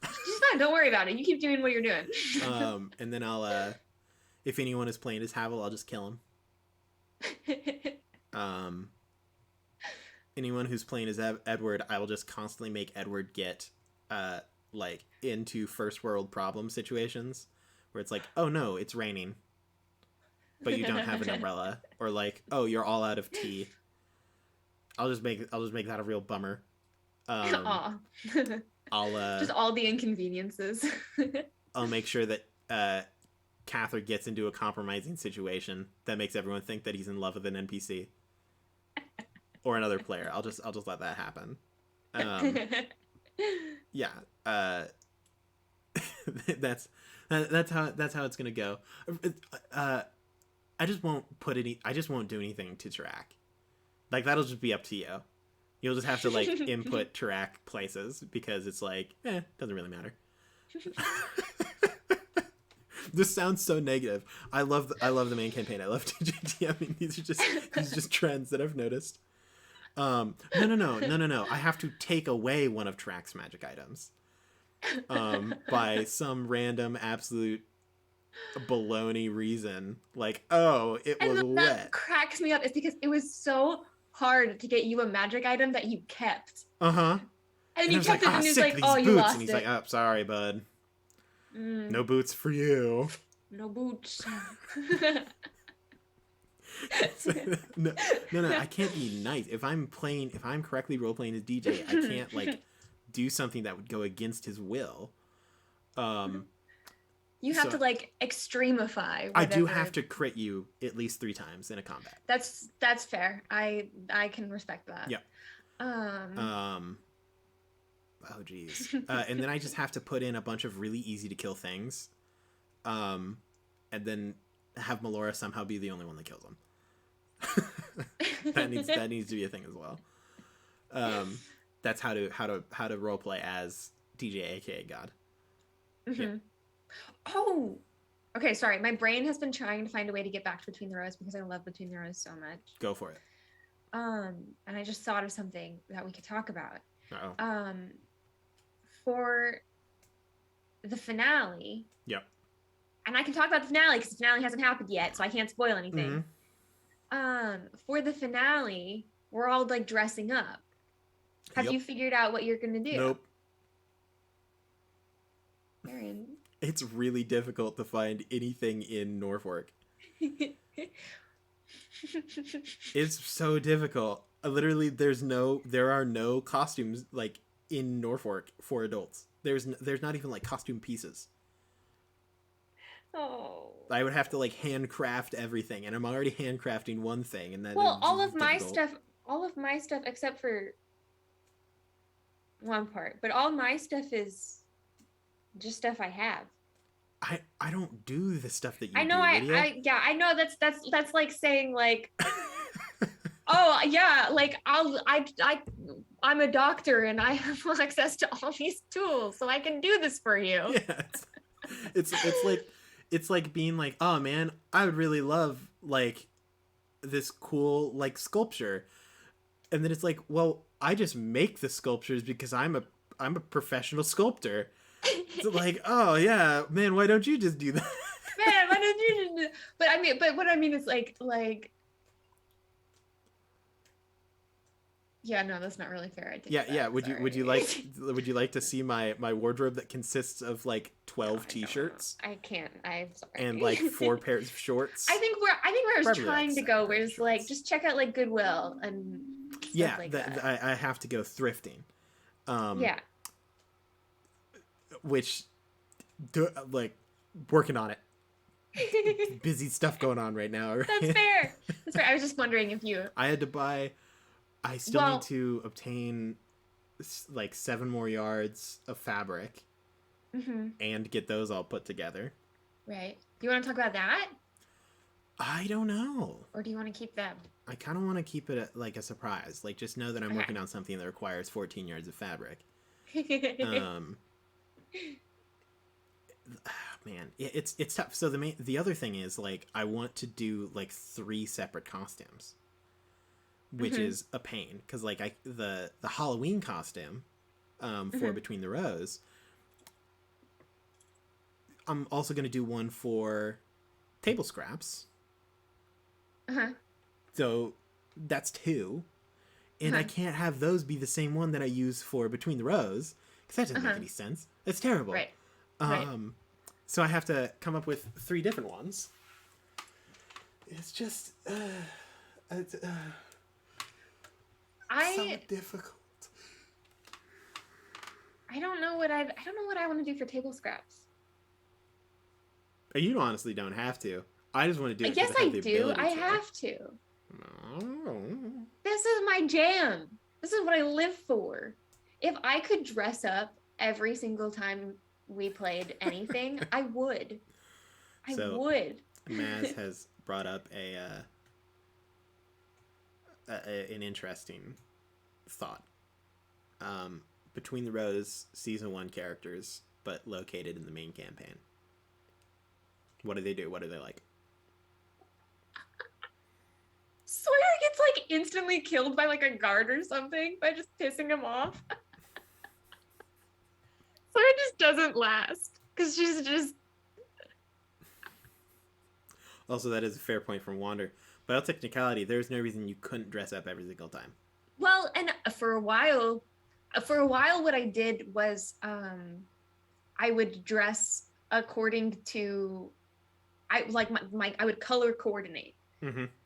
She's fine. Don't worry about it. You keep doing what you're doing. And then I'll, if anyone is playing as Havel, I'll just kill him. Anyone who's playing as Edward, I will just constantly make Edward get, like, into first world problem situations where it's like, oh no, it's raining, but you don't have an umbrella, or like, oh, you're all out of tea. I'll just make that a real bummer. I'll just all the inconveniences. I'll make sure that Catherine gets into a compromising situation that makes everyone think that he's in love with an NPC or another player. I'll just let that happen. Yeah. That's how it's gonna go. I just won't do anything to Tarak. Like, that'll just be up to you. You'll just have to, like, input Tarak places, because it's like, doesn't really matter. This sounds so negative. I love the main campaign. I love TJT. I mean, these are just trends that I've noticed. No. I have to take away one of Tarak's magic items. By some random absolute baloney reason. Like, oh, it was and wet. That cracks me up. It's because it was so hard to get you a magic item that you kept. Uh-huh. And you kept it, and he was like, oh, you lost it. And he's like, oh, sorry, bud. No boots for you. No boots. No, I can't be nice. If I'm correctly role-playing as DJ, I can't, like, do something that would go against his will. You have to, like, extremify. I do have to crit you at least 3 times in a combat. That's fair. I can respect that. Yeah. Oh geez. And then I just have to put in a bunch of really easy to kill things, and then have Melora somehow be the only one that kills them. that needs to be a thing as well. That's how to roleplay as DJ, aka God. Mm-hmm. Yeah. Oh, okay. Sorry, my brain has been trying to find a way to get back to Between the Rows because I love Between the Rows so much. Go for it. And I just thought of something that we could talk about. Uh-oh. For the finale. Yep. And I can talk about the finale because the finale hasn't happened yet, so I can't spoil anything. Mm-hmm. For the finale, we're all like dressing up. Have you figured out what you're gonna do? Nope. Aaron. It's really difficult to find anything in Norfolk. It's so difficult. Literally, there are no costumes like in Norfolk for adults. There's not even like costume pieces. Oh. I would have to like handcraft everything, and I'm already handcrafting one thing, and then all of my stuff except for one part, but all my stuff is just stuff I have. I don't do the stuff that you I know. do, Lydia. I know that's like saying like, oh yeah, like I'm a doctor and I have access to all these tools, so I can do this for you. Yeah, it's like being like, oh man, I would really love like this cool like sculpture, and then it's like, well, I just make the sculptures because I'm a professional sculptor. It's like, oh yeah, man, why don't you just do that? Man, why don't you just do... But what I mean is like yeah, no, that's not really fair. Yeah. Would you like to see my wardrobe that consists of like 12 t-shirts? I can't. I'm sorry. And like 4 pairs of shorts. I think where I was Probably trying like to go was like just check out like Goodwill and stuff like that. I have to go thrifting. Yeah. Which, like, working on it. Busy stuff going on right now. Right? That's fair. I was just wondering if you... I still need to obtain, like, 7 more yards of fabric. Mm-hmm. And get those all put together. Right. Do you want to talk about that? I don't know. Or do you want to keep them? I kind of want to keep it, like, a surprise. Like, just know that I'm working on something that requires 14 yards of fabric. Um, Man, it's tough. So the other thing is, like, I want to do like 3 separate costumes, which is a pain because like the Halloween costume for Between the Rows. I'm also going to do one for Table Scraps. So that's 2. And I can't have those be the same one that I use for Between the Rows because that doesn't make any sense. That's terrible. Right. So I have to come up with 3 different ones. It's just so difficult. I don't know what I want to do for Table Scraps. You honestly don't have to. I just want to do it. Yes, I do. I have to. Oh. This is my jam. This is what I live for. If I could dress up every single time we played anything, I would. I would. Maz has brought up an interesting thought. Between the Rows Season 1 characters, but located in the main campaign. What do they do? What are they like? Sawyer gets like instantly killed by like a guard or something by just pissing him off. Sawyer just doesn't last because she's just. Also, that is a fair point from Wander. By all technicality, there's no reason you couldn't dress up every single time. Well, and for a while, what I did was I would dress according to, I would color coordinate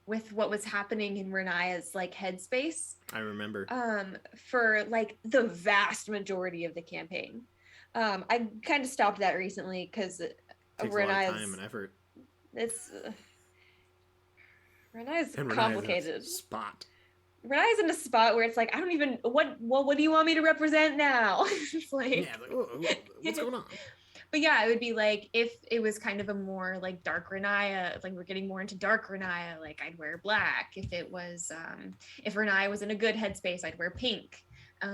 with what was happening in Renaya's like headspace. I remember. For like the vast majority of the campaign. I kind of stopped that recently because takes a lot of time and effort. It's Renaya's complicated. Spot. Renaya's in a spot where it's like, I don't even what do you want me to represent now? It's like, what's going on? But yeah, it would be like if it was kind of a more like dark Renaya, like we're getting more into dark Renaya, like I'd wear black. If it was if Renaya was in a good headspace, I'd wear pink. So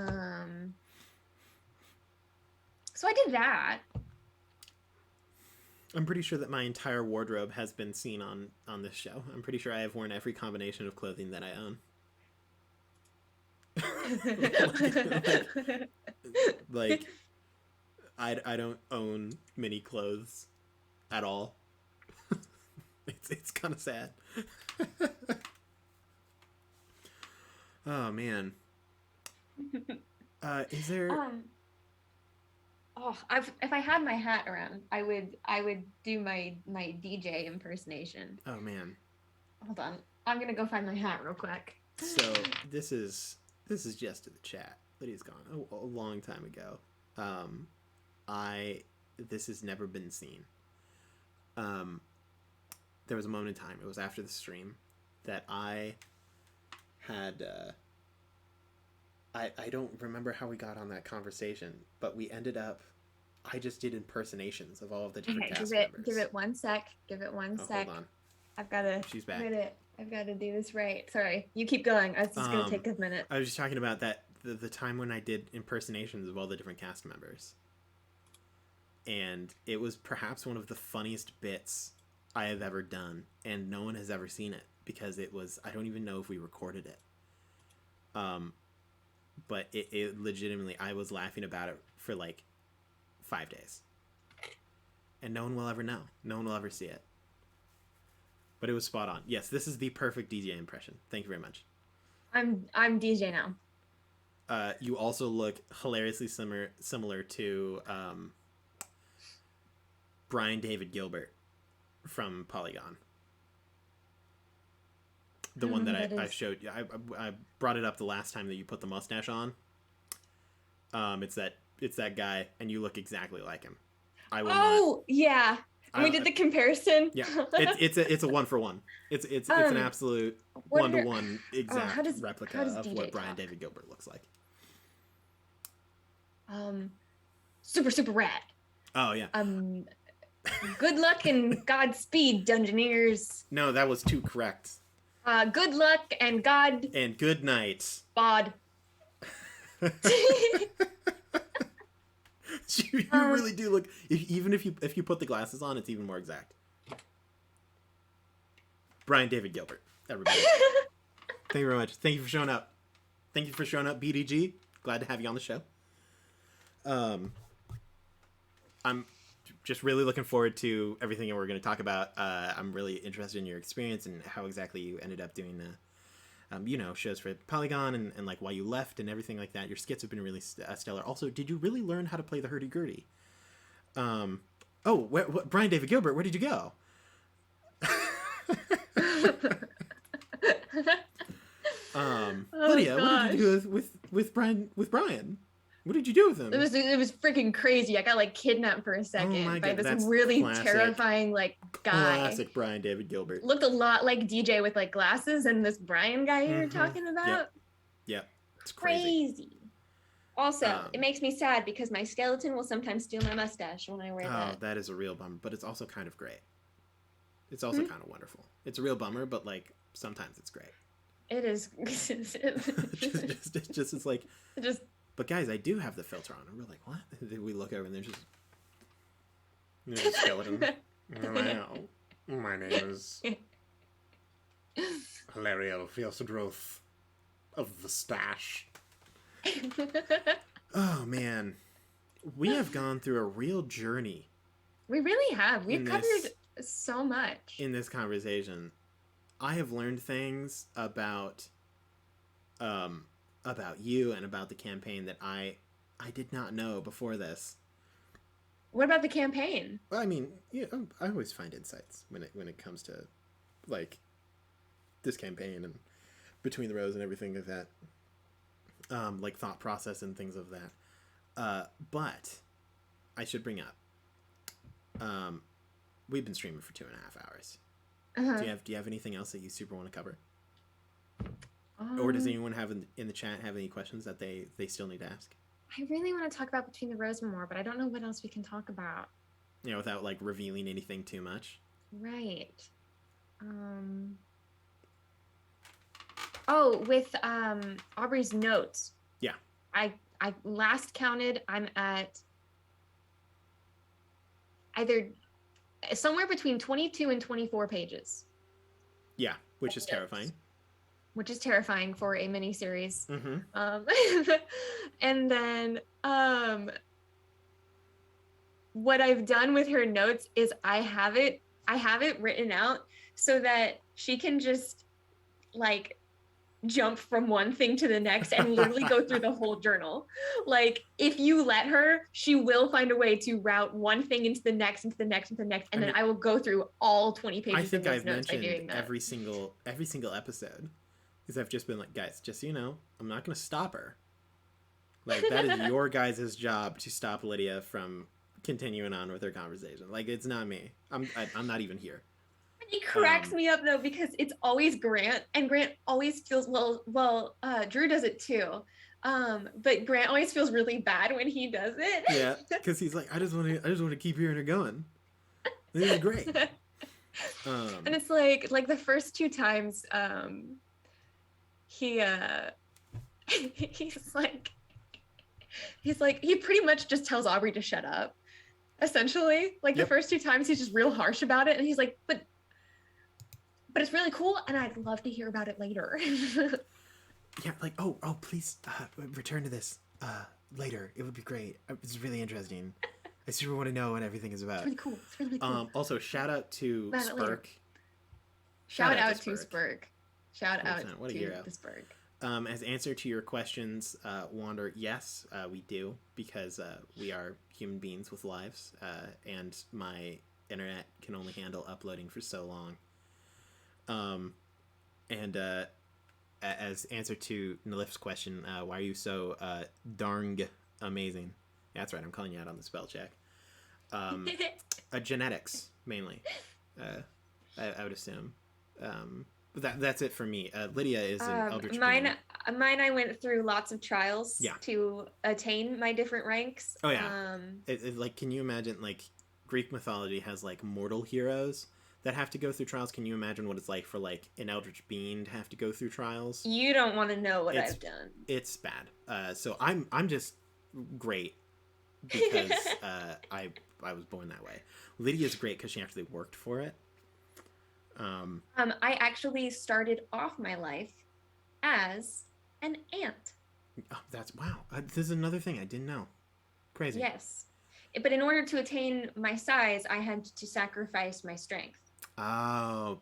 I did that. I'm pretty sure that my entire wardrobe has been seen on this show. I'm pretty sure I have worn every combination of clothing that I own. like I don't own many clothes at all. It's kind of sad. Oh man. Is there? If I had my hat around, I would do my DJ impersonation. Oh man. Hold on, I'm gonna go find my hat real quick. So this is just to the chat. Lydia's gone a long time ago. This has never been seen. There was a moment in time, it was after the stream, that I had I don't remember how we got on that conversation, but we ended up, I just did impersonations of all of the different cast members. Give it one sec. Give it one sec. Hold on. I've gotta. She's back. I've got to do this right. Sorry, you keep going. It's just gonna take a minute. I was just talking about that the time when I did impersonations of all the different cast members, and it was perhaps one of the funniest bits I have ever done, and no one has ever seen it because it was, I don't even know if we recorded it. But it legitimately, I was laughing about it for like 5 days, and no one will ever know. No one will ever see it. But it was spot on. Yes, this is the perfect DJ impression. Thank you very much. I'm DJ now. You also look hilariously similar to Brian David Gilbert from Polygon. The one that I showed you. I brought it up the last time that you put the mustache on. It's that guy, and you look exactly like him. Yeah. We did the comparison. Yeah, it's a 1-for-1. It's an absolute 1-to-1 exact replica of what Brian David Gilbert looks like. Super rad. Oh yeah. Good luck and godspeed, Dungeoneers. No, that was too correct. Good luck and God. And good night. Bod. You really do look. Even if you put the glasses on, it's even more exact. Brian David Gilbert, everybody. Thank you very much. Thank you for showing up. Thank you for showing up, BDG. Glad to have you on the show. I'm just really looking forward to everything that we're going to talk about. I'm really interested in your experience and how exactly you ended up doing shows for Polygon and like why you left and everything like that. Your skits have been really stellar. Also, did you really learn how to play the hurdy-gurdy? Brian David Gilbert, where did you go? Lydia, what did you do with Brian? What did you do with him? It was freaking crazy. I got like kidnapped for a second by this really terrifying like guy. Classic Brian David Gilbert. Looked a lot like DJ with like glasses and this Brian guy you're talking about. Yep. It's crazy. Also, it makes me sad because my skeleton will sometimes steal my mustache when I wear that. Oh, that is a real bummer, but it's also kind of great. It's also kind of wonderful. It's a real bummer, but like sometimes it's great. It is. It's like. But guys, I do have the filter on. And we're like, what? We look over and there's a skeleton. Hello. My name is Hilariel Fielsadroth of the Stash. Oh, man. We have gone through a real journey. We really have. We've covered so much. In this conversation. I have learned things about you and about the campaign that I did not know before this. What about the campaign? Well, I mean, I always find insights when it comes to like this campaign and Between the Rows and everything like that. Like thought process and things of that. But I should bring up. We've been streaming for 2.5 hours. Do you have anything else that you super want to cover? Or does anyone have in the chat have any questions that they still need to ask? I really want to talk about Between the Rows more, but I don't know what else we can talk about. Without like revealing anything too much. Right. With Aubrey's notes. Yeah. I last counted, I'm at either somewhere between 22 and 24 pages. Yeah, which is terrifying. Which is terrifying for a miniseries. Mm-hmm. And then what I've done with her notes is I have it written out so that she can just like jump from one thing to the next and literally go through the whole journal. Like if you let her, she will find a way to route one thing into the next, and then I will go through all 20 pages. I think of I've notes by doing mentioned that. every single episode. Because I've just been like, guys, just so you know, I'm not going to stop her. Like, that is your guys' job to stop Lydia from continuing on with her conversation. Like, it's not me. I'm not even here. It cracks me up, though, because it's always Grant, and Grant always feels, Drew does it too. But Grant always feels really bad when he does it. Yeah, because he's like, I just want to keep hearing her going. This is great. And it's like the first 2 times, he pretty much just tells Aubrey to shut up, essentially. Like the first 2 times he's just real harsh about it, and he's like, but it's really cool and I'd love to hear about it later. Yeah, like oh please return to this later. It would be great. It's really interesting. I super want to know what everything is about. It's really cool. Also shout out to Spurk. Shout out to Spurk. Shout out to the Spurk. As answer to your questions, Wander, yes, we do, because we are human beings with lives, and my internet can only handle uploading for so long. As answer to Nalif's question, why are you so darn amazing? Yeah, that's right, I'm calling you out on the spell check. Genetics, mainly, I would assume. But that's it for me. Lydia is an Eldritch Mine, I went through lots of trials Yeah. to attain my different ranks. Oh, yeah. Like, can you imagine, like, Greek mythology has, like, mortal heroes that have to go through trials. Can you imagine what it's like for, like, an Eldritch being to have to go through trials? You don't want to know what I've done. It's bad. So I'm just great because I was born that way. Lydia's great because she actually worked for it. I actually started off my life as an ant. Oh, that's wow. This is another thing I didn't know. Crazy. Yes. But in order to attain my size, I had to sacrifice my strength. Oh,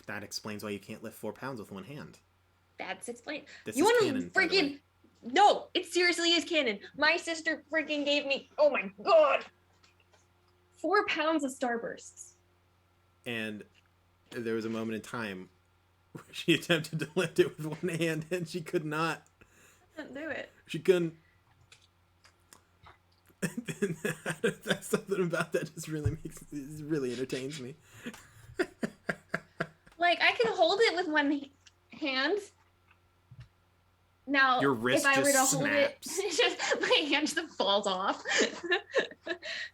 that explains why you can't lift 4 pounds with one hand. That's explained. This You is want canon, to freaking... No, it seriously is canon. My sister freaking gave me, oh my god, 4 pounds of Starbursts. And there was a moment in time where she attempted to lift it with one hand and she could not. Couldn't do it. She couldn't. That's something about that just really entertains me. Like, I can hold it with one hand. Now, your wrist if I were to just hold snaps. it, just my hand just falls off.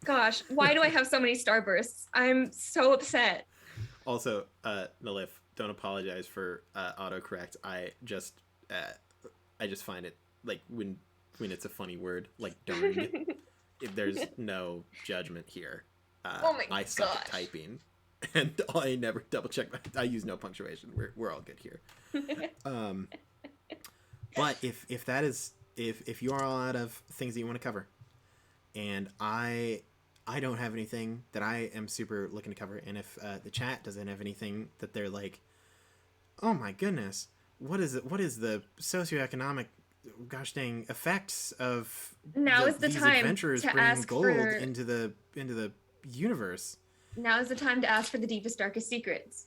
Gosh, why do I have so many Starbursts? I'm so upset. Also, Nalif, don't apologize for autocorrect. I just find it like when it's a funny word, like darned. There's no judgment here. Oh my I suck at gosh. typing, and I never double check. I use no punctuation. We're all good here. But if that is if you are all out of things that you want to cover, and I don't have anything that I am super looking to cover, and if the chat doesn't have anything that they're like, oh my goodness, what is the socioeconomic gosh dang effects of Now is the these time adventurers to bringing ask gold for... into the universe. Now is the time to ask for the deepest, darkest secrets.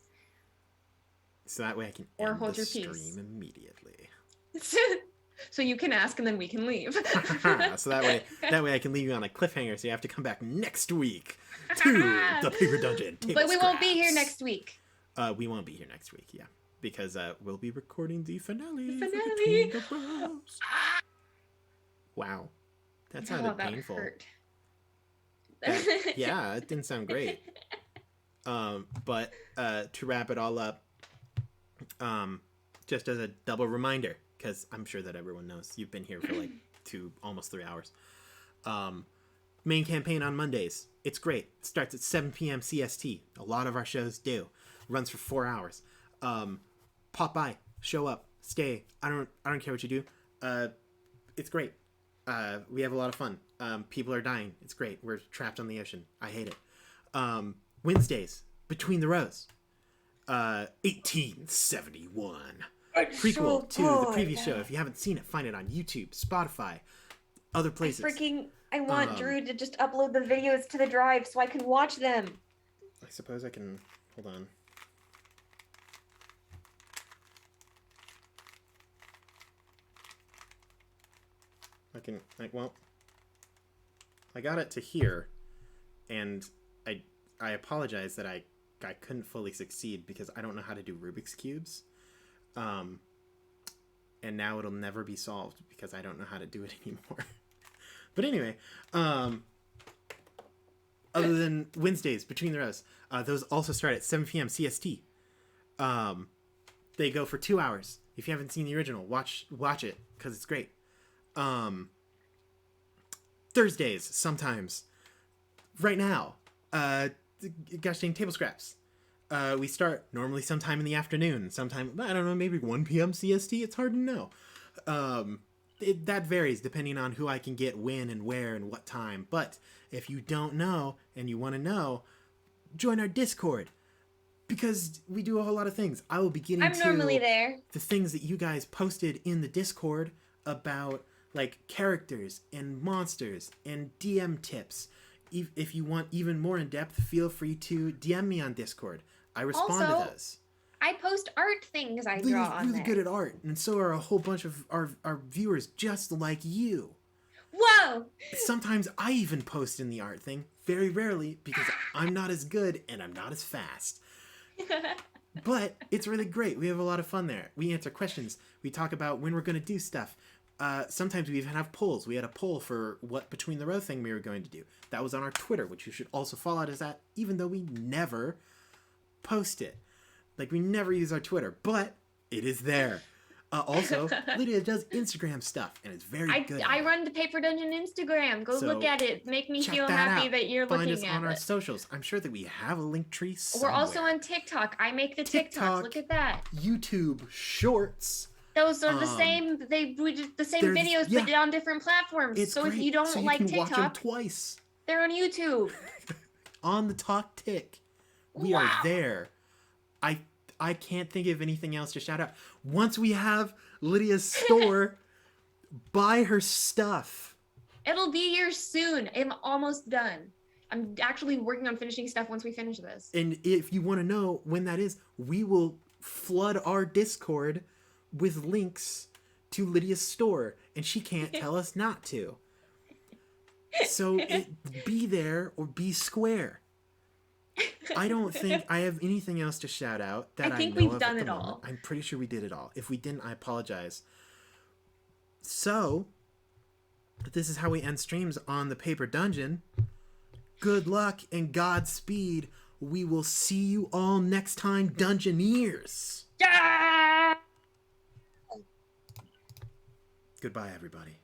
So that way I can Or end hold the your stream peace. immediately. So you can ask and then we can leave. So that way I can leave you on a cliffhanger. So you have to come back next week to the Paper Dungeon. But we won't be here next week. We won't be here next week, yeah, because we'll be recording the finale. The for finale. Between the Bros. Wow, that Oh, sounded that painful. hurt. Yeah, it didn't sound great. But to wrap it all up, just as a double reminder, because I'm sure that everyone knows you've been here for like almost 3 hours. Main campaign on Mondays. It's great. It starts at 7 p.m. CST. A lot of our shows do. Runs for 4 hours. Pop by, show up, stay. I don't care what you do. It's great. We have a lot of fun. People are dying. It's great. We're trapped on the ocean. I hate it. Wednesdays, Between the Rows. 1871. Prequel to the previous show. If you haven't seen it, find it on YouTube, Spotify, other places. I want Drew to just upload the videos to the drive so I can watch them. I suppose I can... Hold on. I got it to here, and I apologize that I couldn't fully succeed because I don't know how to do Rubik's Cubes. And now it'll never be solved because I don't know how to do it anymore. But anyway, other than Wednesdays, Between the Rows, those also start at 7 p.m. CST. They go for 2 hours. If you haven't seen the original, watch it because it's great. Thursdays, sometimes. Right now, gosh dang Table Scraps. We start normally sometime in the afternoon, sometime, I don't know, maybe 1 p.m. CST. It's hard to know. That varies depending on who I can get when and where and what time. But if you don't know and you want to know, join our Discord because we do a whole lot of things. I will be getting I'm normally there. The things that you guys posted in the Discord about like characters and monsters and DM tips. If you want even more in depth, feel free to DM me on Discord. I respond Also, to those. I post art things I draw Lydia's on really there. good at art, and so are a whole bunch of our viewers just like you. Whoa! Sometimes I even post in the art thing, very rarely, because I'm not as good and I'm not as fast. But it's really great. We have a lot of fun there. We answer questions. We talk about when we're going to do stuff. Sometimes we even have polls. We had a poll for what Between the Row thing we were going to do. That was on our Twitter, which you should also follow us at, even though we never post it. Like, we never use our Twitter, but it is there. Also, Lydia does Instagram stuff, and it's very good. I run the Paper Dungeon Instagram. Go So, look at it. Make me check feel that happy out. that you're Find looking us at on our it. socials. I'm sure that we have a link tree We're somewhere. also on TikTok. I make the TikToks. Look at that. YouTube Shorts. Those are the same. We did the same videos, but on different platforms. It's so great. if you don't so you like can TikTok, watch them twice. they're on YouTube. On the Talk Tick, we are there. I can't think of anything else to shout out. Once we have Lydia's store, buy her stuff. It'll be here soon. I'm almost done. I'm actually working on finishing stuff once we finish this. And if you want to know when that is, we will flood our Discord with links to Lydia's store, and she can't tell us not to. So be there or be square. I don't think I have anything else to shout out that I think we've done it all. I'm pretty sure we did it all. If we didn't, I apologize. So, this is how we end streams on the Paper Dungeon. Good luck and Godspeed. We will see you all next time, Dungeoneers. Yeah! Goodbye, everybody.